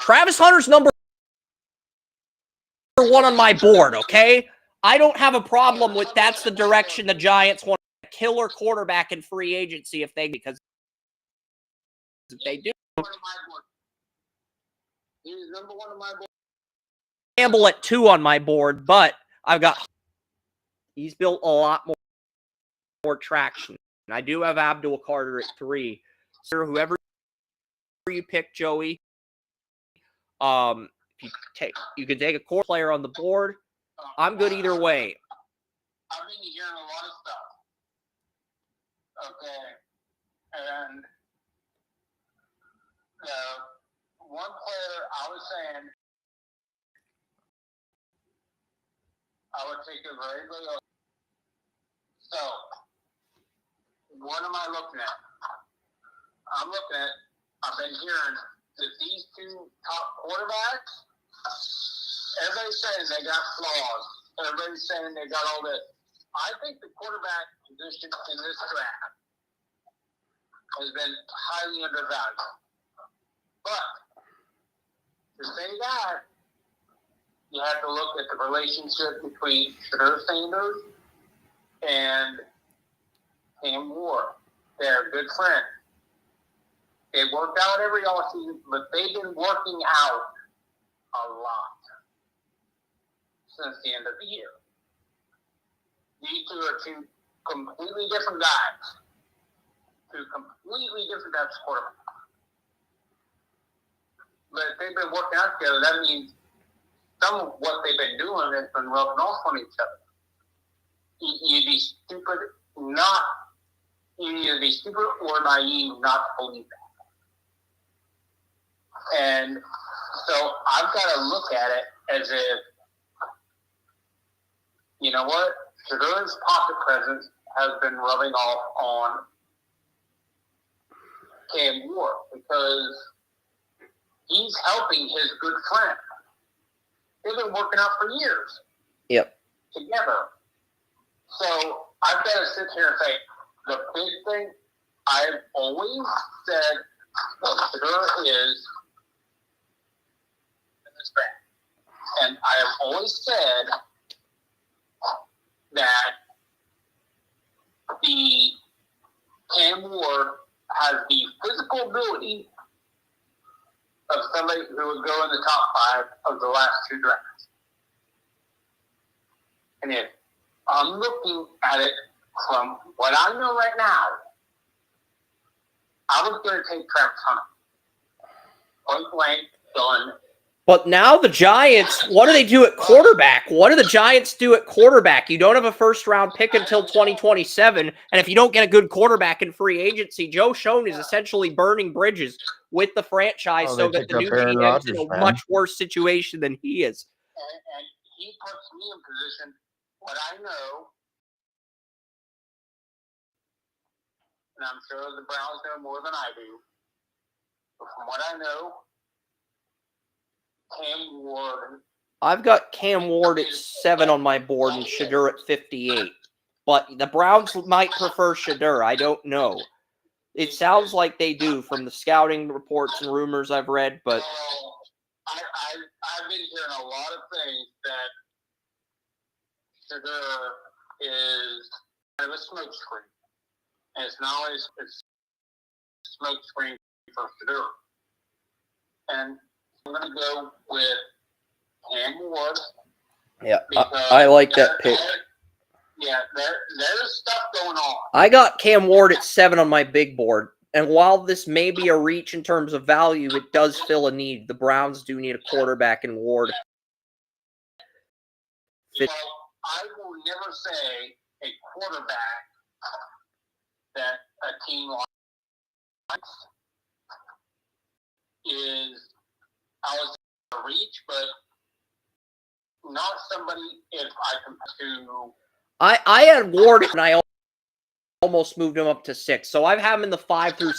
Travis Hunter's number 1 on my board, okay? I don't have a problem with that's the direction the Giants want a killer quarterback in free agency because if they do. He's number 1 on my board. Campbell at 2 on my board, but he's built a lot more traction. And I do have Abdul Carter at 3. So whoever you pick, Joey, you can take a core player on the board. I'm good either way. I've been hearing a lot of stuff. Okay. And one player I was saying I would take it very low. So, what am I looking at? I've been hearing that these 2 top quarterbacks, everybody's saying they got flaws. Everybody's saying they got all this. I think the quarterback position in this draft has been highly undervalued. But to say that, you have to look at the relationship between Shedeur Sanders and Cam Ward. They're good friends. They worked out every offseason, but they've been working out a lot since the end of the year. These 2 are 2 completely different guys. 2 completely different types of quarterbacks. But if they've been working out together, that means some of what they've been doing has been rubbing off on each other. You'd be stupid not. You either be stupid or naive not to believe that. And so I've got to look at it as if, you know what, Shedeur's pocket presence has been rubbing off on Cam Ward because he's helping his good friend. They've been working out for years. Yep. Together. So I've got to sit here and say, the big thing I've always said Shedeur is in this draft. And I have always said that the Cam Ward has the physical ability of somebody who would go in the top 5 of the last 2 drafts. And if I'm looking at it from what I know right now, I was going to take Travis Hunter. Point blank, done. But now the Giants, what do they do at quarterback? What do the Giants do at quarterback? You don't have a first-round pick until 2027, and if you don't get a good quarterback in free agency, Joe Schoen is essentially burning bridges with the franchise Oh, so they that picked the up new Aaron GM's in Rodgers, a man. much worse situation than he is. And he puts me in position. What I know, and I'm sure the Browns know more than I do, but from what I know, Cam Ward. I've got Cam Ward at 7 on my board and Shadur at 58. But the Browns might prefer Shadur. I don't know. It sounds like they do from the scouting reports and rumors I've read, but I've been hearing a lot of things that Shadur is kind of a smoke screen. And it's not always a smoke screen for Shadur. And I'm going to go with Cam Ward. yeah, I like that pick. Yeah, there's stuff going on. I got Cam Ward at 7 on my big board. And while this may be a reach in terms of value, it does fill a need. The Browns do need a quarterback in Ward. Well, I will never say a quarterback that a team likes is out of reach, but not somebody if I compare to. I had Ward and I almost moved him up to 6. So I've had him in the 5 through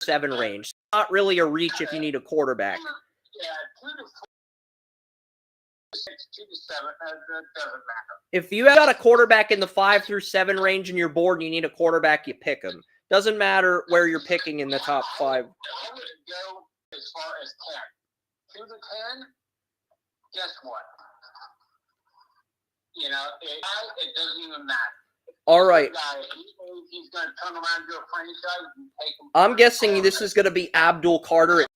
7 range. Not really a reach if you need a quarterback. Yeah, 2 to 4, 6, 2 to 7, that doesn't matter. If you got a quarterback in the 5 through 7 range in your board and you need a quarterback, you pick him. Doesn't matter where you're picking in the top 5. I would go as far as 10. 2 to 10, guess what? You know, it doesn't even matter. All right. He's going to turn around and do a franchise and take him. I'm guessing this is going to be Abdul Carter at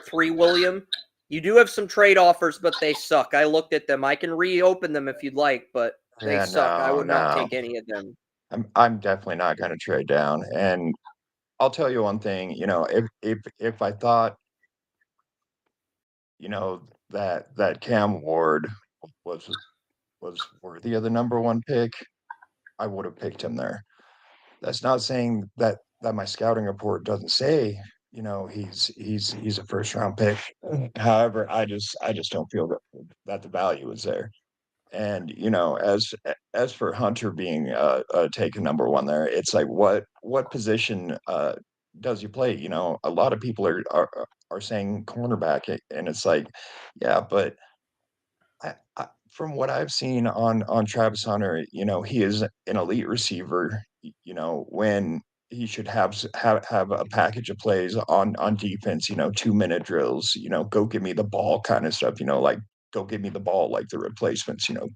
3, William. You do have some trade offers, but they suck. I looked at them. I can reopen them if you'd like, but they suck. I would not take any of them. I'm definitely not going to trade down. And I'll tell you one thing, you know, if I thought, you know, that Cam Ward was worthy of the number 1 pick, I would have picked him there. That's not saying that my scouting report doesn't say, you know, he's a first round pick. However, I just don't feel that the value is there. And you know, as for Hunter being taken number 1 there, it's like what position does he play? You know, a lot of people are saying cornerback, and it's like, yeah, but from what I've seen on Travis Hunter, you know, he is an elite receiver. You know, when he should have a package of plays on defense. You know, 2-minute drills. You know, go give me the ball kind of stuff. You know, like go give me the ball like the replacements. You know,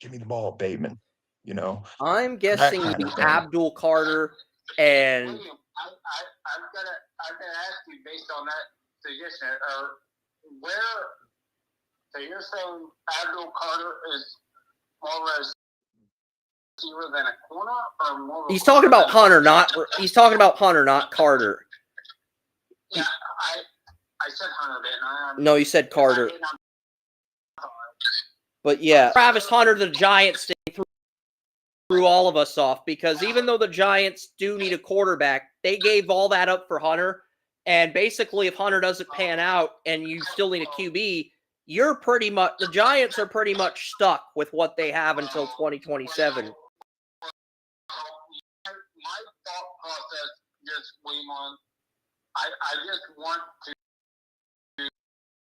give me the ball, Bateman. You know, I'm guessing kind the of thing. Abdul Carter and William, I've got to ask you based on that suggestion, where. So you're saying Abdul Carter is more of a receiver than a corner, or more? he's talking about Hunter, not Carter. Yeah, I said Hunter, didn't I? No, you said Carter. But yeah, Travis Hunter, the Giants threw all of us off because even though the Giants do need a quarterback, they gave all that up for Hunter. And basically, if Hunter doesn't pan out and you still need a QB, the Giants are pretty much stuck with what they have until 2027. My thought process, just William, I just want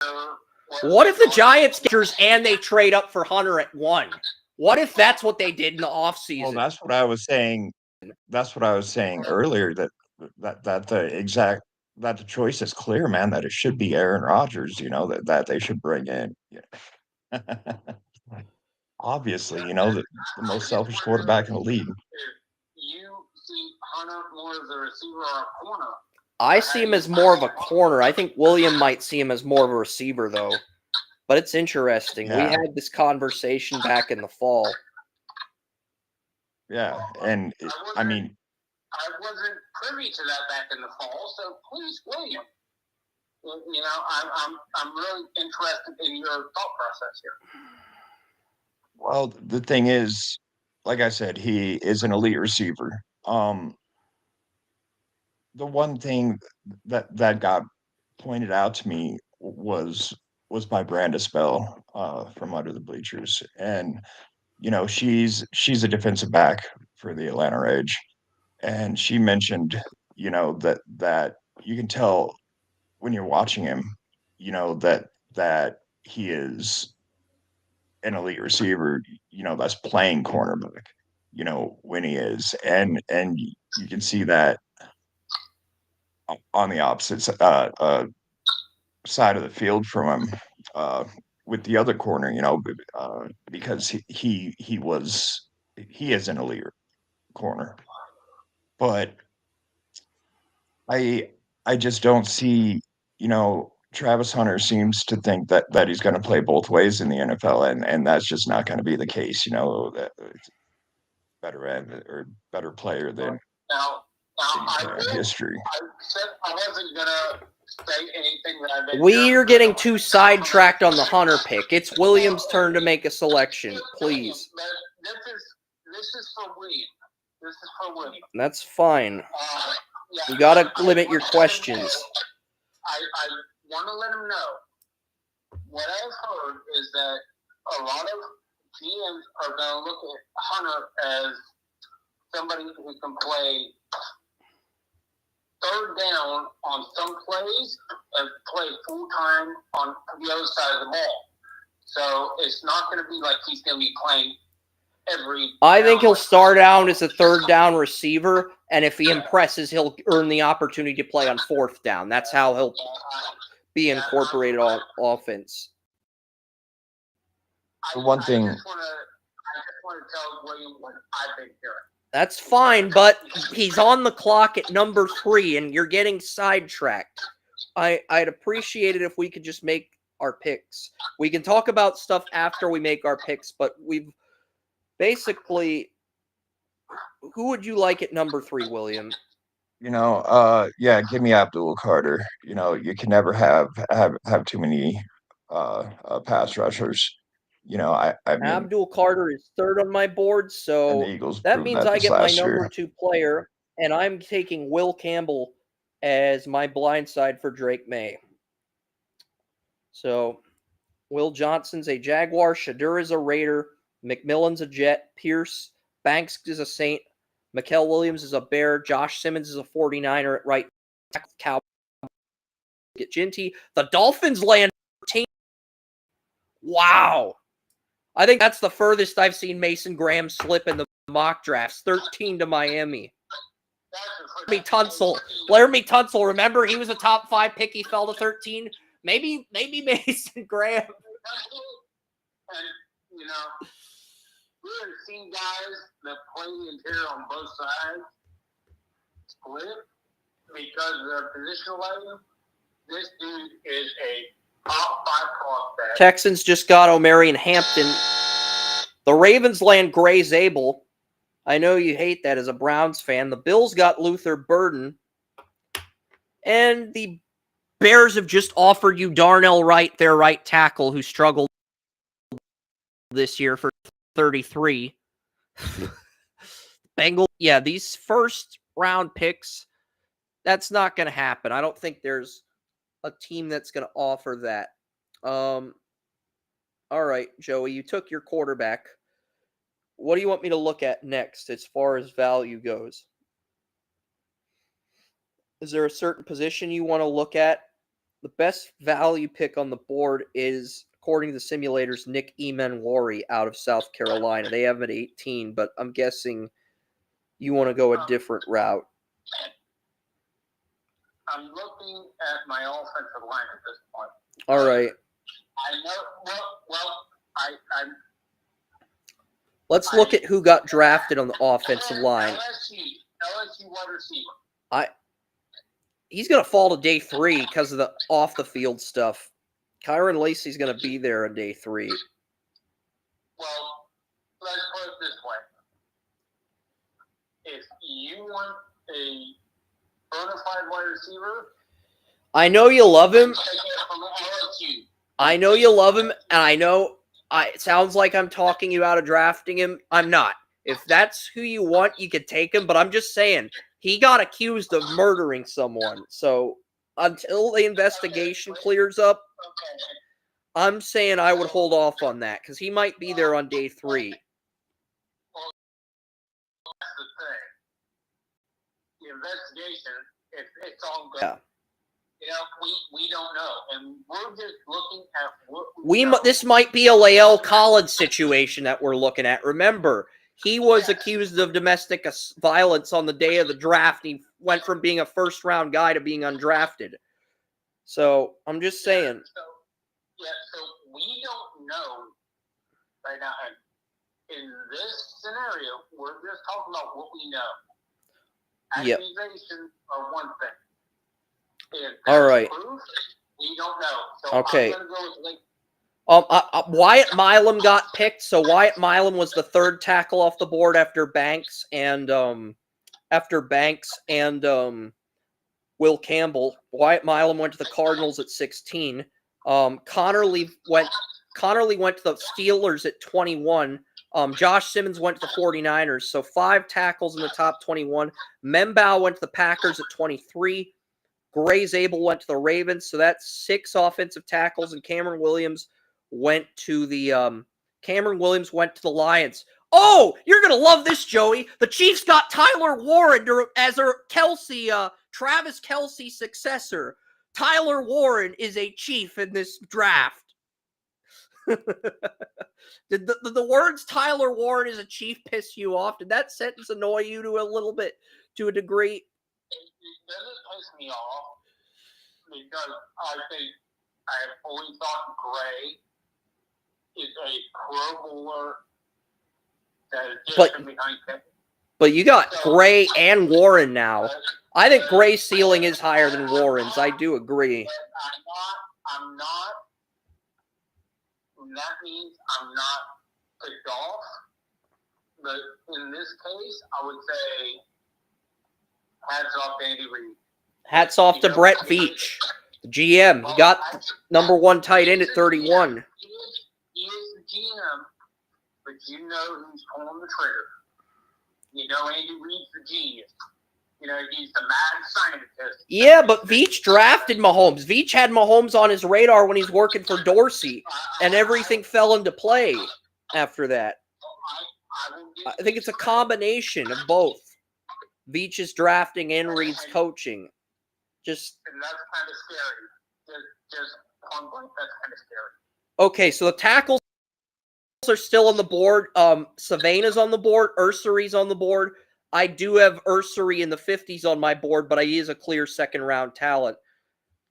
to. What if the Giants get and they trade up for Hunter at 1? What if that's what they did in the offseason? Well, that's what I was saying. That's what I was saying earlier. That the choice is clear, man. That it should be Aaron Rodgers. You know that they should bring in. Yeah. Obviously, you know the most selfish quarterback in the league. You see Hunter more as a receiver or a corner? I see him as more of a corner. I think William might see him as more of a receiver, though. But it's interesting. Yeah. We had this conversation back in the fall. Yeah, and I mean, I wasn't privy to that back in the fall. So please, William, You know, I'm really interested in your thought process here. Well, the thing is, like I said, he is an elite receiver. The one thing that got pointed out to me was by Brandis Bell from Under the Bleachers, and she's a defensive back for the Atlanta Rage, and she mentioned that you can tell when you're watching him, that he is an elite receiver, that's playing cornerback, when he is, and you can see that on the opposite side of the field from him, with the other corner, because he is an elite corner, but I I just don't see, Travis Hunter seems to think that he's going to play both ways in the NFL, and that's just not going to be the case. That it's better or better player than Now, any player in history. I said I wasn't gonna say anything that I've been. We're getting too sidetracked on the Hunter pick. It's Williams' turn to make a selection, please. But this is for William. This is for William. That's fine. Yeah, You gotta limit your questions. I want to let him know. What I've heard is that a lot of GMs are going to look at Hunter as somebody who can play third down on some plays and play full time on the other side of the ball. So it's not going to be like he's going to be playing every. I think he'll start out as a third down receiver, and if he impresses, he'll earn the opportunity to play on fourth down. That's how he'll be incorporated on offense. The one thing. I just want to tell William what I think here. That's fine, but he's on the clock at number 3, and you're getting sidetracked. I'd appreciate it if we could just make our picks. We can talk about stuff after we make our picks, but we've basically, who would you like at number 3, William? Yeah, give me Abdul Carter. You can never have too many pass rushers. I mean, Abdul Carter is 3rd on my board, and the so Eagles that proved means that I this get my last number year. 2 player, and I'm taking Will Campbell as my blind side for Drake May. So, Will Johnson's a Jaguar, Shadur is a Raider, McMillan's a Jet, Pierce, Banks is a Saint, Mikael Williams is a Bear, Josh Simmons is a 49er at right tackle, Cowboys get Ginty. The Dolphins land 13. Wow. I think that's the furthest I've seen Mason Graham slip in the mock drafts. 13 to Miami. Laramie Tunsil. Remember, he was a top 5 pick. He fell to 13. Maybe Mason Graham. And, we have seen guys that play the interior on both sides split because of their positional value. This dude is a top 5 prospect. Texans just got Omarion Hampton. The Ravens land Gray Zabel. I know you hate that as a Browns fan. The Bills got Luther Burden. And the Bears have just offered you Darnell Wright, their right tackle, who struggled this year for 33. Bengals, yeah, these first round picks, that's not going to happen. I don't think there's a team that's going to offer that. All right, Joey, you took your quarterback. What do you want me to look at next as far as value goes? Is there a certain position you want to look at? The best value pick on the board is, according to the simulators, Nick Emanwari out of South Carolina. They have him at 18, but I'm guessing you want to go a different route. I'm looking at my offensive line at this point. All right. I know. Let's look at who got drafted on the offensive line. LSU wide receiver. He's going to fall to day 3 because of the off-the-field stuff. Kyron Lacey's going to be there on day 3. Well, let's put it this way. If you want a bona fide wide receiver, I know you love him. Take it from LSU. I know you love him, and I know it sounds like I'm talking you out of drafting him. I'm not. If that's who you want, you could take him, but I'm just saying, he got accused of murdering someone. So until the investigation clears up, Okay. I'm saying I would hold off on that, because he might be there on day 3. That's the thing. The investigation, if it's ongoing, Yeah. you know, we don't know, and we're just looking at what This might be a Lael Collins situation that we're looking at. Remember, he was accused of domestic violence on the day of the draft. He went from being a first-round guy to being undrafted. So, I'm just saying. So we don't know right now. And in this scenario, we're just talking about what we know. Yep. Accusations are one thing. If All right. Proof, we don't know. So Okay. I'm gonna go with Link. Wyatt Milam got picked, so Wyatt Milam was the 3rd tackle off the board after Banks and Will Campbell. Wyatt Milam went to the Cardinals at 16. Connerly went to the Steelers at 21. Josh Simmons went to the 49ers, so 5 tackles in the top 21. Membow went to the Packers at 23. Gray Zabel went to the Ravens, so that's 6 offensive tackles, and Cameron Williams went to the Lions. Oh, you're gonna love this, Joey. The Chiefs got Tyler Warren as their Travis Kelce successor. Tyler Warren is a Chief in this draft. Did the words Tyler Warren is a Chief piss you off? Did that sentence annoy you to a degree? It doesn't piss me off because I think I have always thought Gray is a Pro Bowler that is just behind him. But you got Gray and Warren now. I think Gray's ceiling is higher than Warren's. I do agree. I'm not. That means I'm not picked off. But in this case, I would say hats off to Andy Reid. Hats off to Brett Veach, the GM. He got number 1 tight end at 31. He is the GM, but you know who's pulling the trigger. You know Andy Reid's the genius. You know, he's the mad scientist. Yeah, but Veach drafted Mahomes. Veach had Mahomes on his radar when he's working for Dorsey, and everything fell into play after that. I think it's a combination of both. Veach's drafting and Reid's coaching. And that's kind of scary. Just on point, that's kind of scary. Okay, so the tackles are still on the board. Savannah's on the board. Ursari's on the board. I do have Ursary in the 50s on my board, but he is a clear 2nd-round talent.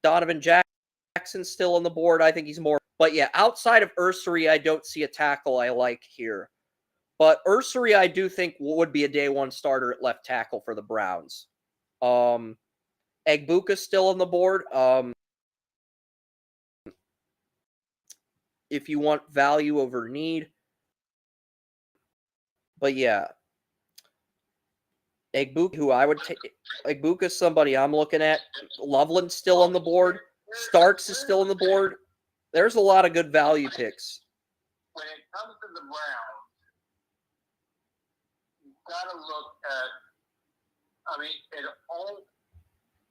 Donovan Jackson's still on the board. I think he's more. But yeah, outside of Ursary, I don't see a tackle I like here. But Ursary, I do think would be a day 1 starter at left tackle for the Browns. Egbuka's still on the board. If you want value over need. But yeah. Egbuka, who I would take. Egbuka's somebody I'm looking at. Loveland's still on the board. Starks is still on the board. There's a lot of good value picks. When it comes to the Browns, you've got to look at, it all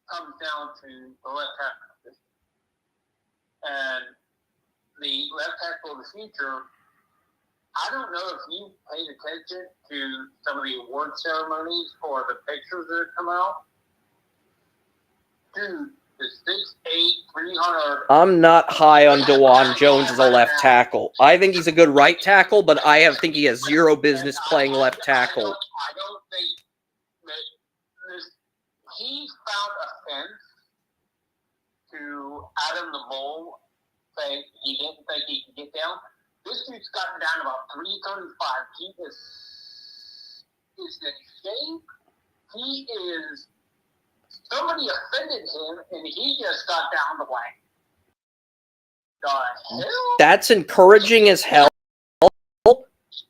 comes down to the left tackle. And the left tackle of the future, I don't know if you paid attention to some of the award ceremonies or the pictures that come out. Dude, the 6'8", 300. I'm not high on DeJuan Jones as a left tackle. I think he's a good right tackle, but I think he has zero business playing left tackle. I don't think that he found a fence to Adam the Bull saying he didn't think he could get down. This dude's gotten down about 335. He is in shape. He is. Somebody offended him, and he just got down the way. The hell? That's encouraging as hell,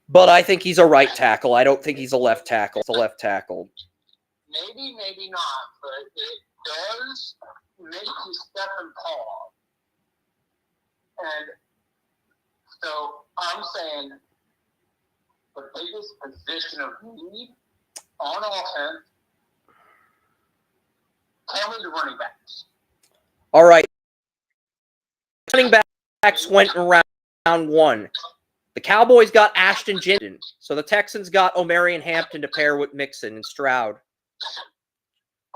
but I think he's a right tackle. I don't think he's a left tackle. It's a left tackle. Maybe not, but it does make you step and pause. And so I'm saying the biggest position of need on offense, tell me the running backs. All right. Running backs went in round one. The Cowboys got Ashton Jinton. So the Texans got Omarion Hampton to pair with Mixon and Stroud.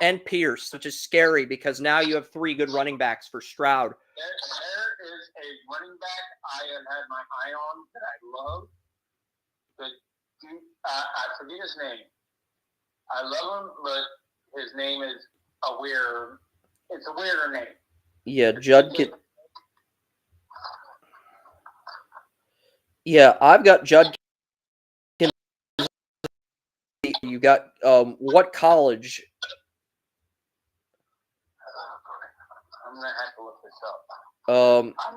And Pierce, which is scary because now you have 3 good running backs for Stroud. There is a running back I have had my eye on that I love. But I forget his name. I love him, but his name is it's a weirder name. Yeah, Yeah, I've got Judd. You got what college? I'm gonna have to look this up. I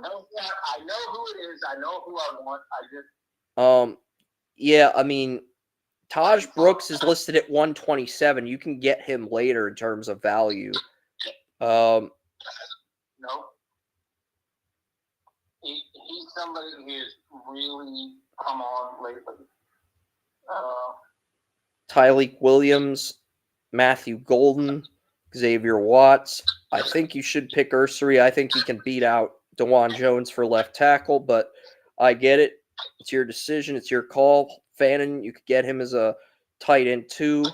know who it is. I know who I want. Yeah, I mean, Taj Brooks is listed at 127. You can get him later in terms of value. No. He's somebody who's really come on lately. Tyleek Williams, Matthew Golden, Xavier Watts. I think you should pick Ursery. I think he can beat out DeJuan Jones for left tackle, but I get it. It's your decision. It's your call. Fannin, you could get him as a tight end too.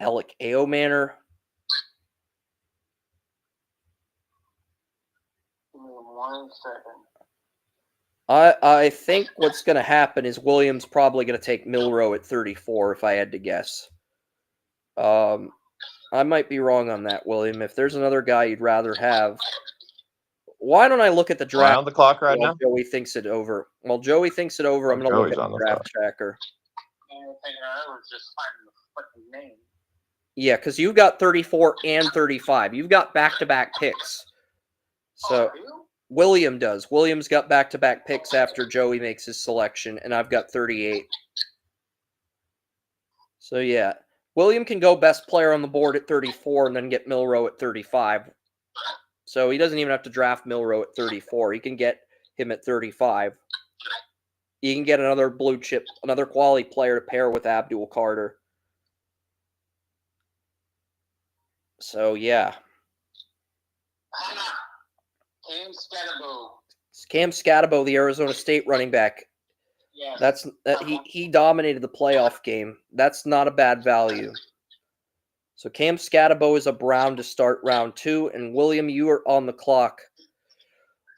Alec Aomanor. Give me 1 second. I think what's going to happen is Williams probably going to take Milroe at 34 if I had to guess. I might be wrong on that, William. If there's another guy you'd rather have, why don't I look at the draft? On the clock right now? Joey thinks it over. While Joey thinks it over, I'm going to look at the draft tracker. I was just finding the fucking name. Yeah, because you've got 34 and 35. You've got back-to-back picks. So William does. William's got back-to-back picks after Joey makes his selection, and I've got 38. So, yeah. William can go best player on the board at 34 and then get Milroe at 35. So he doesn't even have to draft Milroe at 34. He can get him at 35. You can get another blue chip, another quality player to pair with Abdul Carter. So, yeah. Cam Scatabo, the Arizona State running back. Yeah. He dominated the playoff game. That's not a bad value. So Cam Scatabo is a Brown to start round 2, and William, you are on the clock.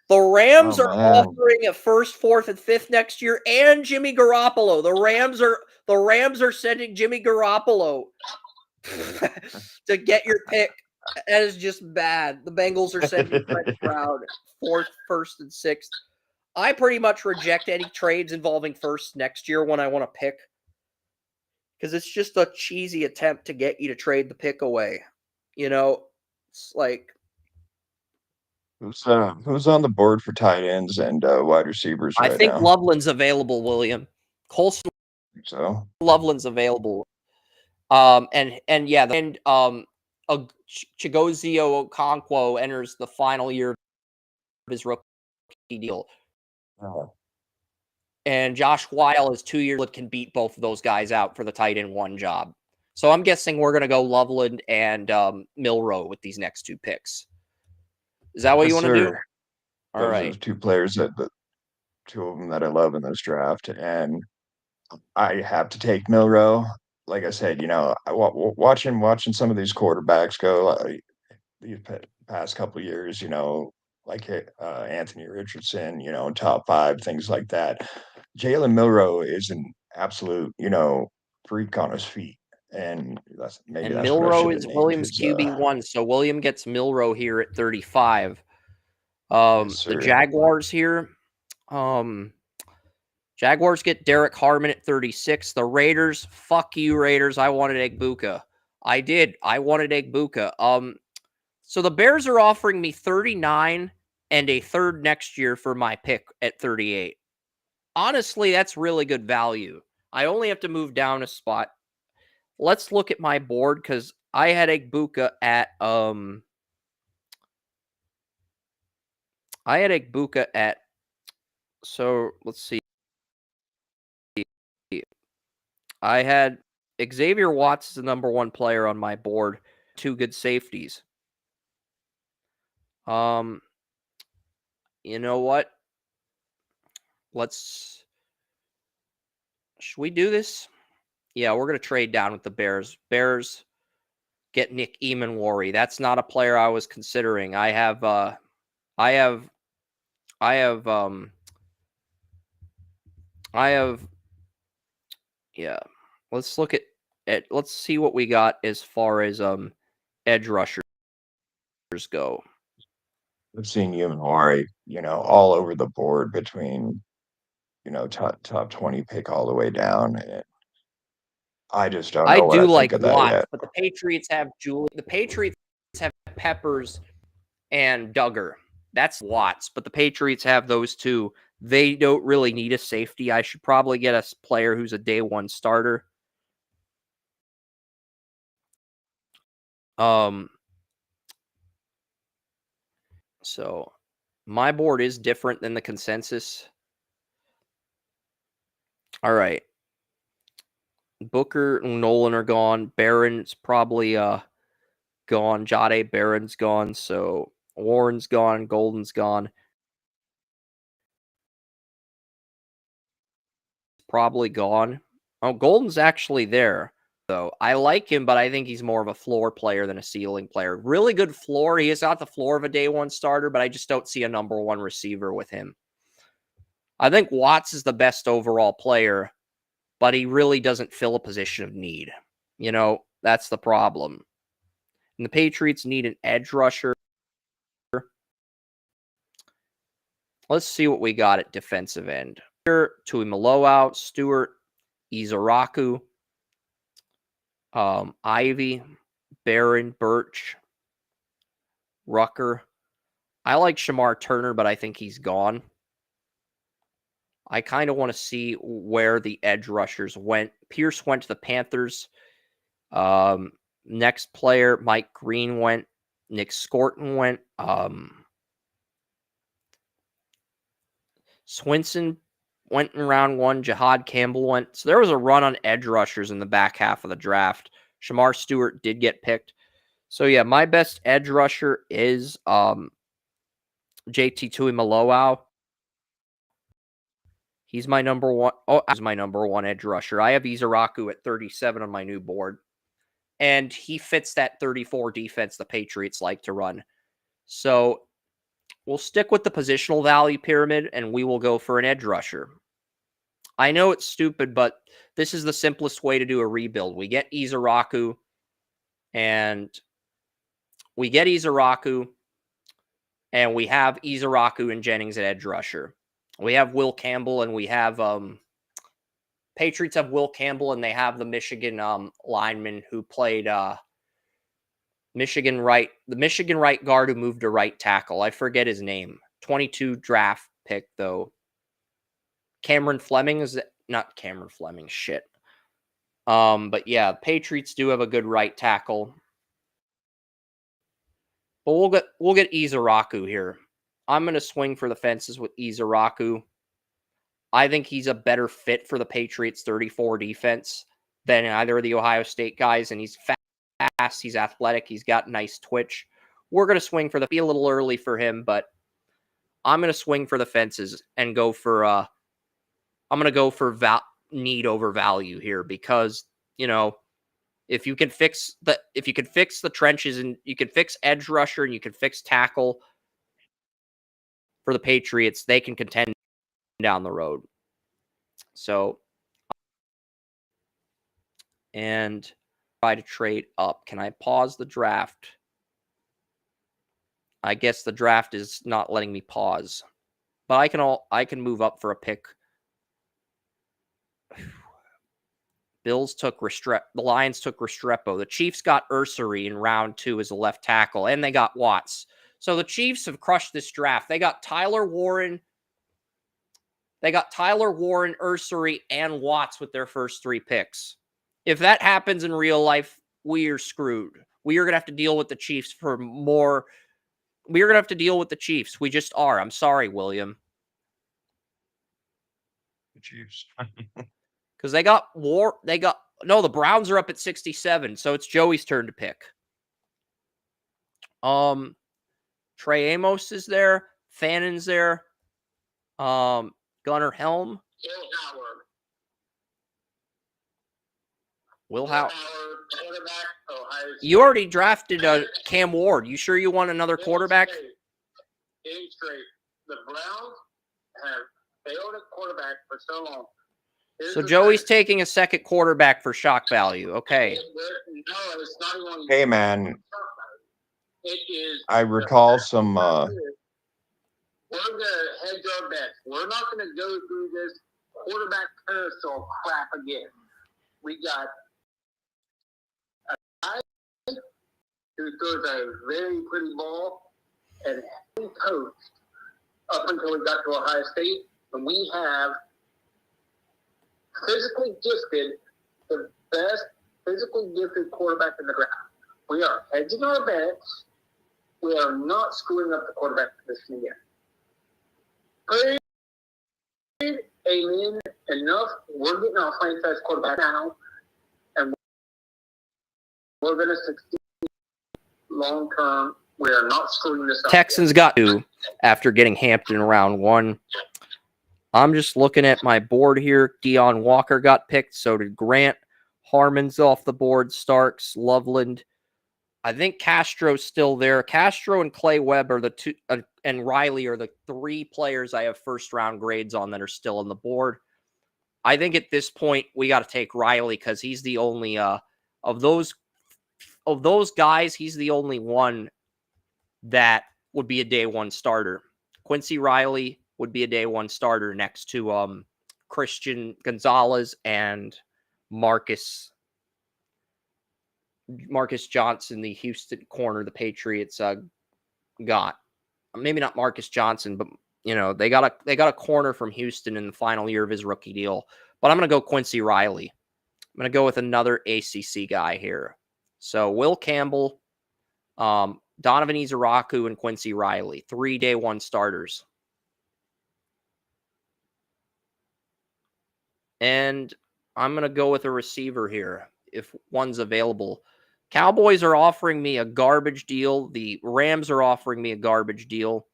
The Rams are offering a 1st, 4th, and 5th next year, and Jimmy Garoppolo. The Rams are sending Jimmy Garoppolo to get your pick. That is just bad. The Bengals are sending Brett Stroud 4th, 1st, and 6th. I pretty much reject any trades involving 1st next year when I want to pick, because it's just a cheesy attempt to get you to trade the pick away. You know, it's like who's on the board for tight ends and wide receivers right now? I think Loveland's available, William. Colson. So Loveland's available. And yeah, and Chigozio Okonkwo enters the final year of his rookie deal. And Josh Weil is 2 years, can beat both of those guys out for the tight end 1 job. So I'm guessing we're going to go Loveland and Milroe with these next 2 picks. Is that what you want to do? All right. Those 2 players, 2 of them that I love in this draft. And I have to take Milroe. Like I said, watching some of these quarterbacks go these past couple of years, like Anthony Richardson, top 5, things like that. Jalen Milroe is an absolute, freak on his feet. And Milroe is Williams' QB1, so William gets Milroe here at 35. The Jaguars here, Jaguars get Derek Harmon at 36. The Raiders, fuck you, Raiders. I wanted Egbuka. I did. I wanted Egbuka. So the Bears are offering me 39 and a 3rd next year for my pick at 38. Honestly, that's really good value. I only have to move down a spot. Let's look at my board because I had Egbuka at I had Egbuka at, so let's see. I had Xavier Watts as the number 1 player on my board. 2 good safeties. You know what? Should we do this? Yeah, we're going to trade down with the Bears. Bears get Nick Eamon-Worry. That's not a player I was considering. I have, yeah. Let's look at let's see what we got as far as edge rushers go. I've seen Yanish, all over the board between, top 20 pick all the way down. And I just don't I know what I do think like of that Watts, yet. but the Patriots have Peppers and Duggar. That's Watts, but the Patriots have those two. They don't really need a safety. I should probably get a player who's a day 1 starter. So my board is different than the consensus. All right. Booker and Nolan are gone. Barron's probably gone. Jade Barron's gone. So Warren's gone. Golden's gone. Probably gone. Oh, Golden's actually there. So I like him, but I think he's more of a floor player than a ceiling player. Really good floor. He is not the floor of a day 1 starter, but I just don't see a number 1 receiver with him. I think Watts is the best overall player, but he really doesn't fill a position of need. That's the problem. And the Patriots need an edge rusher. Let's see what we got at defensive end. Here, Tuimoloau, Stewart, Izaraku, Ivy, Barron, Birch, Rucker. I like Shamar Turner, but I think he's gone. I kind of want to see where the edge rushers went. Pierce went to the Panthers. Next player, Mike Green went. Nick Scorton went. Swinson went in round 1. Jihad Campbell went. So there was a run on edge rushers in the back half of the draft. Shamar Stewart did get picked. So yeah, my best edge rusher is JT Tuimoloau. He's my number 1. Oh, he's my number 1 edge rusher. I have Izaraku at 37 on my new board. And he fits that 34 defense the Patriots like to run. So we'll stick with the positional value pyramid, and we will go for an edge rusher. I know it's stupid, but this is the simplest way to do a rebuild. We get Izaraku, and we have Izaraku and Jennings at edge rusher. We have Will Campbell, and we have Patriots have Will Campbell, and they have the Michigan lineman who played Michigan right guard who moved to right tackle. I forget his name. 22 draft pick, though. Cameron Fleming is not Cameron Fleming. Shit. But yeah, Patriots do have a good right tackle. But we'll get Izaraku here. I'm going to swing for the fences with Izaraku. I think he's a better fit for the Patriots 34 defense than either of the Ohio State guys, and he's fast, he's athletic, he's got nice twitch. We're going to swing for be a little early for him, but I'm going to swing for the fences and go for I'm going to go for need over value here because, if you can fix the trenches and you can fix edge rusher and you can fix tackle for the Patriots, they can contend down the road. So, and try to trade up. Can I pause the draft? I guess the draft is not letting me pause, but I can move up for a pick. Bills took the Lions took Restrepo. The Chiefs got Ursary in round 2 as a left tackle, and they got Watts. So the Chiefs have crushed this draft. They got Tyler Warren, Ursary, and Watts with their first 3 picks. If that happens in real life, we are screwed. We are going to have to deal with the Chiefs for more we're going to have to deal with the Chiefs. We just are. I'm sorry, William. The Chiefs. Because the Browns are up at 67, so it's Joey's turn to pick. Trey Amos is there. Fannon's there. Gunnar Helm. Will Howard. You already drafted Cam Ward. You sure you want another quarterback? Straight. The Browns have failed at quarterback for so long. So Joey's taking a second quarterback for shock value. Okay. No, it's not even. Hey, man. It is. I recall some. We're going to hedge our bets. We're not going to go through this quarterback carousel crap again. We got a guy who throws a very pretty ball and coached up until we got to Ohio State, and we have physically gifted, the best physically gifted quarterback in the draft. We are hedging our bets. We are not screwing up the quarterback position again. Amen. Enough. We're getting our franchise quarterback now, and we're going to succeed long term. We are not screwing this up. Texans got 2 after getting Hampton in round 1. I'm just looking at my board here. Deion Walker got picked. So did Grant. Harmon's off the board. Starks, Loveland. I think Castro's still there. Castro and Clay Webb are the 2, and Riley are the 3 players I have first-round grades on that are still on the board. I think at this point we got to take Riley because he's the only of those guys. He's the only one that would be a day 1 starter. Quincy Riley would be a day 1 starter next to Christian Gonzalez and Marcus Johnson, the Houston corner the Patriots got. Maybe not Marcus Johnson, but they got a corner from Houston in the final year of his rookie deal. But I'm going to go Quincy Riley. I'm going to go with another ACC guy here. So Will Campbell, Donovan Izaraku, and Quincy Riley, 3 day 1 starters. And I'm going to go with a receiver here if one's available. Cowboys are offering me a garbage deal. The Rams are offering me a garbage deal.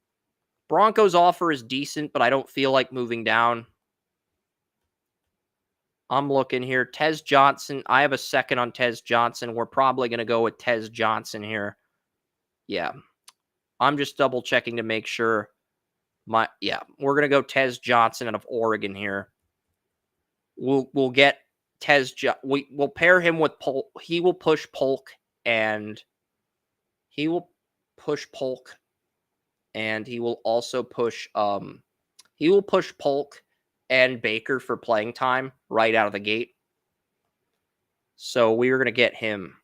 Broncos offer is decent, but I don't feel like moving down. I'm looking here. Tez Johnson. I have a second on Tez Johnson. We're probably going to go with Tez Johnson here. Yeah. I'm just double checking to make sure. We're going to go Tez Johnson out of Oregon here. We'll get Tez. We'll pair him with Polk. He will push Polk and he will also push Polk and Baker for playing time right out of the gate. So we are going to get him.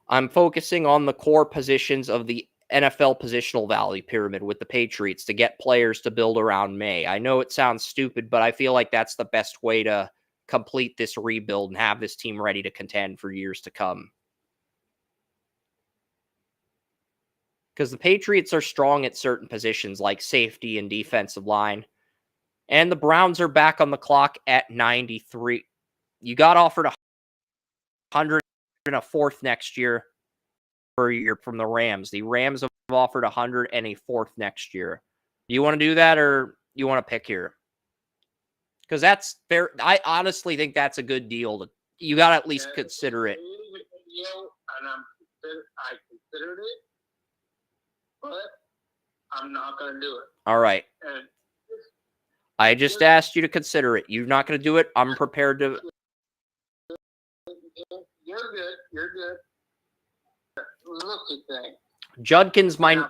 I'm focusing on the core positions of the NFL positional value pyramid with the Patriots to get players to build around May. I know it sounds stupid, but I feel like that's the best way to complete this rebuild and have this team ready to contend for years to come. Because the Patriots are strong at certain positions like safety and defensive line. And the Browns are back on the clock at 93. You got offered 100 and a 4th next year from the Rams. The Rams have offered 100 and a 4th next year. Do you want to do that or you want to pick here? Because that's fair. I honestly think that's a good deal. You got to at least consider it. And I considered it, but I'm not going to do it. All right. I just asked you to consider it. You're not going to do it. I'm prepared to. You're good. You're good. Look at that. Judkins might. As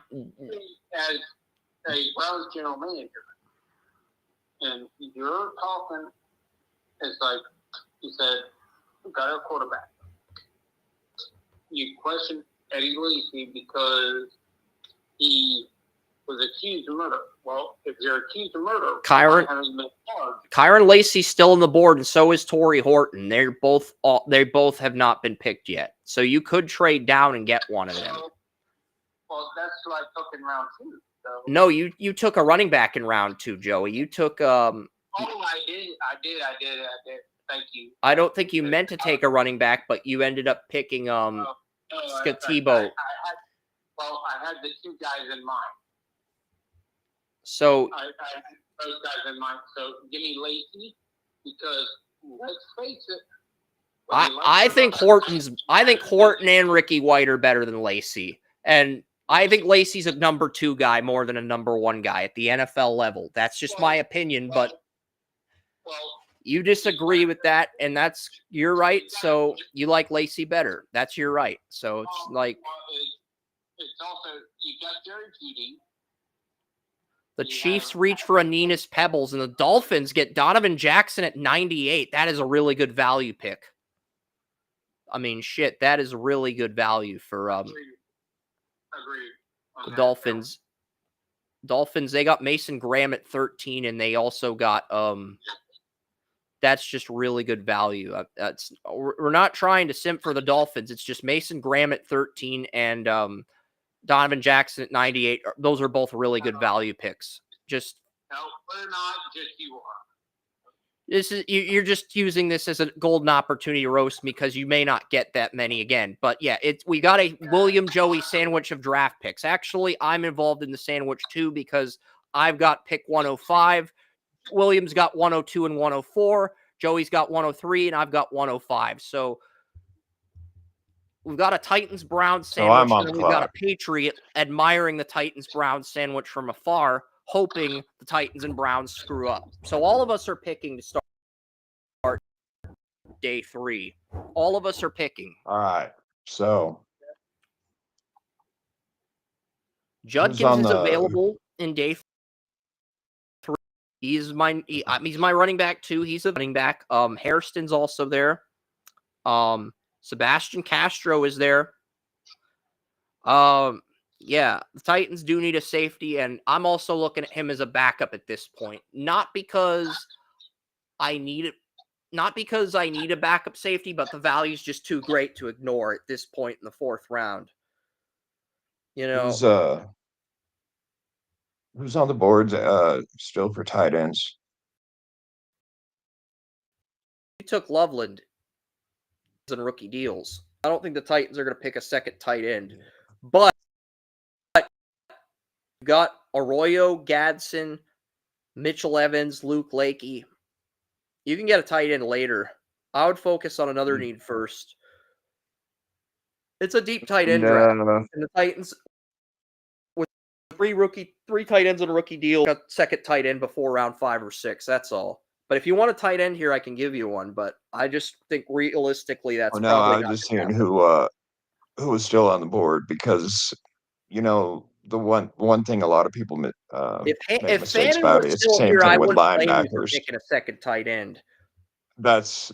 a Browns general manager, and you're talking, it's like you said, we got a quarterback. You question Eddie Lacy because he was accused of murder. Well, if you're accused of murder, Kyron- why haven't you been charged? Kyron Lacey's still on the board, and so is Torrey Horton. They both have not been picked yet. So you could trade down and get one of them. Well, that's who I took in round 2. So. No, you took a running back in round 2, Joey. You took Oh, I did. Thank you. I don't think you meant to take a running back, but you ended up picking Scatibo. I had the 2 guys in mind. So I had those guys in mind. So give me Lacey, because let's face it. I think Horton and Ricky White are better than Lacey. And I think Lacey's a number 2 guy more than a number 1 guy at the NFL level. That's just my opinion, but you disagree with that, and you're right. So you like Lacey better. That's your right. So it's like it's also you got Jerry Jeudy. The Chiefs reach for Anenis Pebbles, and the Dolphins get Donovan Jackson at 98. That is a really good value pick. I mean, shit, that is really good value for the Dolphins. Dolphins, they got Mason Graham at 13, and they also got that's just really good value. We're not trying to simp for the Dolphins. It's just Mason Graham at 13 and Donovan Jackson at 98. Those are both really good value picks. No, we're not. Just you are. You're just using this as a golden opportunity to roast me because you may not get that many again. But yeah, we got a William Joey sandwich of draft picks. Actually, I'm involved in the sandwich too because I've got pick 105. Williams got 102 and 104. Joey's got 103 and I've got 105. So we've got a Titans-Browns sandwich, and then we've got a Patriot admiring the Titans-Browns sandwich from afar, hoping the Titans and Browns screw up. So all of us are picking to start day 3. All of us are picking. All right. So Judkins is available in day 3. He's my running back too. He's a running back. Hairston's also there. Sebastian Castro is there. Yeah, the Titans do need a safety, and I'm also looking at him as a backup at this point. Not because I need a backup safety, but the value is just too great to ignore at this point in the 4th round. You know, who's on the board still for tight ends? we took Loveland and rookie deals. I don't think the Titans are going to pick a second tight end, but you got Arroyo, Gadsden, Mitchell Evans, Luke Lakey. You can get a tight end later. I would focus on another need first. It's a deep tight end draft. And the Titans, with three tight ends and a rookie deal, got second tight end before round 5 or 6. That's all. But if you want a tight end here, I can give you one. But I just think realistically, that's probably I'm just hearing who was still on the board because the one thing a lot of people make mistakes Fannin about was is the still same here, thing I with wouldn't blame you for linebackers. picking a second tight end. That's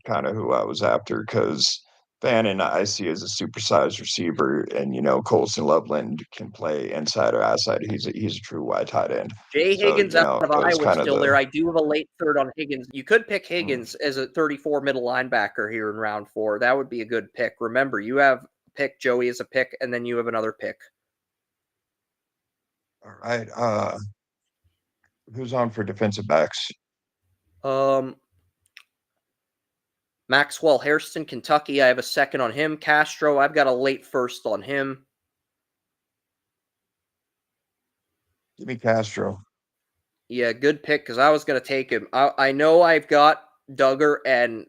kind of who I was after because Fannin I see as a supersized receiver, and Colson Loveland can play inside or outside. He's a true wide tight end. Jay Higgins out of Iowa kind of still there. I do have a late third on Higgins. You could pick Higgins as a 34 middle linebacker here in round 4. That would be a good pick. Remember, you have pick Joey as a pick, and then you have another pick. All right. Who's on for defensive backs? Maxwell Hairston, Kentucky. I have a second on him. Castro, I've got a late first on him. Give me Castro. Yeah, good pick because I was going to take him. I know I've got Duggar and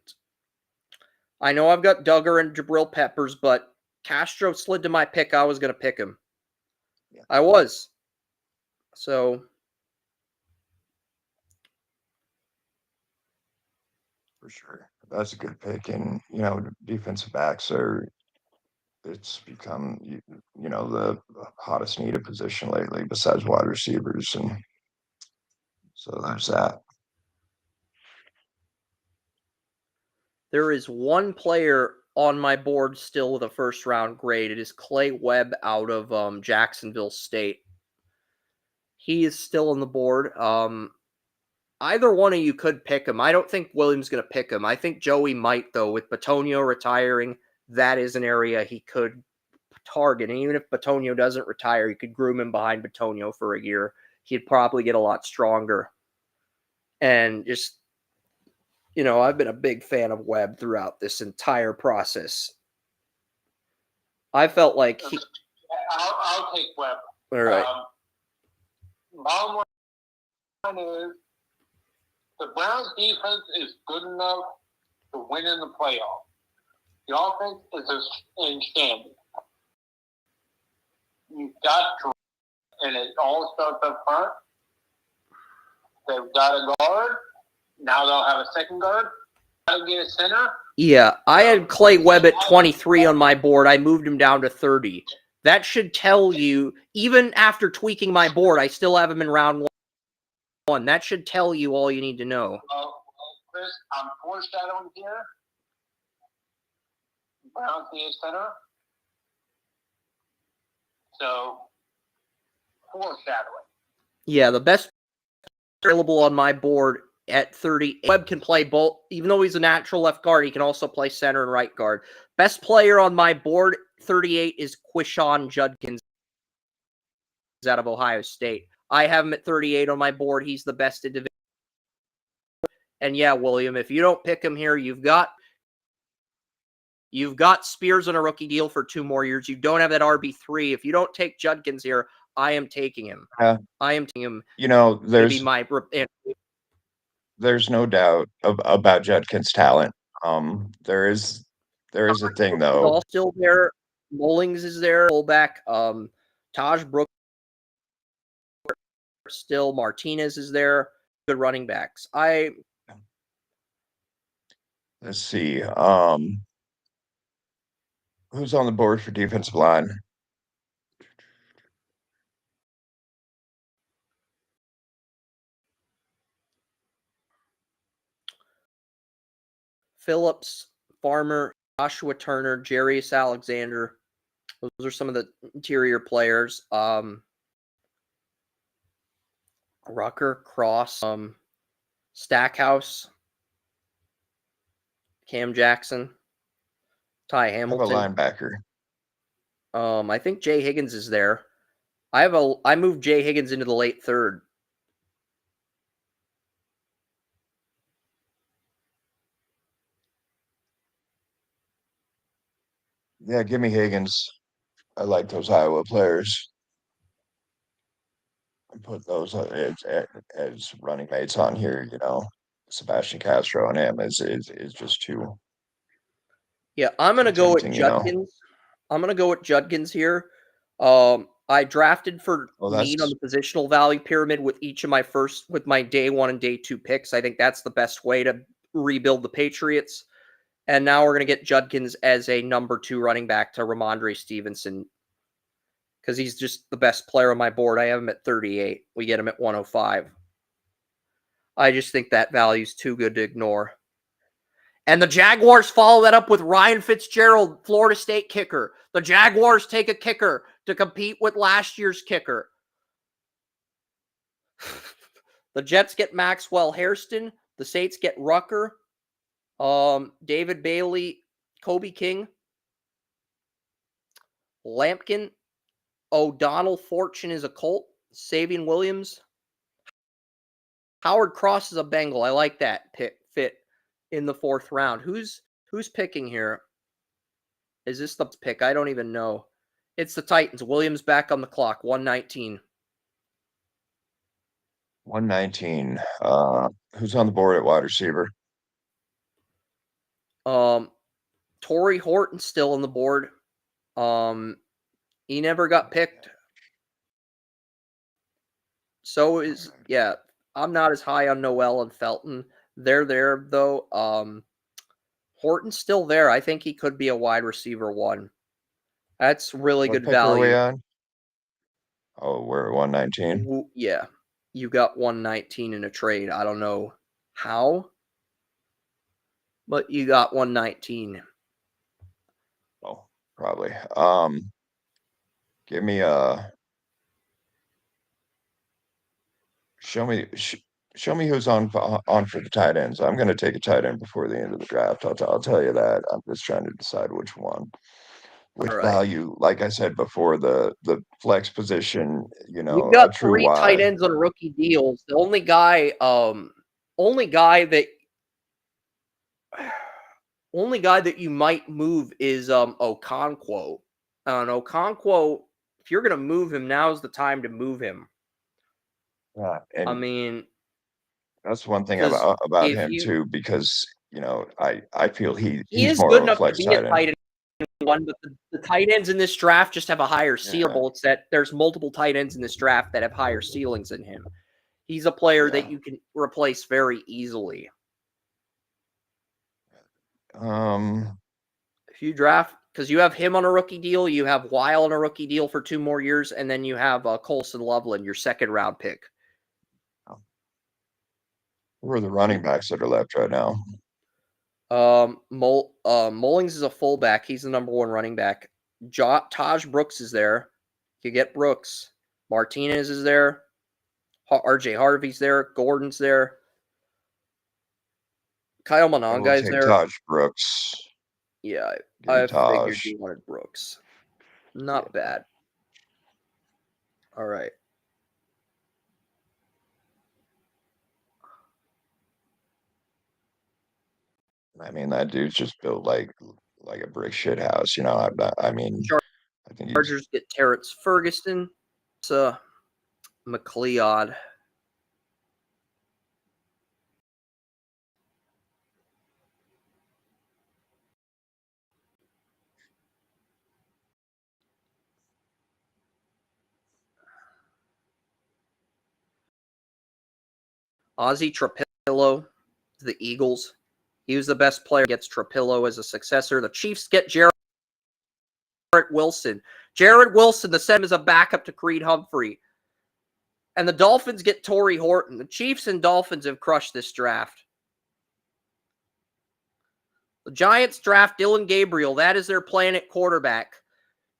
Jabril Peppers, but Castro slid to my pick. I was going to pick him. Yeah. I was. So. For sure. That's a good pick. And, defensive backs it's become, the hottest needed position lately besides wide receivers. And so there's that. There is one player on my board still with a first round grade. It is Clay Webb out of Jacksonville State. He is still on the board. Either one of you could pick him. I don't think Williams going to pick him. I think Joey might, though. With Batonio retiring, that is an area he could target. And even if Batonio doesn't retire, you could groom him behind Batonio for a year. He'd probably get a lot stronger. And just, I've been a big fan of Webb throughout this entire process. I felt like I'll take Webb. All right. Bottom line is the Browns defense is good enough to win in the playoffs. The offense is in shambles. You've got to, and it all starts up front. They've got a guard. Now they'll have a second guard. Got to get a center. Yeah, I had Clay Webb at 23 on my board. I moved him down to 30. That should tell you, even after tweaking my board, I still have him in round one. That should tell you all you need to know. Chris, I'm foreshadowing here. Browns need a center. So, foreshadowing. Yeah, the best available on my board at 30. Webb can play both. Even though he's a natural left guard, he can also play center and right guard. Best player on my board, 38, is Quishon Judkins out of Ohio State. I have him at 38 on my board. He's the best individual. And yeah, William, if you don't pick him here, you've got Spears on a rookie deal for 2 more years. You don't have that RB3. If you don't take Judkins here, I am taking him. Yeah. I am taking him. There's no doubt about Judkins' talent. There is a thing though. All still there. Mullings is there. Fullback. Taj Brooks still. Martinez is there. Good running backs. Let's see. Who's on the board for defensive line? Phillips, Farmer, Joshua Turner, Jarius Alexander. Those are some of the interior players. Rucker, Cross, Stackhouse, Cam Jackson, Ty Hamilton. How about linebacker? I think Jay Higgins is there. I moved Jay Higgins into the late third. Yeah, give me Higgins. I like those Iowa players. I put those as running mates on here. Sebastian Castro and him is just too. Yeah, I'm gonna go with Judkins. I'm gonna go with Judkins here. I drafted for need on the positional value pyramid with my day 1 and day 2 picks. I think that's the best way to rebuild the Patriots. And now we're going to get Judkins as a number 2 running back to Ramondre Stevenson because he's just the best player on my board. I have him at 38. We get him at 105. I just think that value is too good to ignore. And the Jaguars follow that up with Ryan Fitzgerald, Florida State kicker. The Jaguars take a kicker to compete with last year's kicker. The Jets get Maxwell Hairston. The Saints get Rucker. David Bailey, Kobe King, Lampkin, O'Donnell Fortune is a Colt, Savion Williams, Howard Cross is a Bengal. I like that fit in the 4th round. Who's picking here? Is this the pick? I don't even know. It's the Titans. Williams back on the clock. 119. 119. Who's on the board at wide receiver? Torrey Horton's still on the board. He never got picked. So I'm not as high on Noel and Felton. They're there though. Horton's still there. I think he could be a wide receiver 1. That's really good value. What pick are we on? Oh, we're at 119. Yeah. You got 119 in a trade. I don't know how, but you got 119. Oh, probably. Give me Show me who's on for the tight ends. I'm going to take a tight end before the end of the draft. I'll tell you that. I'm just trying to decide which one, which All right. value. Like I said before, the flex position. You know, You've got a true 3 tight Y. ends on rookie deals. The only guy that you might move is Okonkwo. And Okonkwo, if you're gonna move him, now's the time to move him. Yeah, and I mean, that's one thing 'cause about if him you too, because you know I feel he he's is more good of a enough to flex be a tight end. tight end one, but the tight ends in this draft just have a higher ceiling. Yeah. It's that there's multiple tight ends in this draft that have higher ceilings than him. He's a player that Yeah. you can replace very easily. If you draft, because you have him on a rookie deal, you have Weil on a rookie deal for 2 more years, and then you have Colson Loveland, your 2nd-round pick. Who are the running backs that are left right now? Mullings is a fullback. He's the number 1 running back. Taj Brooks is there. You get Brooks. Martinez is there. RJ Harvey's there. Gordon's there. Kyle I will Mononga is take there. Taj Brooks. Yeah, Give me I figured Taj. you wanted Brooks. Not bad. All right. I mean, that dude's just built like a brick shit house. You know, I mean, I think he's Chargers get Terrence Ferguson. It's McLeod. Ozzie Trapillo to the Eagles. He was the best player. Gets Trapillo as a successor. The Chiefs get Jarrett Wilson. Jarrett Wilson, the same as a backup to Creed Humphrey. And the Dolphins get Torrey Horton. The Chiefs and Dolphins have crushed this draft. The Giants draft Dylan Gabriel. That is their plan at quarterback.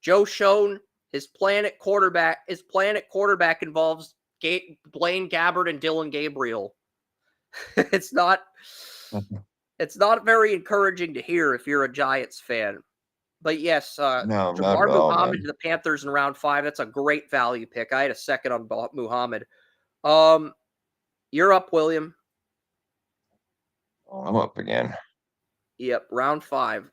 Joe Schoen, his plan at quarterback involves Blaine Gabbert and Dylan Gabriel. It's not very encouraging to hear if you're a Giants fan. But yes, no, not Jamar at all, Muhammad man. to the Panthers in round 5. That's a great value pick. I had a second on Muhammad. You're up, William. Oh, I'm up again. Yep, round 5.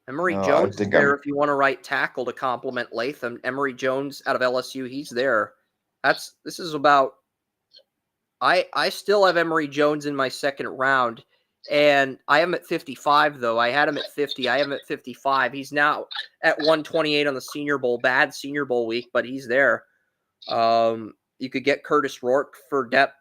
Emory Jones is there if you want to right tackle to complement Latham. Emory Jones out of LSU, he's there. This is about. I still have Emory Jones in my 2nd round, and I have him at 55 though. I had him at 50. I have him at 55. He's now at 128 on the Senior Bowl. Bad Senior Bowl week, but he's there. You could get Curtis Rourke for depth.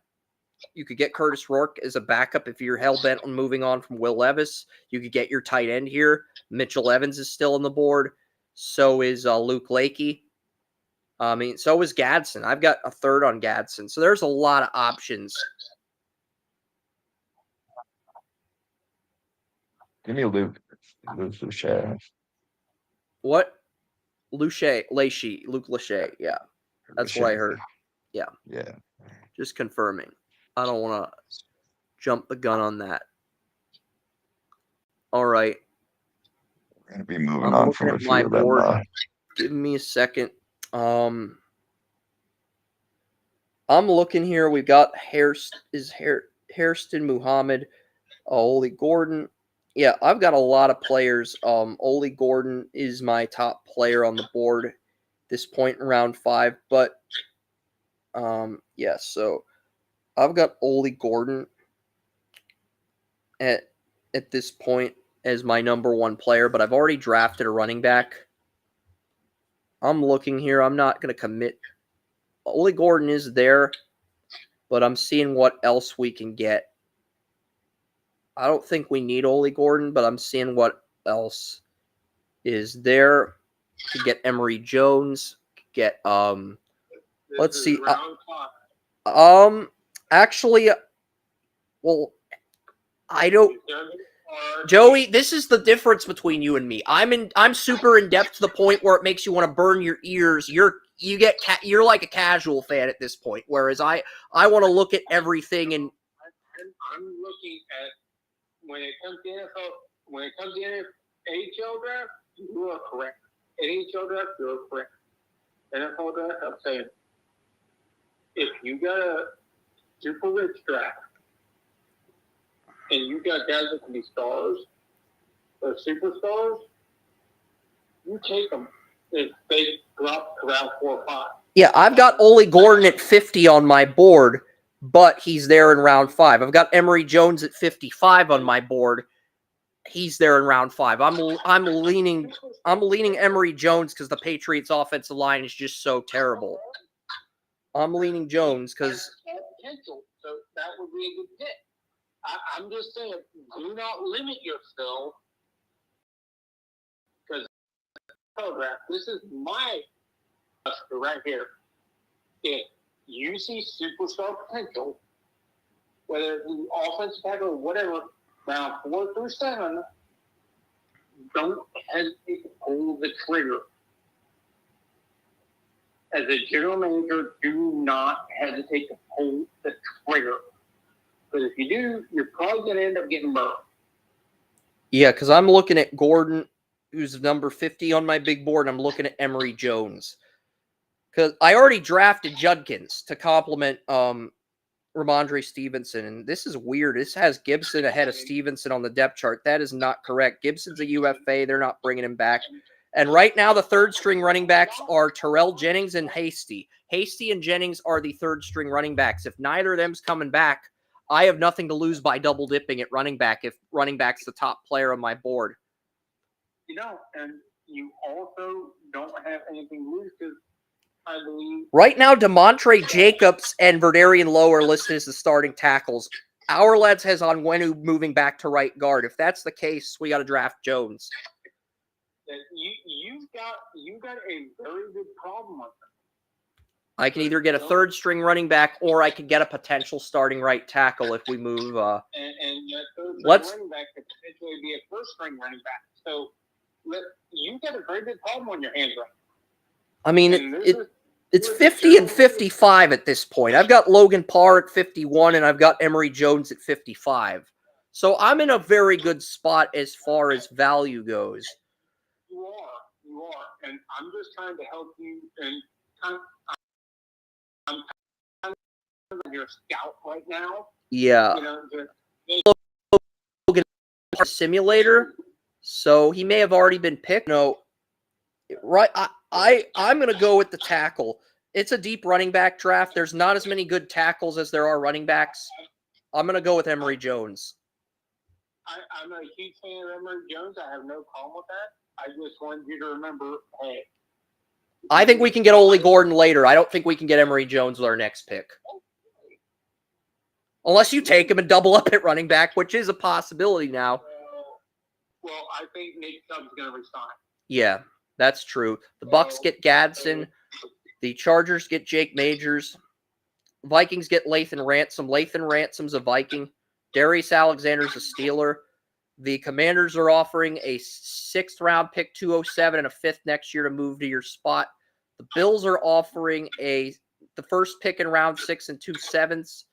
You could get Curtis Rourke as a backup if you're hell-bent on moving on from Will Levis. You could get your tight end here. Mitchell Evans is still on the board. So is Luke Lakey. So is Gadsden. I've got a 3rd on Gadsden. So there's a lot of options. Give me Luke Lachey. What? Luke Lachey. Yeah. That's what I heard. Yeah. Yeah. Just confirming. I don't want to jump the gun on that. All right. We're going to be moving on from a few of them. Give me a second. I'm looking here. We've got Hairston Muhammad, Oli Gordon. Yeah, I've got a lot of players. Oli Gordon is my top player on the board at this point in round 5. But, so I've got Oli Gordon at this point as my number 1 player, but I've already drafted a running back. I'm looking here. I'm not going to commit. Oli Gordon is there, but I'm seeing what else we can get. I don't think we need Oli Gordon, but I'm seeing what else is there. To get Emory Jones, get let's see. Actually, well, I don't. Joey, this is the difference between you and me. I'm super in depth to the point where it makes you want to burn your ears. you're like a casual fan at this point, whereas I want to look at everything and I'm looking at when it comes to NFL, when it comes to NHL draft, you are correct. NHL draft, you are correct. NFL draft, I'm saying, if you got a super rich draft and you got guys that can be stars or superstars, you take them if they drop around 4 or 5. yeah, I've got Ole Gordon at 50 on my board, but he's there in round 5. I've got Emory Jones at 55 on my board. He's there in round 5. I'm leaning Emory Jones because the Patriots' offensive line is just so terrible. I'm leaning Jones because potential, so that would be a good pick. I'm just saying, do not limit yourself because this is my right here. If you see superstar potential, whether it's offensive tackle or whatever, round 4 through 7, don't hesitate to pull the trigger. As a general manager, do not hesitate to pull the trigger. Because if you do, you're probably going to end up getting burned. yeah, because I'm looking at Gordon, who's number 50 on my big board, and I'm looking at Emory Jones. Because I already drafted Judkins to complement Ramondre Stevenson, and this is weird. This has Gibson ahead of Stevenson on the depth chart. That is not correct. Gibson's a UFA. They're not bringing him back. And right now, the third-string running backs are Terrell Jennings and Hasty. Hasty and Jennings are the third-string running backs. If neither of them's coming back, I have nothing to lose by double-dipping at running back if running back's the top player on my board. You know, and you also don't have anything to lose because I believe Right now, DeMontre Jacobs and Verdarian Lowe are listed as the starting tackles. Our lads has Onwenu moving back to right guard. If that's the case, we got to draft Jones. that you've got a very good problem with them. I can either get a third-string running back or I could get a potential starting right tackle if we move. And that third-string Let's- running back could potentially be a first-string running back. So you've got a very good problem on your hands right now. I mean, And it's 50 and 55 at this point. I've got Logan Parr at 51, and I've got Emory Jones at 55. So I'm in a very good spot as far as value goes. You are, and I'm just trying to help you. And I'm kind of your scout right now. Yeah. You know, Logan Parr simulator, so he may have already been picked. No, right. I'm going to go with the tackle. It's a deep running back draft. There's not as many good tackles as there are running backs. I'm going to go with Emory Jones. I'm a huge fan of Emory Jones. I have no problem with that. I just want you to remember, hey. I think we can get Ole Gordon later. I don't think we can get Emory Jones with our next pick. Unless you take him and double up at running back, which is a possibility now. Well, I think Nick Chubb's going to resign. Yeah, that's true. The Bucks get Gadsden. The Chargers get Jake Majors. Vikings get Lathan Ransom. Lathan Ransom's a Viking. Darius Alexander's a Steeler. The Commanders are offering a 6th-round pick, 207, and a 5th next year to move to your spot. The Bills are offering the first pick in round 6 and 2 7ths.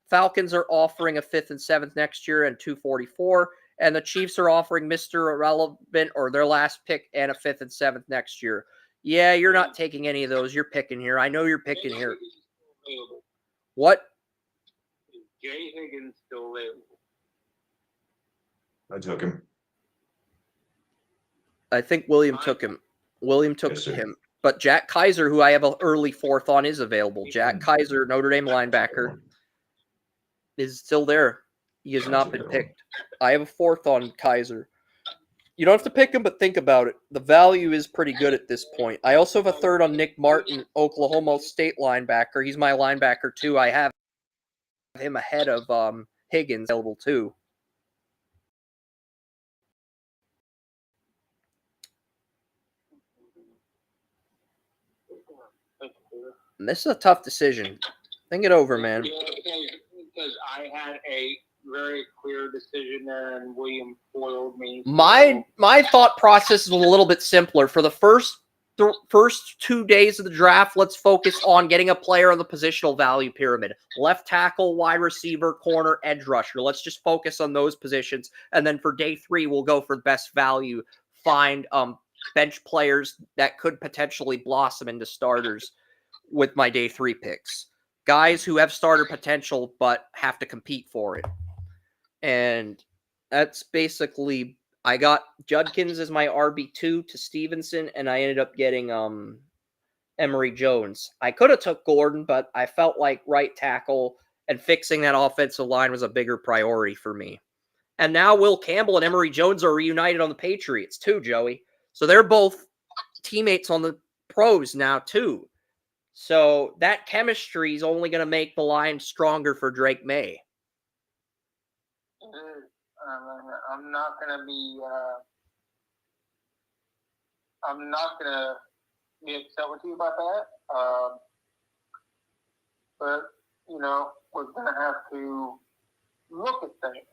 Falcons are offering a 5th and 7th next year and 244. And the Chiefs are offering Mr. Irrelevant or their last pick and a 5th and 7th next year. Yeah, you're not taking any of those. You're picking here. I know you're picking here. What? Jay Higgins still available. I took him. I think William took him. William took Yes, sir. him. But Jack Kaiser, who I have an early 4th on, is available. Jack Kaiser, Notre Dame linebacker, is still there. He has not been picked. I have a 4th on Kaiser. You don't have to pick him, but think about it. The value is pretty good at this point. I also have a 3rd on Nick Martin, Oklahoma State linebacker. He's my linebacker, too. I have him ahead of Higgins available, too. And this is a tough decision. Think it over, man. Yeah, because I had a very clear decision there, and William foiled me. My thought process is a little bit simpler. For the first the first 2 days of the draft, let's focus on getting a player on the positional value pyramid. Left tackle, wide receiver, corner, edge rusher. Let's just focus on those positions. And then for day 3, we'll go for best value. Find bench players that could potentially blossom into starters with my day 3 picks. Guys who have starter potential but have to compete for it. And that's basically, I got Judkins as my RB2 to Stevenson, and I ended up getting Emory Jones. I could have took Gordon, but I felt like right tackle and fixing that offensive line was a bigger priority for me. And now Will Campbell and Emory Jones are reunited on the Patriots too, Joey. So they're both teammates on the pros now too. So that chemistry is only going to make the line stronger for Drake May. I'm not gonna be. I'm not gonna be upset with you about that. But you know, we're gonna have to look at things.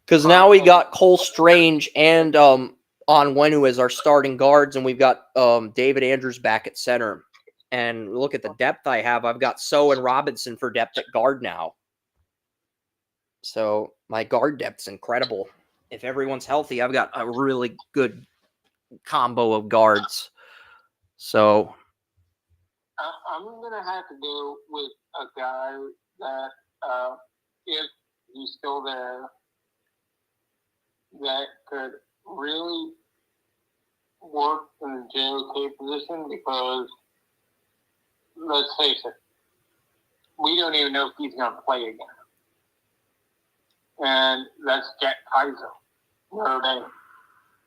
Because now we got Cole Strange and Onwenu as our starting guards, and we've got David Andrews back at center. And look at the depth I have. I've got So and Robinson for depth at guard now. So my guard depth's incredible. If everyone's healthy, I've got a really good combo of guards. So I'm gonna have to go with a guy that, if he's still there, that could really work in the JOK position, because let's face it, we don't even know if he's going to play again. And that's Jack Kaiser. Notre Dame.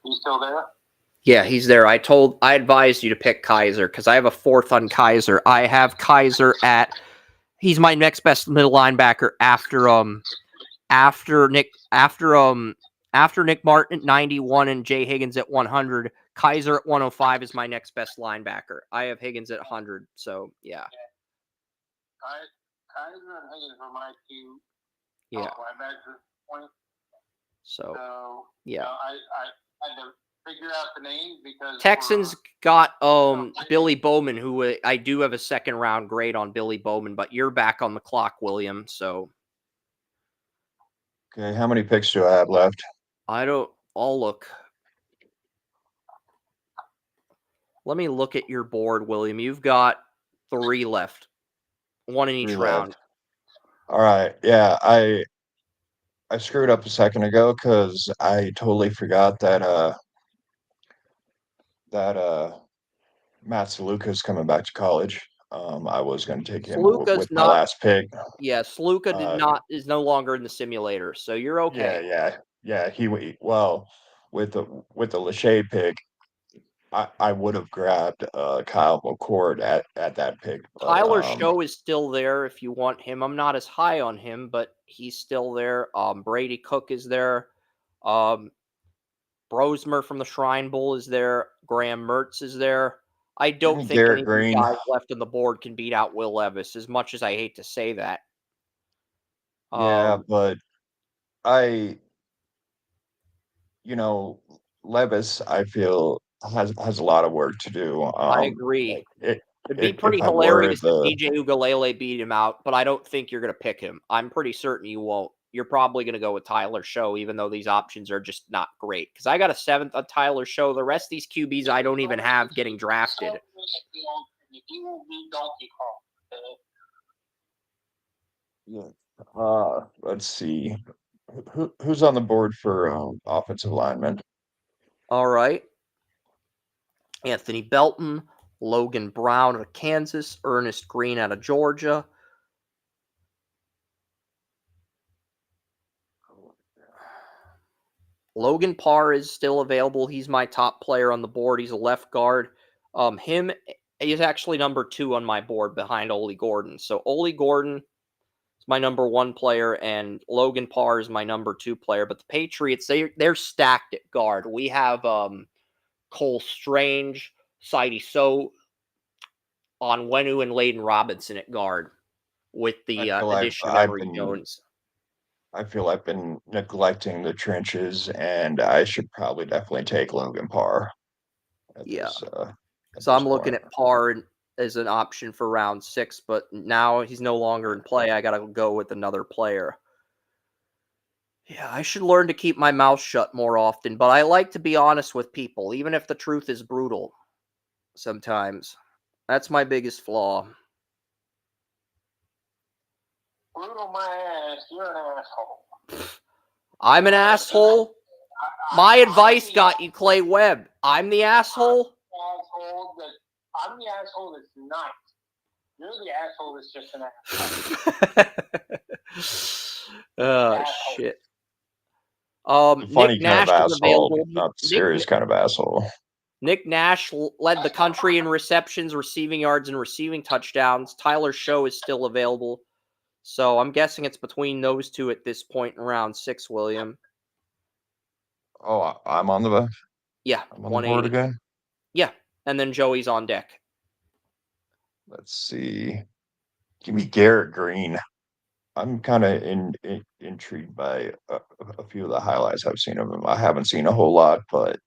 He's still there? yeah, he's there. I advised you to pick Kaiser because I have a 4th on Kaiser. I have Kaiser he's my next best middle linebacker after Nick Martin at 91 and Jay Higgins at 100. Kaiser at 105 is my next best linebacker. I have Higgins at 100. So yeah. Kaiser and Higgins are my 2 Yeah. linebackers at this point. So yeah. I had to figure out the names because Texans got Billy Bowman, who I do have a 2nd round grade on Billy Bowman, but you're back on the clock, William. So Okay, how many picks do I have left? I'll look. Let me look at your board, William. You've got 3 left. 1 in each 3 round. left. All right. Yeah, I screwed up a second ago because I totally forgot that Matt Saluka's coming back to college. I was going to take him with my last pick. Yeah, Saluka is no longer in the simulator, so you're okay. Yeah. With the Lachey pick, I would have grabbed Kyle McCord at that pick. But, Tyler Show is still there if you want him. I'm not as high on him, but he's still there. Brady Cook is there. Brosmer from the Shrine Bowl is there. Graham Mertz is there. I don't think Garrett any Green. guys left on the board can beat out Will Levis, as much as I hate to say that. Yeah, but Levis, I feel, has a lot of work to do. I agree. It'd be if pretty I were hilarious if DJ Ugalele beat him out, but I don't think you're going to pick him. I'm pretty certain you won't. You're probably going to go with Tyler Show, even though these options are just not great. Because I got a 7th on Tyler Show. The rest of these QBs I don't even have getting drafted. Yeah. Let's see. Who's on the board for offensive lineman? All right. Anthony Belton, Logan Brown out of Kansas, Ernest Green out of Georgia. Logan Parr is still available. He's my top player on the board. He's a left guard. He's actually number 2 on my board behind Ole Gordon. So Ole Gordon is my number 1 player, and Logan Parr is my number 2 player. But the Patriots, they're stacked at guard. We have Cole Strange, Sidey So, Onwenu, and Layden Robinson at guard with the addition of Emory Jones. I feel I've been neglecting the trenches, and I should probably definitely take Logan Parr. at Yeah. this, at So I'm this looking point. at Parr as an option for round 6, but now he's no longer in play. I got to go with another player. Yeah, I should learn to keep my mouth shut more often, but I like to be honest with people, even if the truth is brutal sometimes. That's my biggest flaw. Brutal my ass. You're an asshole. I'm an asshole. My advice got you Clay Webb. I'm the asshole. I'm the asshole that's nice. You're the asshole that's just an asshole. Oh, shit. The funny Nick kind of Nash is asshole, available. not the serious kind of asshole. Nick Nash led the country in receptions, receiving yards, and receiving touchdowns. Tyler Show is still available. So I'm guessing it's between those two at this point in round 6, William. Oh, I'm on the board 180. again. Yeah, and then Joey's on deck. Let's see. Give me Garrett Green. I'm kind of intrigued by a few of the highlights I've seen of him. I haven't seen a whole lot, but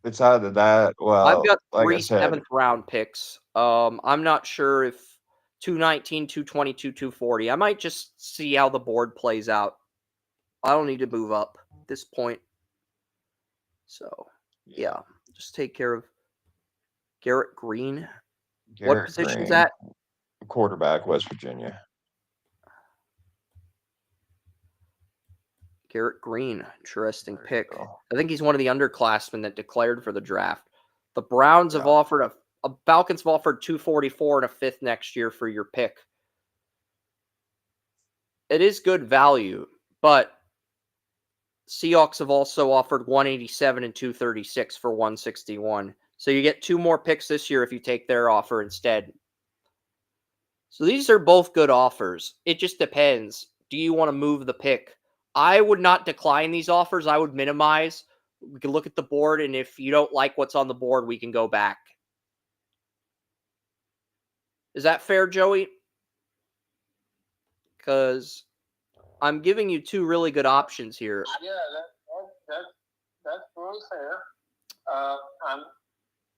it's either that. I've Well, got like I 3 said, 7th round picks. I'm not sure if 219, 222, 240. I might just see how the board plays out. I don't need to move up at this point. So, yeah, just take care of Garrett Green. What position's Green, that? quarterback, West Virginia. Garrett Green. Interesting There you pick. go. I think he's one of the underclassmen that declared for the draft. The Browns have offered a Falcons have offered 244 and a 5th next year for your pick. It is good value, but Seahawks have also offered 187 and 236 for 161. So you get 2 more picks this year if you take their offer instead. So these are both good offers. It just depends. Do you want to move the pick? I would not decline these offers. I would minimize. We can look at the board, and if you don't like what's on the board, we can go back. Is that fair, Joey? Because I'm giving you 2 really good options here. Yeah, that's really fair. I'm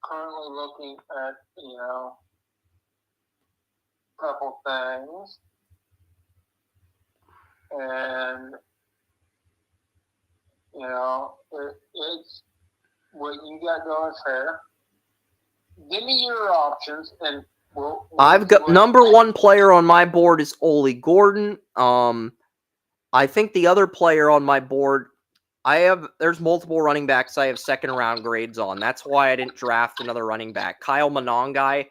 currently looking at, a couple things. And, it's what you got going fair. Give me your options, and we'll I've got number 1 player on my board is Ole Gordon. I think the other player on my board, there's multiple running backs I have 2nd round grades on. That's why I didn't draft another running back. Kyle Monangai,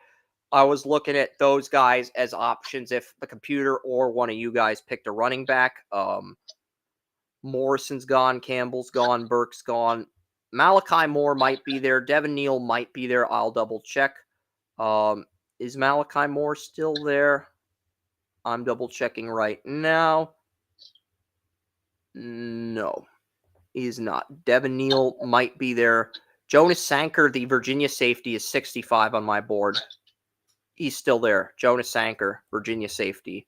I was looking at those guys as options if the computer or one of you guys picked a running back. Morrison's gone, Campbell's gone, Burke's gone. Malachi Moore might be there. Devin Neal might be there. I'll double check. Is Malachi Moore still there? I'm double checking right now. No, he's not. Devin Neal might be there. Jonas Sanker, the Virginia safety, is 65 on my board. He's still there. Jonas Sanker, Virginia safety.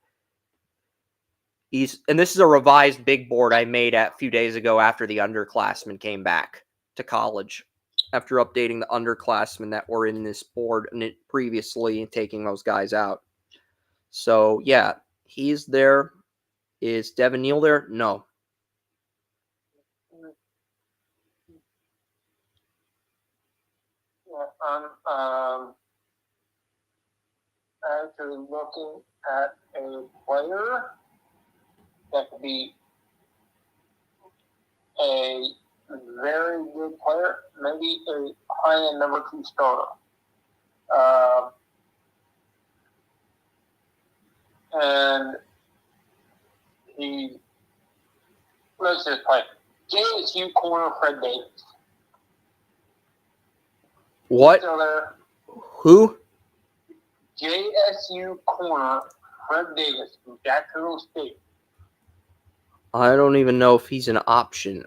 And this is a revised big board I made a few days ago after the underclassmen came back to college. After updating the underclassmen that were in this board and previously and taking those guys out. So, yeah, he's there. Is Devin Neal there? No. I'm actually looking at a player that could be a very good player, maybe a high-end number 2 starter. And let's just play JSU corner Fred Davis. What? Still there? Who? JSU corner Fred Davis from Jacksonville State. I don't even know if he's an option.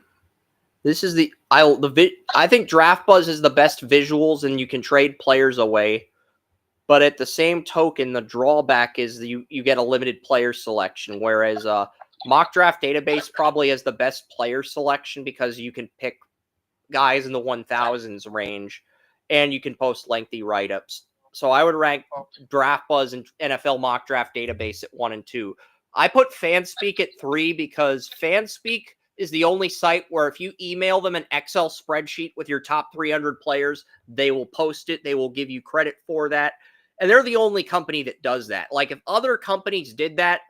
This is I think Draft Buzz is the best visuals and you can trade players away. But at the same token, the drawback is you get a limited player selection, whereas Mock Draft Database probably has the best player selection because you can pick guys in the 1000s range, and you can post lengthy write-ups. So I would rank Draft Buzz and NFL Mock Draft Database at 1 and 2. I put Fanspeak at 3 because Fanspeak is the only site where if you email them an Excel spreadsheet with your top 300 players, they will post it. They will give you credit for that. And they're the only company that does that. Like if other companies did that,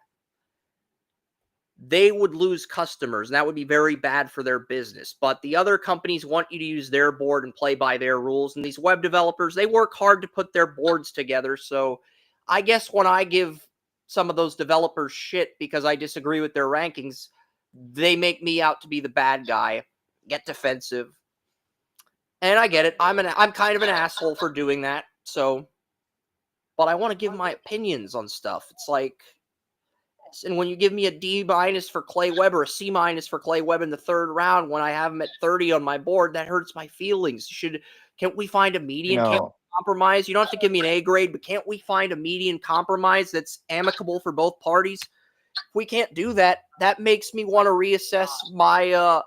they would lose customers, and that would be very bad for their business. But the other companies want you to use their board and play by their rules. And these web developers, they work hard to put their boards together. So I guess when I give some of those developers shit because I disagree with their rankings, they make me out to be the bad guy, get defensive. And I get it. I'm kind of an asshole for doing that. So, but I want to give my opinions on stuff. It's like, and when you give me a D- for Clay Webb or a C- for Clay Webb in the 3rd round, when I have him at 30 on my board, that hurts my feelings. Can't we find a median? Can't we compromise? You don't have to give me an A grade, but can't we find a median compromise that's amicable for both parties? If we can't do that, that makes me want to reassess my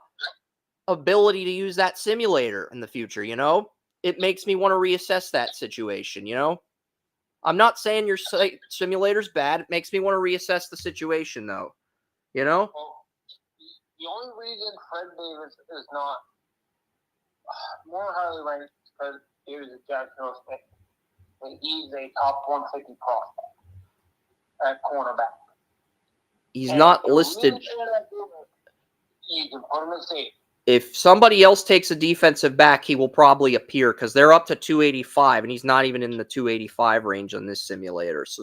ability to use that simulator in the future, you know? It makes me want to reassess that situation, you know? I'm not saying your simulator's bad. It makes me want to reassess the situation, though. You know? Well, the only reason Fred Davis is not more highly ranked is because he was a Jacksonville State. And he's a top 150 prospect at cornerback. He's not listed. You can put him at safety. If somebody else takes a defensive back, he will probably appear because they're up to 285, and he's not even in the 285 range on this simulator. So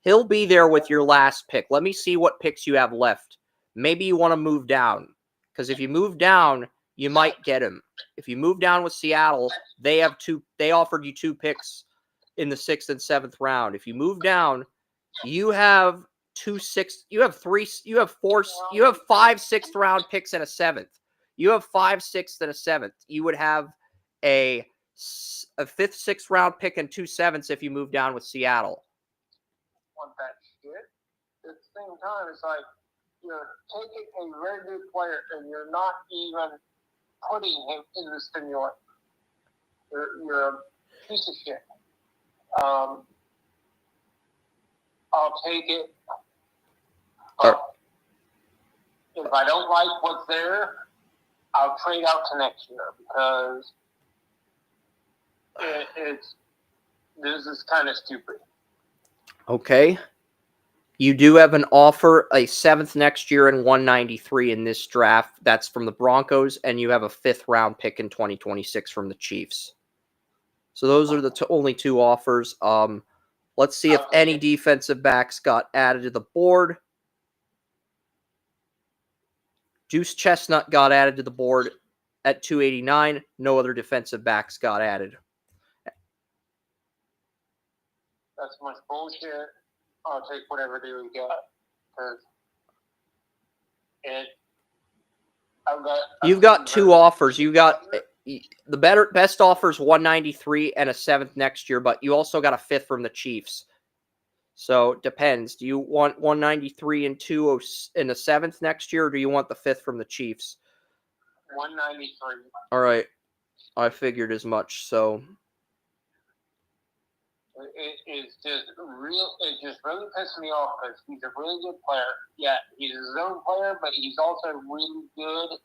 he'll be there with your last pick. Let me see what picks you have left. Maybe you want to move down because if you move down, you might get him. If you move down with Seattle, they offered you 2 picks in the 6th and 7th round. If you move down, you have 5 6th round picks and a 7th. You have 5 6th and a 7th. You would have a 5th, 6th round pick and 2 7ths if you move down with Seattle. Want that shit? At the same time, it's like you're taking a very good player and you're not even putting him in the simulator. You're a piece of shit. I'll take it. But if I don't like what's there, I'll trade out to next year because this is kind of stupid. Okay. You do have an offer, a 7th next year and 193 in this draft. That's from the Broncos, and you have a 5th round pick in 2026 from the Chiefs. So those are the only 2 offers. Let's see if any defensive backs got added to the board. Juice Chestnut got added to the board at 289. No other defensive backs got added. That's much bullshit. I'll take whatever deal you got. You've got 2 offers. You got the best offer is 193 and a 7th next year, but you also got a 5th from the Chiefs. So it depends. Do you want 193 and 2 and a 7th next year, or do you want the 5th from the Chiefs? 193. All right. I figured as much. So it's just really pissed me off because he's a really good player. Yeah, he's his own player, but he's also really good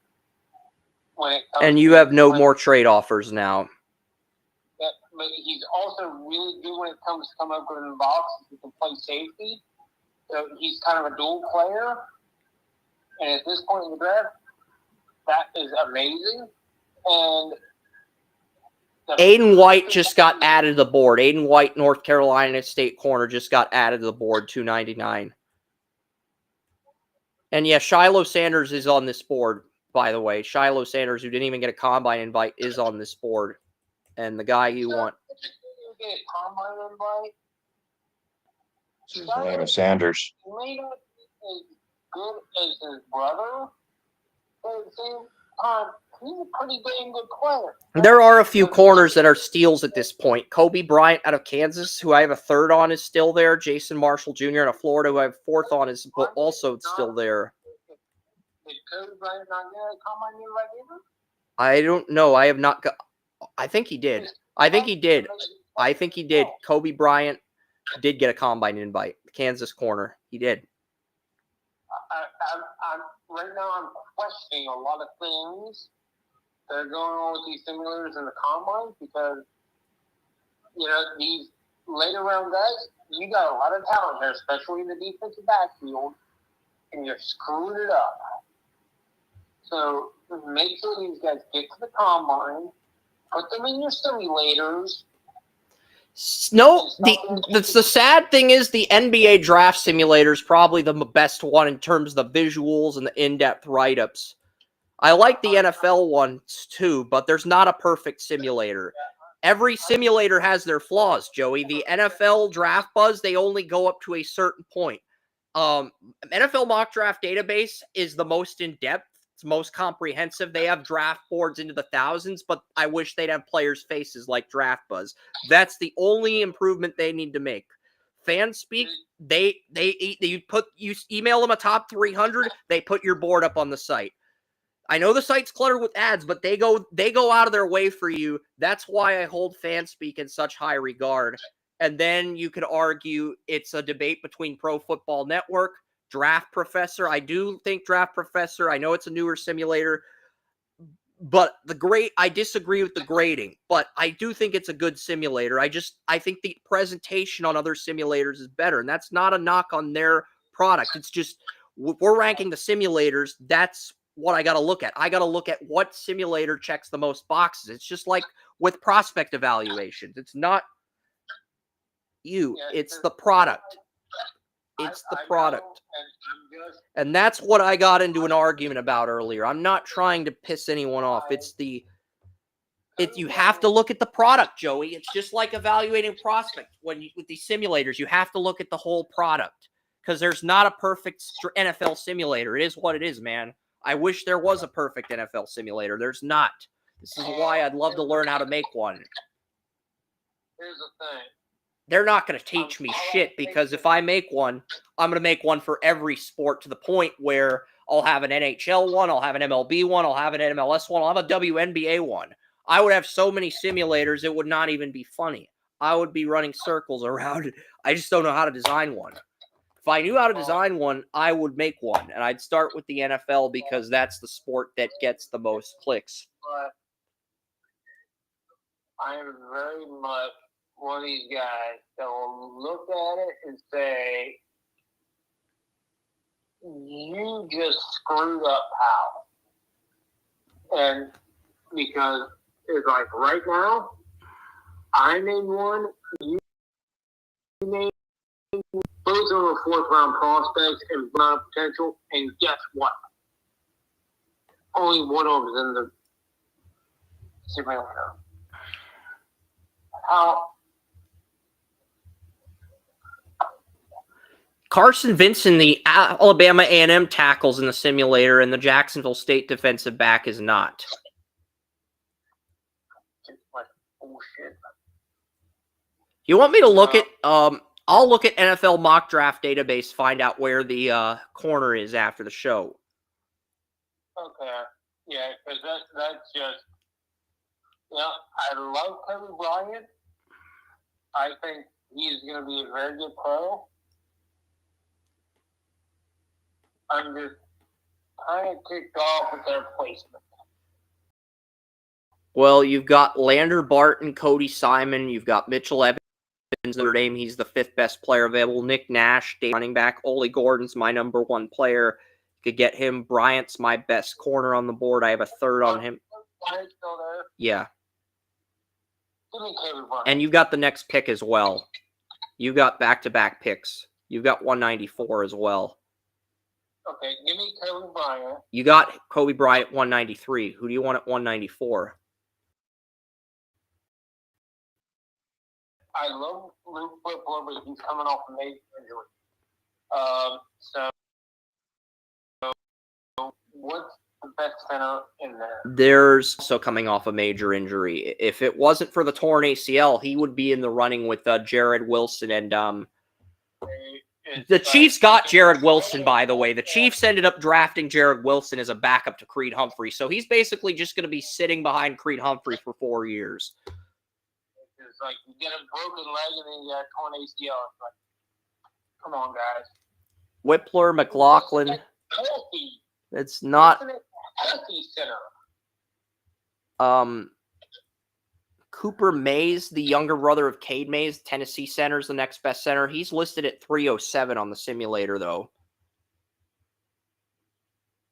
when it comes. And you have no more trade offers now. Yeah, but he's also really good when it comes to coming up in the box. He can play safety, so he's kind of a dual player. And at this point in the draft, that is amazing. And Aiden White just got added to the board. Aiden White, North Carolina State corner, just got added to the board, 299. And yeah, Shiloh Sanders is on this board, by the way. Shiloh Sanders, who didn't even get a combine invite, is on this board. And the guy you want. Get a combine invite? His name is Sanders. He may not be as good as his brother, but at the same time, he's a pretty dang good player. There are a few corners that are steals at this point. Kobe Bryant out of Kansas, who I have a 3rd on, is still there. Jason Marshall Jr. out of Florida, who I have 4th on, is also still there. Did Kobe Bryant not get a combine invite either? I don't know. I have not got. I think he did. I think he did. I think he did. Kobe Bryant did get a combine invite. Kansas corner. He did. I'm right now. I'm questioning a lot of things that are going on with these simulators in the combine because these later round guys, you got a lot of talent there, especially in the defensive backfield, and you're screwing it up. So make sure these guys get to the combine, put them in your simulators. No, the sad thing is the NBA draft simulator is probably the best one in terms of the visuals and the in-depth write-ups. I like the NFL ones too, but there's not a perfect simulator. Every simulator has their flaws, Joey. The NFL Draft Buzz, they only go up to a certain point. NFL Mock Draft Database is the most in-depth. It's most comprehensive. They have draft boards into the thousands, but I wish they'd have players' faces like Draft Buzz. That's the only improvement they need to make. FanSpeak, you email them a top 300, they put your board up on the site. I know the site's cluttered with ads, but they go out of their way for you. That's why I hold FanSpeak in such high regard. And then you could argue it's a debate between Pro Football Network, Draft Professor. I do think Draft Professor, I know it's a newer simulator, but I disagree with the grading, but I do think it's a good simulator. I think the presentation on other simulators is better, and that's not a knock on their product. It's just, if we're ranking the simulators, that's what I got to look at. I got to look at what simulator checks the most boxes. It's just like with prospect evaluations. It's not it's the product. It's the product. And that's what I got into an argument about earlier. I'm not trying to piss anyone off. You have to look at the product, Joey. It's just like evaluating prospect. With these simulators, you have to look at the whole product because there's not a perfect NFL simulator. It is what it is, man. I wish there was a perfect NFL simulator. There's not. This is why I'd love to learn how to make one. Here's the thing. They're not going to teach me shit because if I make one, I'm going to make one for every sport to the point where I'll have an NHL one, I'll have an MLB one, I'll have an MLS one, I'll have a WNBA one. I would have so many simulators, it would not even be funny. I would be running circles around it. I just don't know how to design one. If I knew how to design one, I would make one. And I'd start with the NFL because that's the sport that gets the most clicks. But I am very much one of these guys that will look at it and say, you just screwed up how. And because it's like right now, I named one, you named both of them are fourth round prospects and amount of potential, and guess what? Only one of them is in the simulator. How? Carson Vincent, the Alabama A&M tackles in the simulator, and the Jacksonville State defensive back is not. Like bullshit. You want me to look at? I'll look at NFL Mock Draft Database, find out where the corner is after the show. Okay, yeah, because that's just, I love Kobe Bryant. I think he's going to be a very good pro. I'm just kind of kicked off with their placement. Well, you've got Lander Barton, Cody Simon, you've got Mitchell Evans, Notre Dame, he's the fifth best player available. Nick Nash, running back. Ole Gordon's my number one player. You could get him. Bryant's my best corner on the board. I have a third on him. Bryant's still there? Yeah. Give me Kobe Bryant. And you got the next pick as well. You got back-to-back picks. You've got 194 as well. Okay, give me Kobe Bryant. You got Kobe Bryant 193. Who do you want at 194? I love Luke Whipple, but he's coming off a major injury. So what's the best center in there? There's also coming off a major injury. If it wasn't for the torn ACL, he would be in the running with Jared Wilson and The Chiefs got Jared Wilson, by the way. The Chiefs ended up drafting Jared Wilson as a backup to Creed Humphrey. So he's basically just going to be sitting behind Creed Humphrey for 4 years. It's like you get a broken leg and then you got torn ACL. It's like, come on, guys. Whippler, McLaughlin. Healthy. It's not. Healthy center. Cooper Mays, the younger brother of Cade Mays, Tennessee center, is the next best center. He's listed at 307 on the simulator, though.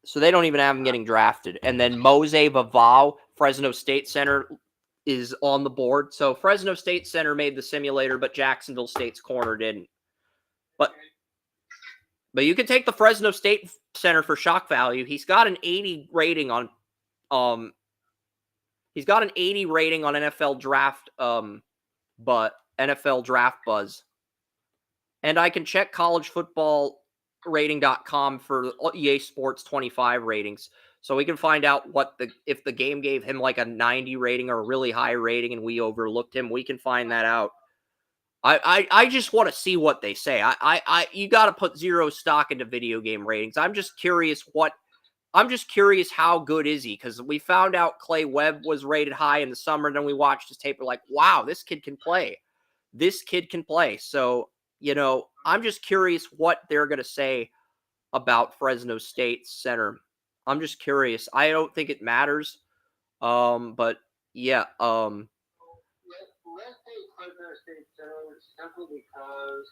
So they don't even have him getting drafted. And then Mose Vavao, Fresno State center, is on the board. So Fresno State center made the simulator, but Jacksonville State's corner didn't. But you can take the Fresno State center for shock value. He's got an 80 rating on NFL draft but NFL draft buzz. And I can check collegefootballrating.com for EA Sports 25 ratings. So we can find out if the game gave him like a 90 rating or a really high rating and we overlooked him. We can find that out. I just want to see what they say. You got to put zero stock into video game ratings. I'm just curious how good is he? Because we found out Clay Webb was rated high in the summer, and then we watched his tape. We're like, wow, this kid can play. So, I'm just curious what they're going to say about Fresno State center. I'm just curious. I don't think it matters. But yeah. Let's take Fresno State center simply because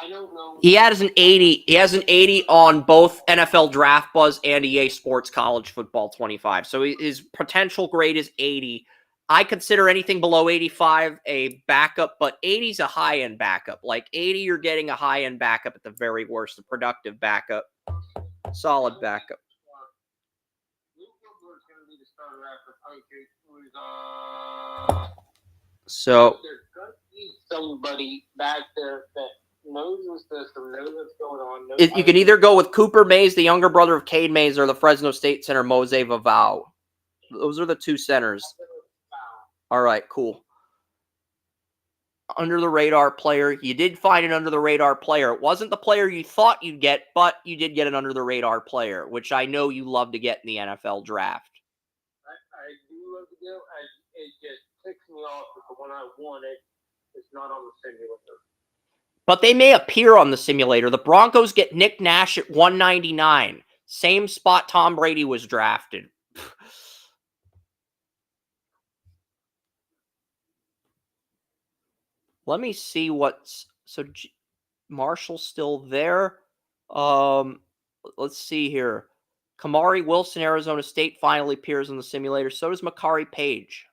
I don't know. He has an 80. He has an 80 on both NFL Draft Buzz and EA Sports College Football 25. So his potential grade is 80. I consider anything below 85 a backup, but 80 is a high-end backup. Like 80, you're getting a high-end backup at the very worst, a productive backup, solid backup. So there's going to be somebody back there that knows the system, knows what's going on. You can either go with Cooper Mays, the younger brother of Cade Mays, or the Fresno State center, Mose Vavao. Those are the two centers. All right, cool. Under the radar player. You did find an under the radar player. It wasn't the player you thought you'd get, but you did get an under the radar player, which I know you love to get in the NFL draft. I do love to get. It just ticks me off that the one I wanted is not on the simulator. But they may appear on the simulator. The Broncos get Nick Nash at 199. Same spot Tom Brady was drafted. Let me see what's... So Marshall's still there. Let's see here. Kamari Wilson, Arizona State, finally appears on the simulator. So does Makari Page.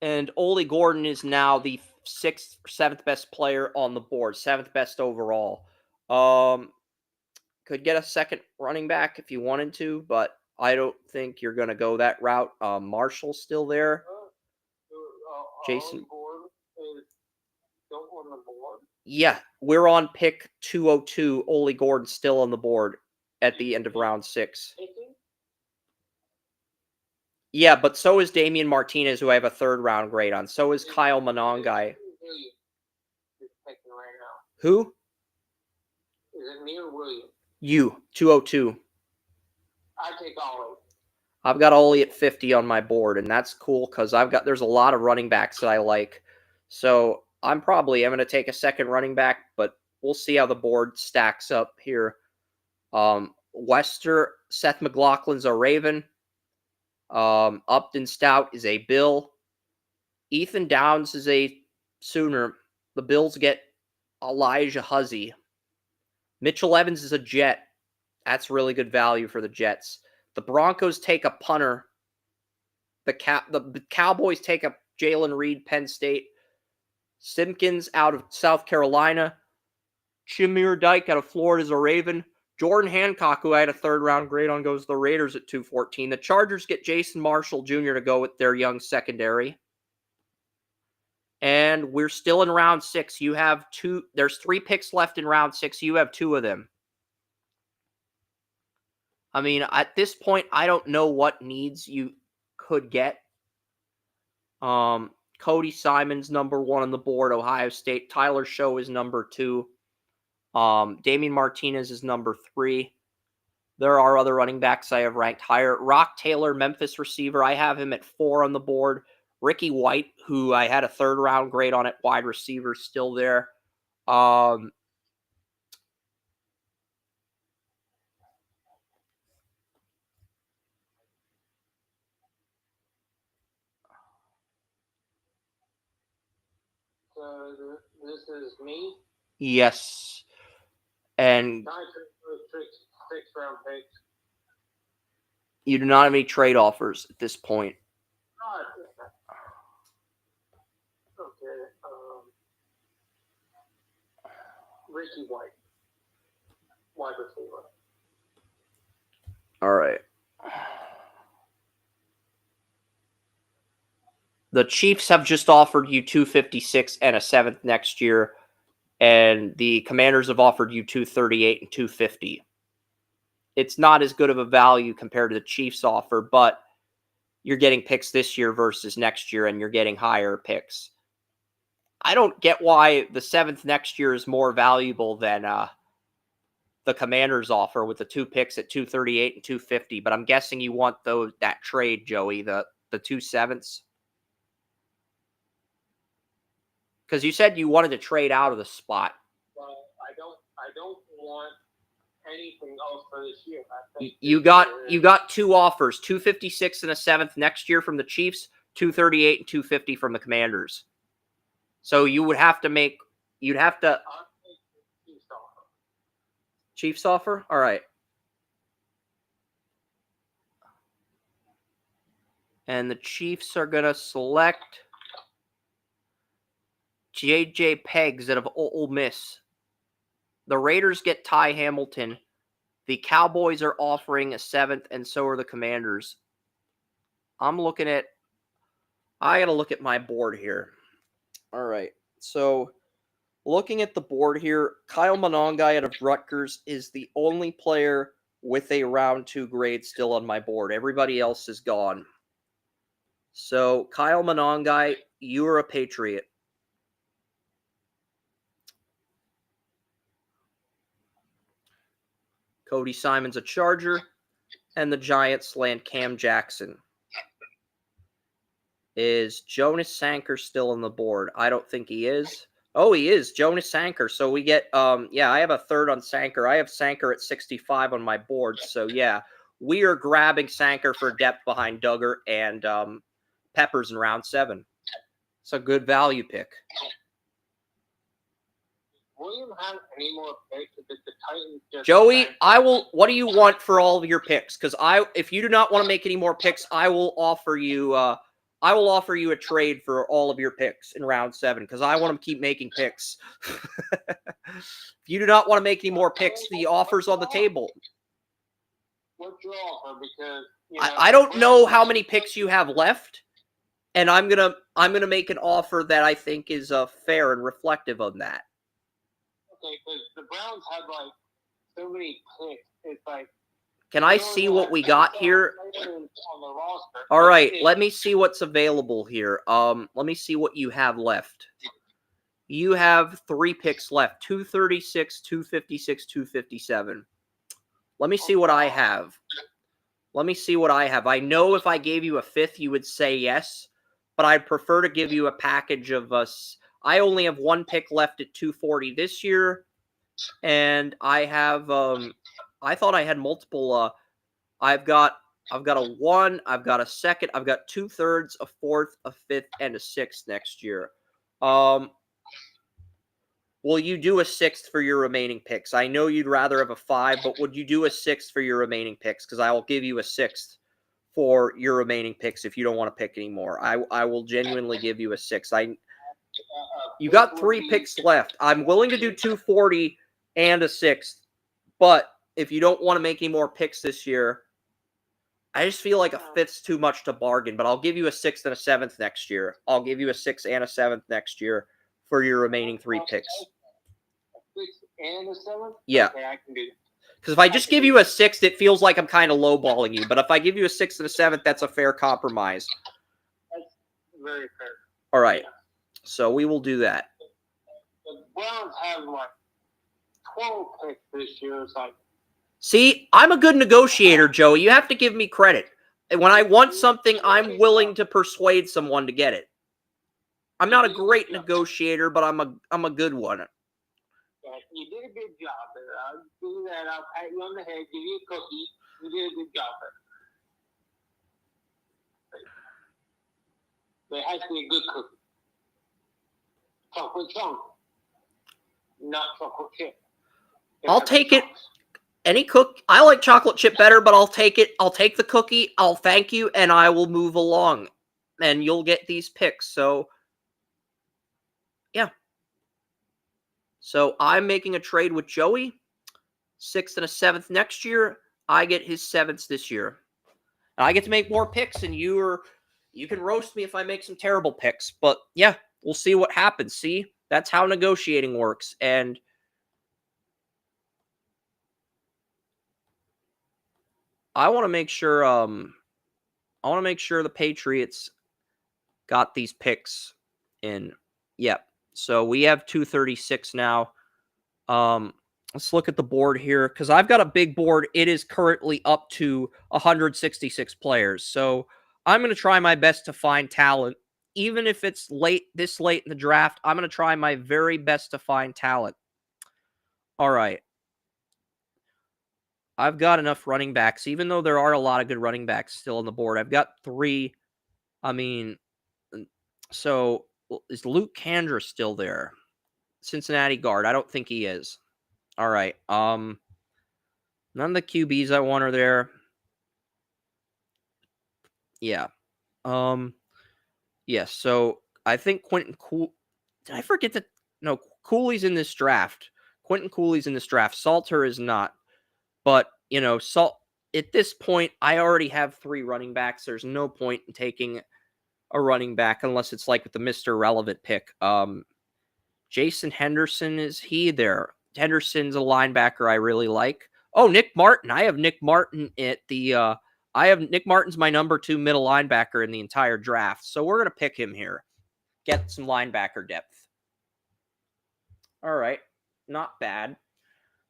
And Ole Gordon is now the 6th or 7th best player on the board. 7th best overall. Could get a second running back if you wanted to, but I don't think you're going to go that route. Marshall's still there. Jason. Yeah, we're on pick 202. Ole Gordon still on the board at the end of round 6. Yeah, but so is Damian Martinez, who I have a 3rd round grade on. So is Kyle Monangai. Who? Is it me or William? You, 202. I take Ollie. I've got Ollie at 50 on my board, and that's cool because there's a lot of running backs that I like. So I'm going to take a second running back, but we'll see how the board stacks up here. Seth McLaughlin's a Raven. Upton Stout is a Bill. Ethan Downs is a Sooner. The Bills get Elijah Huzzy. Mitchell Evans is a Jet. That's really good value for the Jets. The Broncos take a punter. The Cowboys take a Jalen Reed, Penn State. Simpkins out of South Carolina. Shamir Dyke out of Florida is a Raven. Jordan Hancock, who I had a 3rd round grade on, goes to the Raiders at 214. The Chargers get Jason Marshall Jr. to go with their young secondary. And we're still in round 6. You have 2. There's 3 picks left in round 6. You have 2 of them. I mean, at this point, I don't know what needs you could get. Cody Simon's number 1 on the board, Ohio State. Tyler Show is number 2. Damian Martinez is number 3. There are other running backs I have ranked higher. Rock Taylor, Memphis receiver. I have him at 4 on the board. Ricky White, who I had a 3rd-round grade on at wide receiver, still there. So this is me. Yes. And 6-round picks. you do not have any trade offers at this point. Okay. Ricky White, wide receiver. All right. The Chiefs have just offered you 256 and a 7th next year, and the Commanders have offered you 238 and 250. It's not as good of a value compared to the Chiefs offer, but you're getting picks this year versus next year, and you're getting higher picks. I don't get why the 7th next year is more valuable than the Commanders offer with the 2 picks at 238 and 250, but I'm guessing you want that trade, Joey, the 2 7ths. Because you said you wanted to trade out of the spot. Well, I don't want anything else for this year. I think You got 2 offers, 256 and a 7th next year from the Chiefs, 238 and 250 from the Commanders. So you'd have to Chiefs offer? All right. And the Chiefs are going to select J.J. Peggs out of Ole Miss. The Raiders get Ty Hamilton. The Cowboys are offering a 7th, and so are the Commanders. I got to look at my board here. All right. So, looking at the board here, Kyle Monongai out of Rutgers is the only player with a round 2 grade still on my board. Everybody else is gone. So, Kyle Monongai, you are a Patriot. Cody Simon's a Charger, and the Giants land Cam Jackson. Is Jonas Sanker still on the board? I don't think he is. Oh, he is. Jonas Sanker. So we get, I have a 3rd on Sanker. I have Sanker at 65 on my board. So, yeah, we are grabbing Sanker for depth behind Duggar and Peppers in round 7. It's a good value pick. William have any more picks if the Titans just Joey, what do you want for all of your picks? Because if you do not want to make any more picks, I will offer you a trade for all of your picks in round 7 because I want to keep making picks. If you do not want to make any more picks, the offer's on the table. What's your offer? Because I don't know how many picks you have left, and I'm gonna make an offer that I think is fair and reflective of that. Okay, because the Browns had so many picks. It's like. Can I see what we got here? All right, let me see what's available here. Let me see what you have left. You have 3 picks left, 236, 256, 257. Let me see what I have. I know if I gave you a 5th, you would say yes, but I'd prefer to give you a package of us. I only have 1 pick left at 240 this year, and I have I thought I had multiple. I've got a 1, I've got a 2nd, I've got 2/3, a 4th, a 5th, and a 6th next year. Will you do a 6th for your remaining picks? I know you'd rather have a 5, but would you do a 6th for your remaining picks? Because I will give you a 6th for your remaining picks if you don't want to pick anymore. I will genuinely give you a 6. You got 3 picks left. I'm willing to do 240 and a 6th, but if you don't want to make any more picks this year, I just feel like a 5th's too much to bargain, but I'll give you a 6th and a 7th next year. I'll give you a 6th and a 7th next year for your remaining 3 picks. A 6th and a 7th? Yeah. Okay, I can do that. Because if I just give you a 6th, it feels like I'm kind of lowballing you. But if I give you a 6th and a 7th, that's a fair compromise. That's very fair. All right. So we will do that. The Browns have like 12 picks this year. It's like, See, I'm a good negotiator, Joey. You have to give me credit. And when I want something, I'm willing to persuade someone to get it. I'm not a great negotiator, but I'm a good one. you did a good job there. I'll give you that. I'll pat you on the head, give you a cookie. You did a good job there. There has to be a good cookie. Chocolate chunk, not chocolate chip. I'll take it. Any I like chocolate chip better, but I'll take it. I'll take the cookie. I'll thank you, and I will move along. And you'll get these picks. So, yeah. So I'm making a trade with Joey. 6th and a 7th next year. I get his 7ths this year. And I get to make more picks, and you can roast me if I make some terrible picks. But yeah, we'll see what happens. See, that's how negotiating works. And I want to make sure the Patriots got these picks in. Yep. So we have 236 now. Let's look at the board here because I've got a big board. It is currently up to 166 players. So I'm going to try my best to find talent. Even if it's this late in the draft, I'm going to try my very best to find talent. All right. I've got enough running backs, even though there are a lot of good running backs still on the board. I've got 3. I mean, so is Luke Kandra still there? Cincinnati guard. I don't think he is. All right. None of the QBs I want are there. Yeah. Yeah, so I think Quentin did I forget that? No, Cooley's in this draft. Quentin Cooley's in this draft. Salter is not. But, at this point, I already have 3 running backs. There's no point in taking a running back unless it's like with the Mr. Relevant pick. Jason Henderson, is he there? Henderson's a linebacker I really like. Oh, Nick Martin. I have Nick Martin at the Nick Martin's my number 2 middle linebacker in the entire draft. So we're going to pick him here. Get some linebacker depth. All right. Not bad.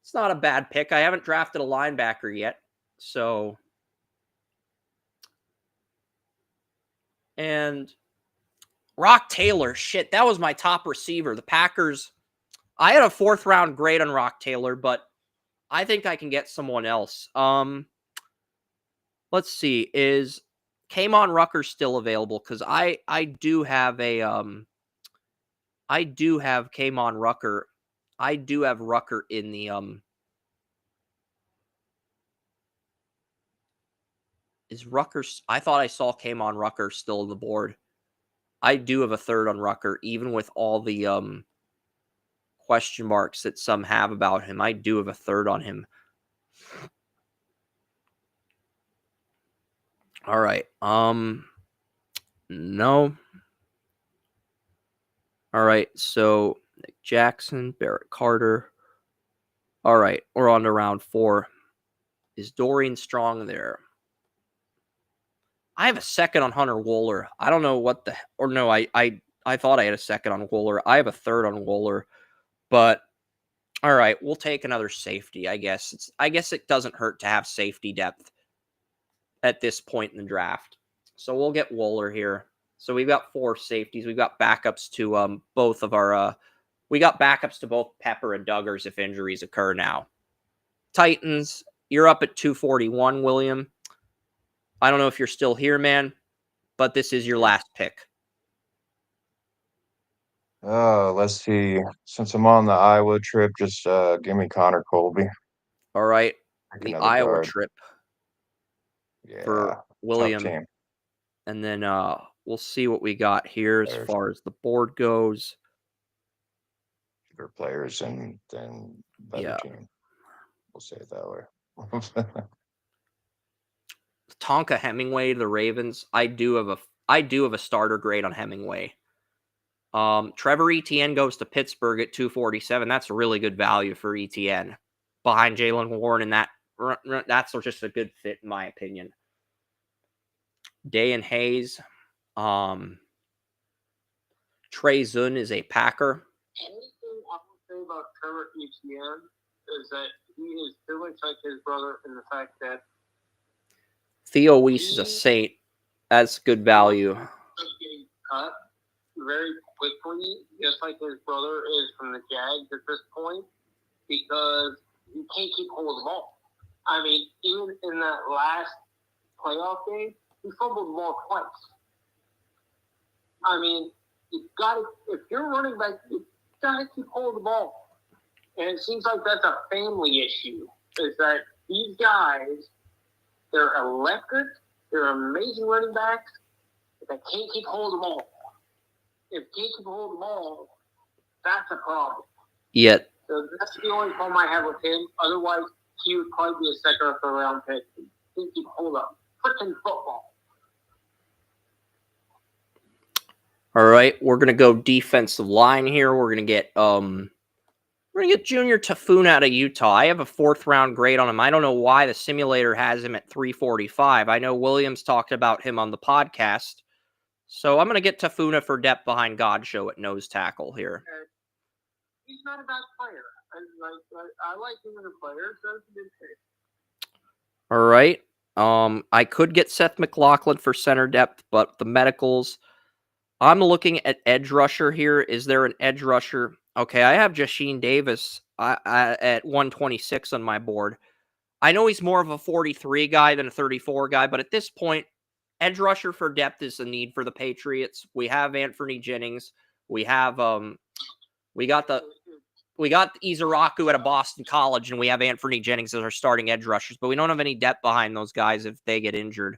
It's not a bad pick. I haven't drafted a linebacker yet. So, and Rock Taylor, shit, that was my top receiver. The Packers, I had a 4th round grade on Rock Taylor, but I think I can get someone else. Let's see, is Kamon Rucker still available? Because I do have Kamon Rucker. I do have Rucker in the is Rucker? I thought I saw Kamon Rucker still on the board. I do have a 3rd on Rucker, even with all the question marks that some have about him. I do have a 3rd on him. All right. No. All right. So Nick Jackson, Barrett Carter. All right. We're on to round 4. Is Dorian Strong there? I have a 2nd on Hunter Wooler. I don't know what I thought I had a 2nd on Wooler. I have a 3rd on Wooler. But all right, we'll take another safety, I guess. I guess it doesn't hurt to have safety depth at this point in the draft. So we'll get Wooler here. So we've got 4 safeties. We've got backups to both of our we got backups to both Pepper and Duggars if injuries occur now. Titans, you're up at 241, William. I don't know if you're still here, man, but this is your last pick. Let's see. Since I'm on the Iowa trip, just give me Connor Colby. All right. Pick The another Iowa guard. trip Yeah, for William. tough team. And then we'll see what we got here as far as the board goes. Fewer players and then better team. We'll say it that way. Tonka Hemingway, the Ravens. I do have a starter grade on Hemingway. Trevor Etienne goes to Pittsburgh at 247. That's a really good value for Etienne. behind Jalen Warren, and that's just a good fit in my opinion. Day and Hayes. Trey Zun is a Packer. Anything I would say about Trevor Etienne is that he is too much like his brother in the fact that Theo Weiss is a Saint. That's good value. he's getting cut very quickly, just like his brother is from the Jags at this point, because you can't keep hold of the ball. I mean, even in that last playoff game, he fumbled the ball twice. I mean, if you're running back, you gotta keep hold of the ball. And it seems like that's a family issue. Is that these guys, they're electric, they're amazing running backs, but they can't keep hold of the ball. If they can't keep hold of the ball, that's a problem. Yet. So that's the only problem I have with him. Otherwise, he would probably be a second or third round pick. He can't keep hold of freaking football. All right, we're gonna go defensive line here. We're gonna get Junior Tafuna out of Utah. I have a 4th round grade on him. I don't know why the simulator has him at 345. I know Williams talked about him on the podcast, so I'm gonna get Tafuna for depth behind Godshow at nose tackle here. He's not a bad player. I like him as a player, so it's a good pick. All right. I could get Seth McLaughlin for center depth, but the medicals. I'm looking at edge rusher here. Is there an edge rusher? Okay, I have Jasheen Davis at 126 on my board. I know he's more of a 43 guy than a 34 guy, but at this point, edge rusher for depth is a need for the Patriots. We have Anthony Jennings. We have we got Izaraku at a Boston College, and we have Anthony Jennings as our starting edge rushers, but we don't have any depth behind those guys if they get injured.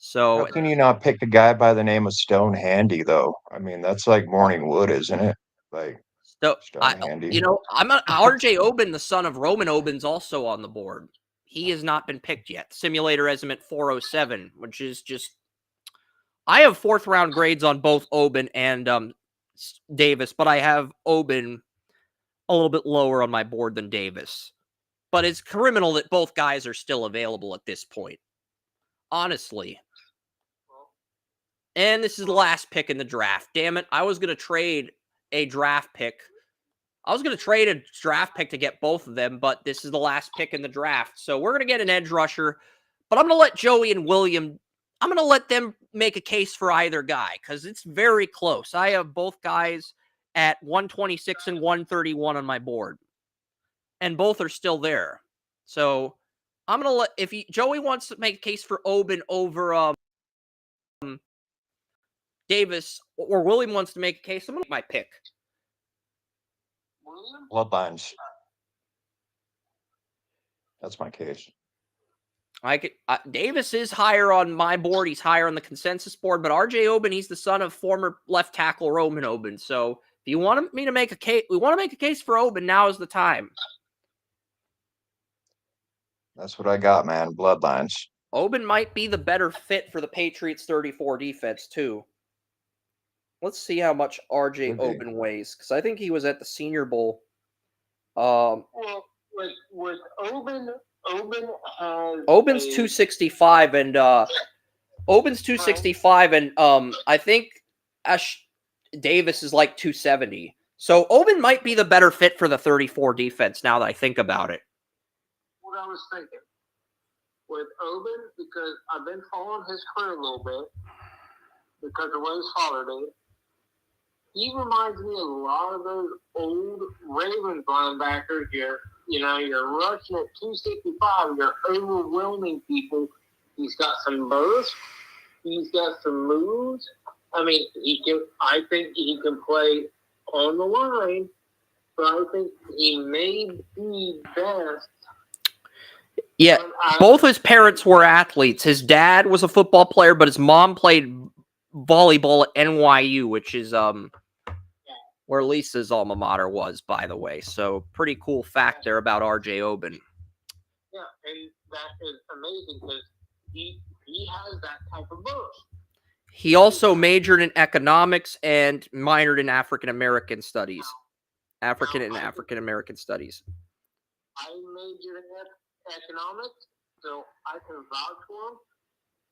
So How can you not pick a guy by the name of Stone Handy, though? I mean, that's like Morning Wood, isn't it? Like Stone Handy. RJ Oben, the son of Roman Oben's also on the board. He has not been picked yet. Simulator has him at 407, which is just. I have 4th round grades on both Oben and Davis, but I have Oben a little bit lower on my board than Davis. But it's criminal that both guys are still available at this point. Honestly. And this is the last pick in the draft. Damn it. I was going to trade a draft pick. I was going to trade a draft pick to get both of them, but this is the last pick in the draft. So we're going to get an edge rusher, but I'm going to let Joey and William, I'm going to let them make a case for either guy because it's very close. I have both guys at 126 and 131 on my board, and both are still there. So I'm going to let, if Joey wants to make a case for Oben over Davis, or William wants to make a case, I'm going to make my pick. Bloodlines. That's my case. Davis is higher on my board. He's higher on the consensus board, but RJ Oben, he's the son of former left tackle Roman Oben. So if you want me to make a case, we want to make a case for Oben, now is the time. That's what I got, man. Bloodlines. Oben might be the better fit for the Patriots 34 defense, too. Let's see how much RJ Oben weighs, because I think he was at the Senior Bowl. Well, with Oben has Oben's 265, and Oben's 265, and I think Davis is like 270. So Oben might be the better fit for the 34 defense. Now that I think about it, what I was thinking with Oben, because I've been following his career a little bit because of what his father did. He reminds me a lot of those old Ravens linebackers. You're rushing at 265. You're overwhelming people. He's got some burst. He's got some moves. I mean, I think he can play on the line, but I think he may be best. Yeah, both his parents were athletes. His dad was a football player, but his mom played volleyball at NYU, which is where Lisa's alma mater was, by the way. So pretty cool fact there about RJ Oben. Yeah, and that is amazing because he has that type of burst. He also majored in economics and minored in African American studies. African American studies. I majored in economics, so I can vouch for him.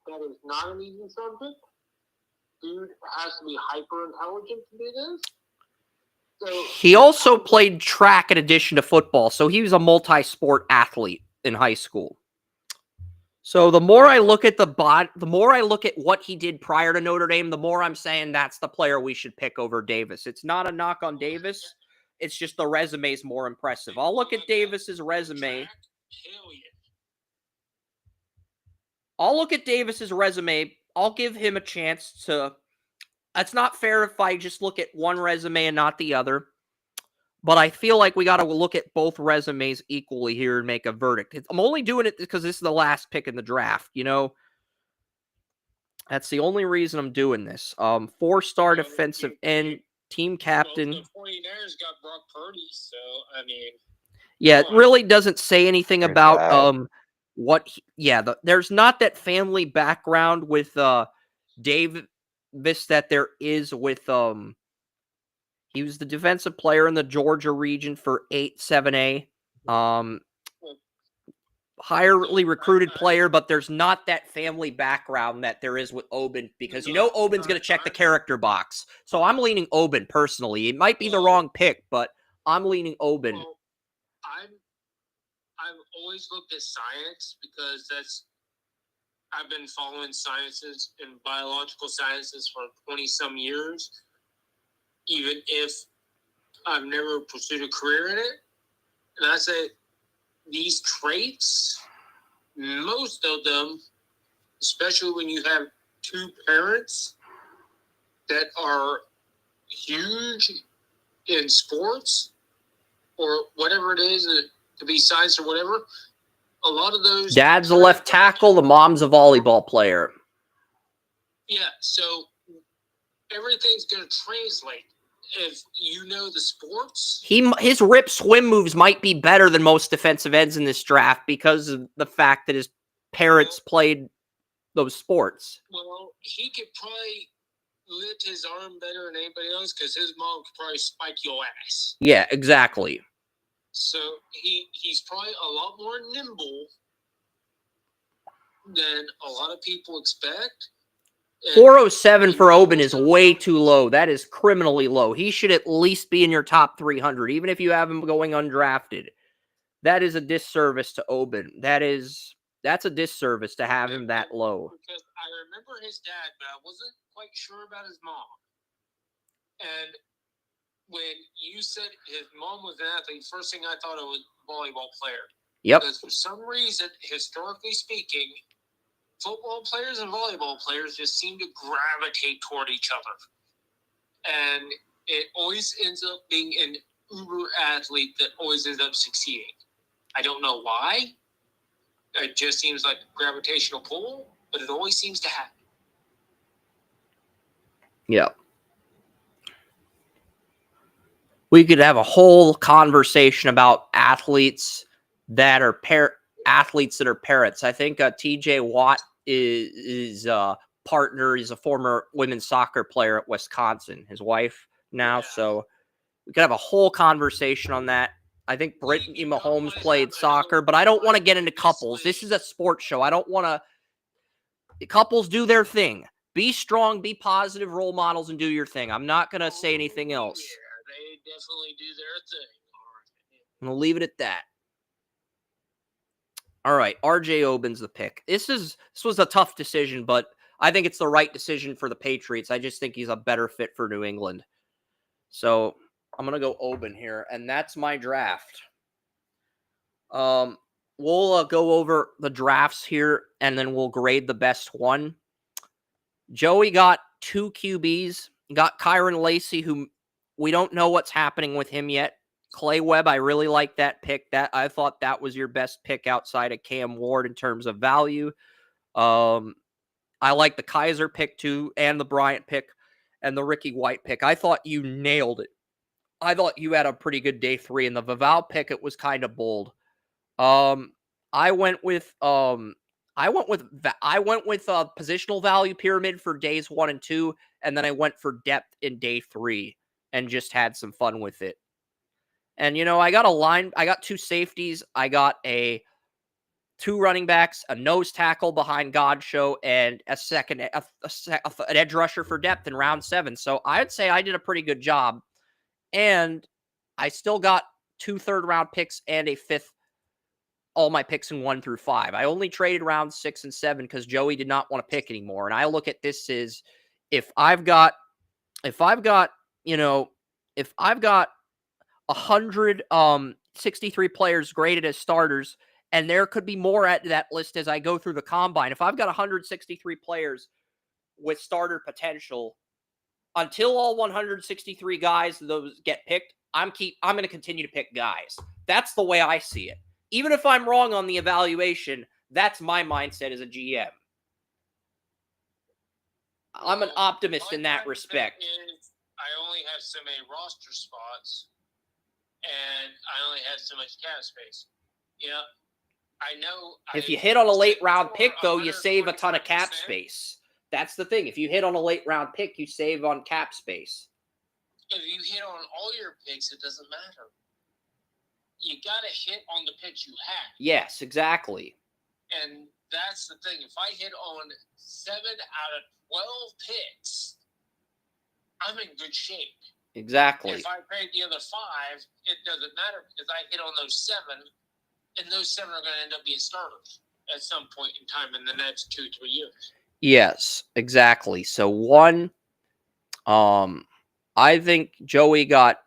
That is not an easy subject. Dude has to be hyper intelligent to do this. So He also played track in addition to football, so he was a multi-sport athlete in high school. So the more I look at the more I look at what he did prior to Notre Dame, the more I'm saying that's the player we should pick over Davis. It's not a knock on Davis. It's just the resume is more impressive. I'll look at Davis's resume. hell yeah. I'll look at Davis's resume. I'll give him a chance to. It's not fair if I just look at one resume and not the other. But I feel like we got to look at both resumes equally here and make a verdict. I'm only doing it because this is the last pick in the draft, you know? That's the only reason I'm doing this. 4-star defensive end, team captain. Well, the 49ers got Brock Purdy, so, I mean. Yeah, it really doesn't say anything Good about guy. there's not that family background with Davis that there is with he was the defensive player in the Georgia region for 7A. Highly recruited player, but there's not that family background that there is with Oben, because you know Oben's going to check the character box. So I'm leaning Oben personally. It might be the wrong pick, but I'm leaning Oben. Well, I've always looked at science because I've been following sciences and biological sciences for 20-some years, even if I've never pursued a career in it. And I say these traits, most of them, especially when you have two parents that are huge in sports or whatever it is, to be science or whatever, a lot of those... Dad's a left tackle, the mom's a volleyball player. Yeah, so everything's going to translate. If you know the sports... His rip swim moves might be better than most defensive ends in this draft because of the fact that his parents played those sports. Well, he could probably lift his arm better than anybody else because his mom could probably spike your ass. Yeah, exactly. So he's probably a lot more nimble than a lot of people expect. 407 for Oben is way too low. That is criminally low. He should at least be in your top 300, even if you have him going undrafted. That is a disservice to Oben. That's a disservice to have him that low. Because I remember his dad, but I wasn't quite sure about his mom. And when you said his mom was an athlete, first thing I thought of was volleyball player. Yep. Because for some reason, historically speaking, football players and volleyball players just seem to gravitate toward each other. And it always ends up being an uber athlete that always ends up succeeding. I don't know why. It just seems like a gravitational pull, but it always seems to happen. Yep. We could have a whole conversation about athletes that are parents. I think TJ Watt is partner. He's a former women's soccer player at Wisconsin. His wife now, yeah. So we could have a whole conversation on that. I think Brittany Mahomes played soccer, but I don't want to get into couples. This is a sports show. I don't want to. Couples do their thing. Be strong, be positive role models, and do your thing. I'm not going to say anything else. Yeah, they definitely do their thing. I'm going to leave it at that. All right, RJ Oben's the pick. This was a tough decision, but I think it's the right decision for the Patriots. I just think he's a better fit for New England. So I'm going to go Oben here, and that's my draft. We'll go over the drafts here, and then we'll grade the best one. Joey got 2 QBs. Got Kyron Lacey, who we don't know what's happening with him yet. Clay Webb, I really like that pick. I thought that was your best pick outside of Cam Ward in terms of value. I like the Kaiser pick too, and the Bryant pick, and the Ricky White pick. I thought you nailed it. I thought you had a pretty good day 3, and the Vaval pick, it was kind of bold. I went with positional value pyramid for days 1 and 2, and then I went for depth in day 3 and just had some fun with it. And, I got 2 safeties. I got 2 running backs, a nose tackle behind Godshow, and an edge rusher for depth in round 7. So I'd say I did a pretty good job. And I still got 2 third-round picks and a 5th, all my picks in 1 through 5. I only traded rounds 6 and 7 because Joey did not want to pick anymore. And I look at this as if I've got 163 players graded as starters, and there could be more at that list as I go through the combine. If I've got 163 players with starter potential, until all 163 guys those get picked, I'm going to continue to pick guys. That's the way I see it. Even if I'm wrong on the evaluation, that's my mindset as a GM. I'm an optimist in that respect. I only have so many roster spots, and I only have so much cap space. I know. If you hit on a late round pick, though, you save a ton of cap space. That's the thing. If you hit on a late round pick, you save on cap space. If you hit on all your picks, it doesn't matter. You got to hit on the picks you have. Yes, exactly. And that's the thing. If I hit on 7 out of 12 picks, I'm in good shape. Exactly. If I paid the other 5, it doesn't matter because I hit on those 7, and those 7 are going to end up being starters at some point in time in the next 2-3 years. Yes, exactly. So I think Joey got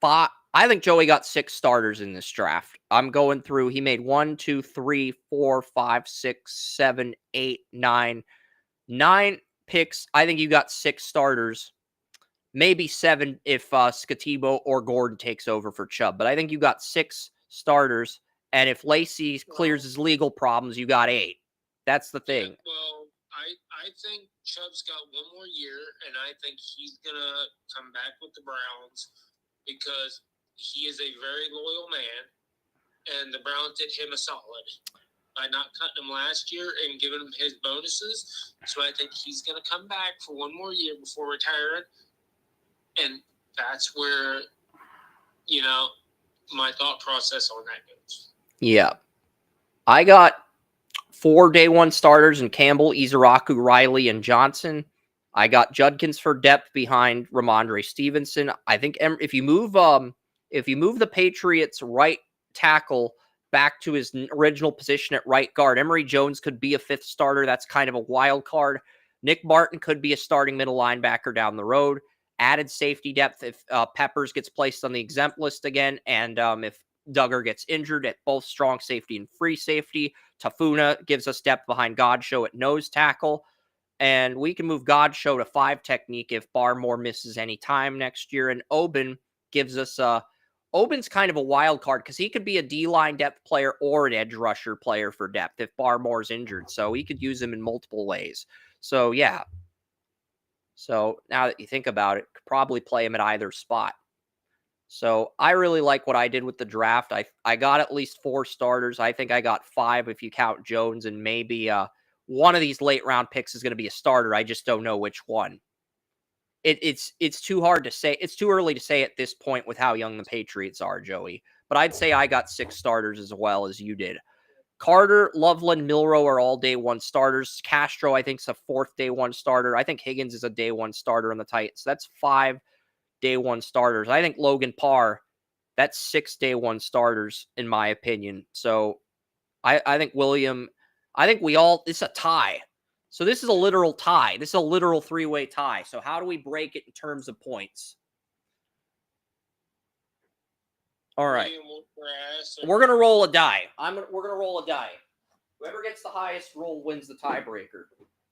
5. I think Joey got 6 starters in this draft. I'm going through. He made 1, 2, 3, 4, 5, 6, 7, 8, 9 picks. I think you got 6 starters, maybe 7 if Scatibo or Gordon takes over for Chubb. But I think you got 6 starters, and if Lacey clears his legal problems, you got 8. That's the thing. Yeah, well, I think Chubb's got 1 more year, and I think he's gonna come back with the Browns because he is a very loyal man, and the Browns did him a solid by not cutting him last year and giving him his bonuses. So I think he's going to come back for 1 more year before retiring. And that's where, my thought process on that goes. Yeah. I got 4 day 1 starters in Campbell, Izaraku, Riley, and Johnson. I got Judkins for depth behind Ramondre Stevenson. I think if you move the Patriots right tackle back to his original position at right guard, Emory Jones could be a 5th starter. That's kind of a wild card. Nick Barton could be a starting middle linebacker down the road. Added safety depth if Peppers gets placed on the exempt list again, and if Duggar gets injured at both strong safety and free safety. Tafuna gives us depth behind Godshow at nose tackle. And we can move Godshow to 5 technique if Barmore misses any time next year. And Oben gives us Oben's kind of a wild card because he could be a D-line depth player or an edge rusher player for depth if Barmore's injured. So he could use him in multiple ways. So, yeah. So now that you think about it, could probably play him at either spot. So I really like what I did with the draft. I got at least 4 starters. I think I got 5 if you count Jones, and maybe one of these late round picks is going to be a starter. I just don't know which one. It's too hard to say. It's too early to say at this point with how young the Patriots are, Joey. But I'd say I got 6 starters as well as you did. Carter, Loveland, Milrow are all day 1 starters. Castro, I think, is a 4th day 1 starter. I think Higgins is a day 1 starter on the Titans. So that's 5 day 1 starters. I think Logan Parr, that's 6 day 1 starters in my opinion. So I think William, it's a tie. So this is a literal tie. This is a literal 3-way tie. So how do we break it in terms of points? All right. We're going to roll a die. We're going to roll a die. Whoever gets the highest roll wins the tiebreaker.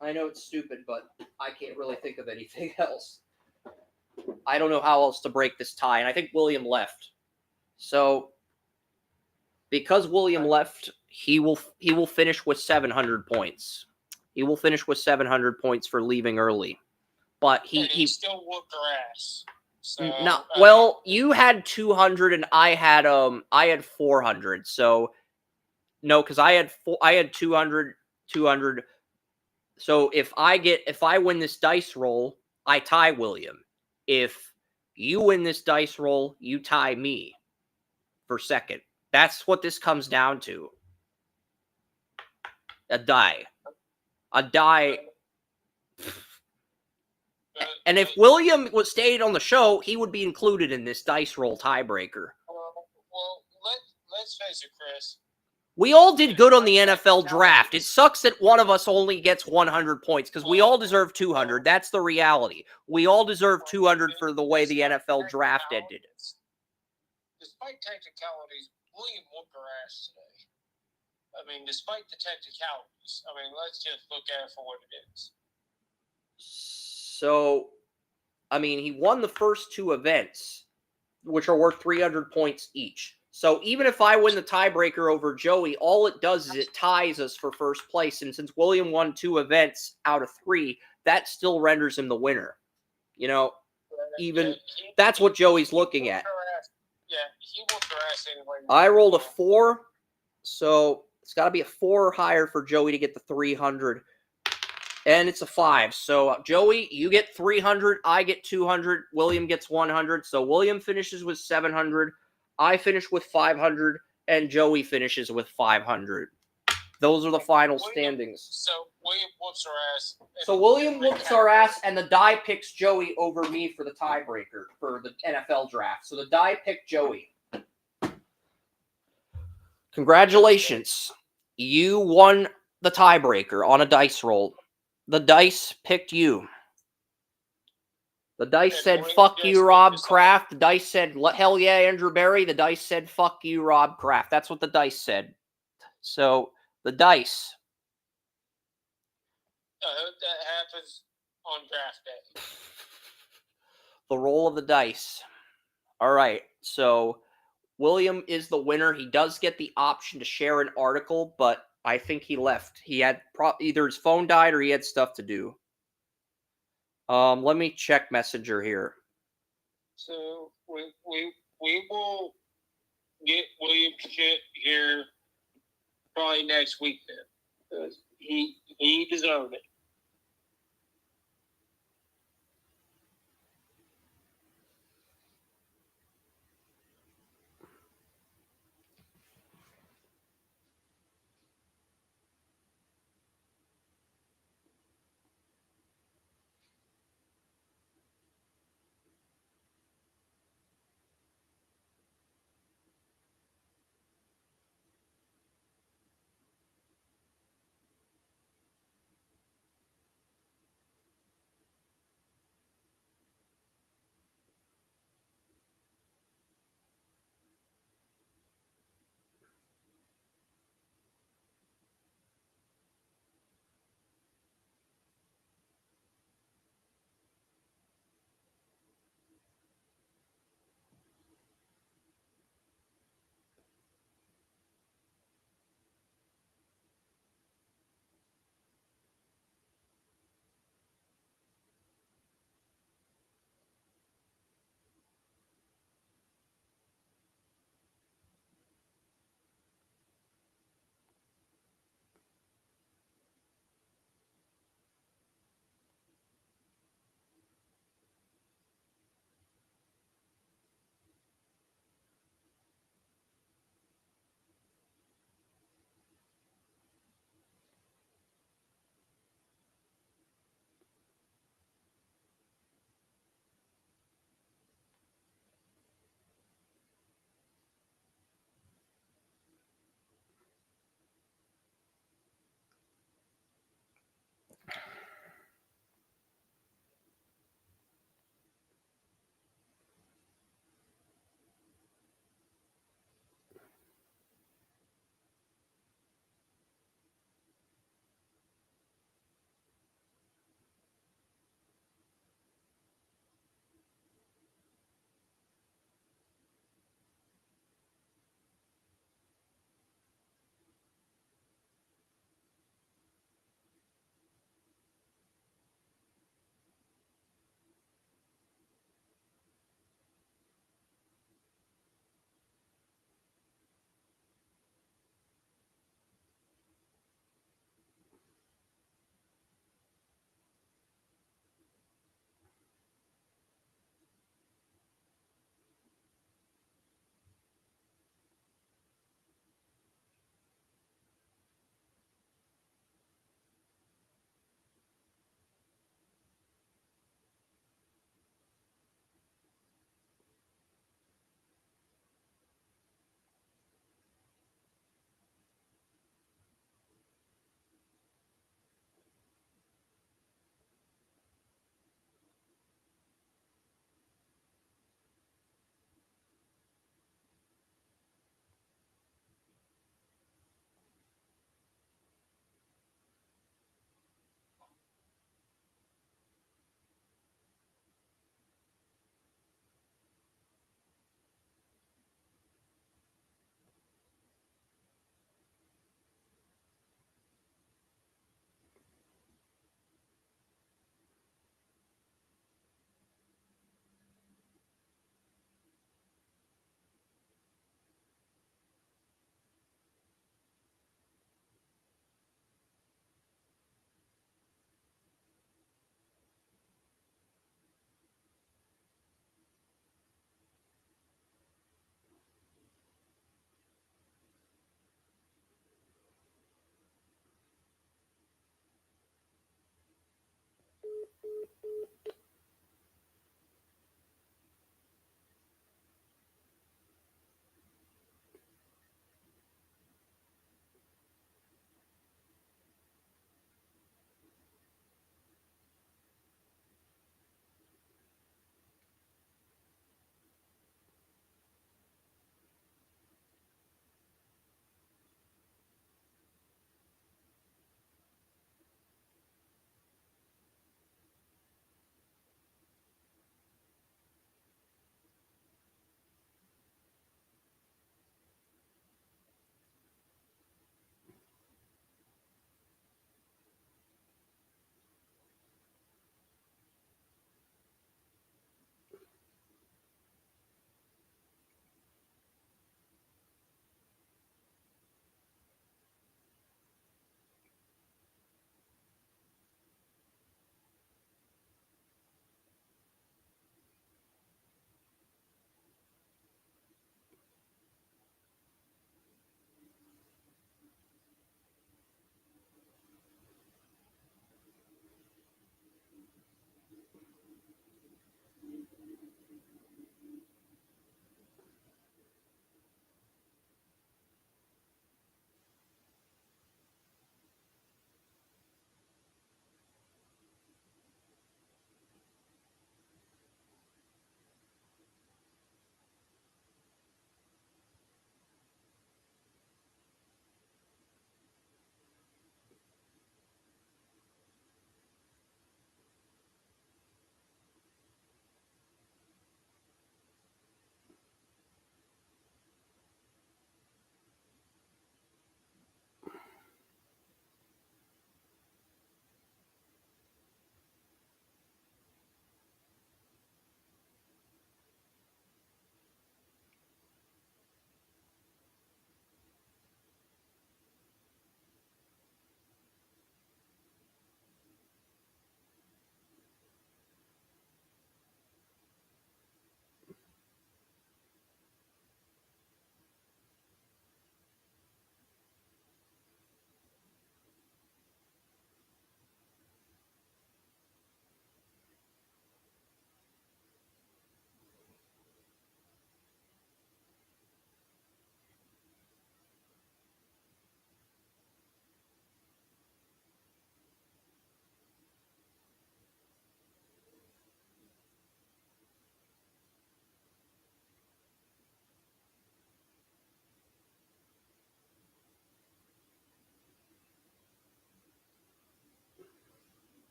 I know it's stupid, but I can't really think of anything else. I don't know how else to break this tie, and I think William left. So because William left, he will finish with 700 points. He will finish with 700 points for leaving early. But he still whooped her ass. So, no, well, you had 200 and I had 400. So no, because I had 200. So if I win this dice roll, I tie William. If You win this dice roll, you tie me for second. That's what this comes down to. A die. A die. And if William was stayed on the show, he would be included in this dice roll tiebreaker. Well, let's face it, Chris. We all did good on the NFL draft. It sucks that one of us only gets 100 points because we all deserve 200. That's the reality. We all deserve 200 for the way the NFL draft ended. Despite technicalities, William whooped our ass today. I mean, despite the technicalities, I mean, let's just look at it for what it is. So, I mean, he won the first two events, which are worth 300 points each. So even if I win the tiebreaker over Joey, all it does is it ties us for first place. And since William won 2 events out of 3, that still renders him the winner. You know, even that's what Joey's looking at. Yeah, he whooped our ass anyway. I rolled a 4, so it's got to be a 4 or higher for Joey to get the 300. And it's a 5. So, Joey, you get 300. I get 200. William gets 100. So, William finishes with 700. I finish with 500. And Joey finishes with 500. Those are the final standings. So, William whoops our ass. So, William whoops our ass, and the die picks Joey over me for the tiebreaker for the NFL draft. So, the die picked Joey. Congratulations. You won the tiebreaker on a dice roll. The dice picked you. The dice said, fuck you, Rob Kraft. The dice said, hell yeah, Andrew Berry. The dice said, fuck you, Rob Kraft. That's what the dice said. So, the dice. That happens on draft day. The roll of the dice. All right. So, William is the winner. He does get the option to share an article, but I think he left. He had either his phone died or he had stuff to do. Let me check Messenger here. So we will get William shit here probably next week then. He deserved it.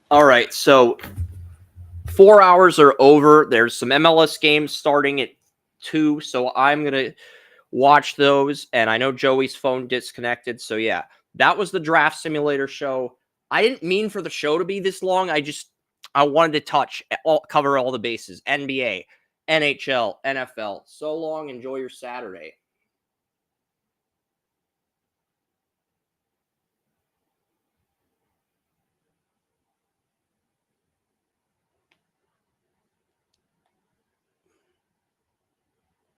All right, so 4 hours are over. There's some MLS games starting at 2, so I'm going to watch those. And I know Joey's phone disconnected. So, yeah, that was the Draft Simulator show. I didn't mean for the show to be this long. I wanted to cover all the bases. NBA, NHL, NFL. So long. Enjoy your Saturday.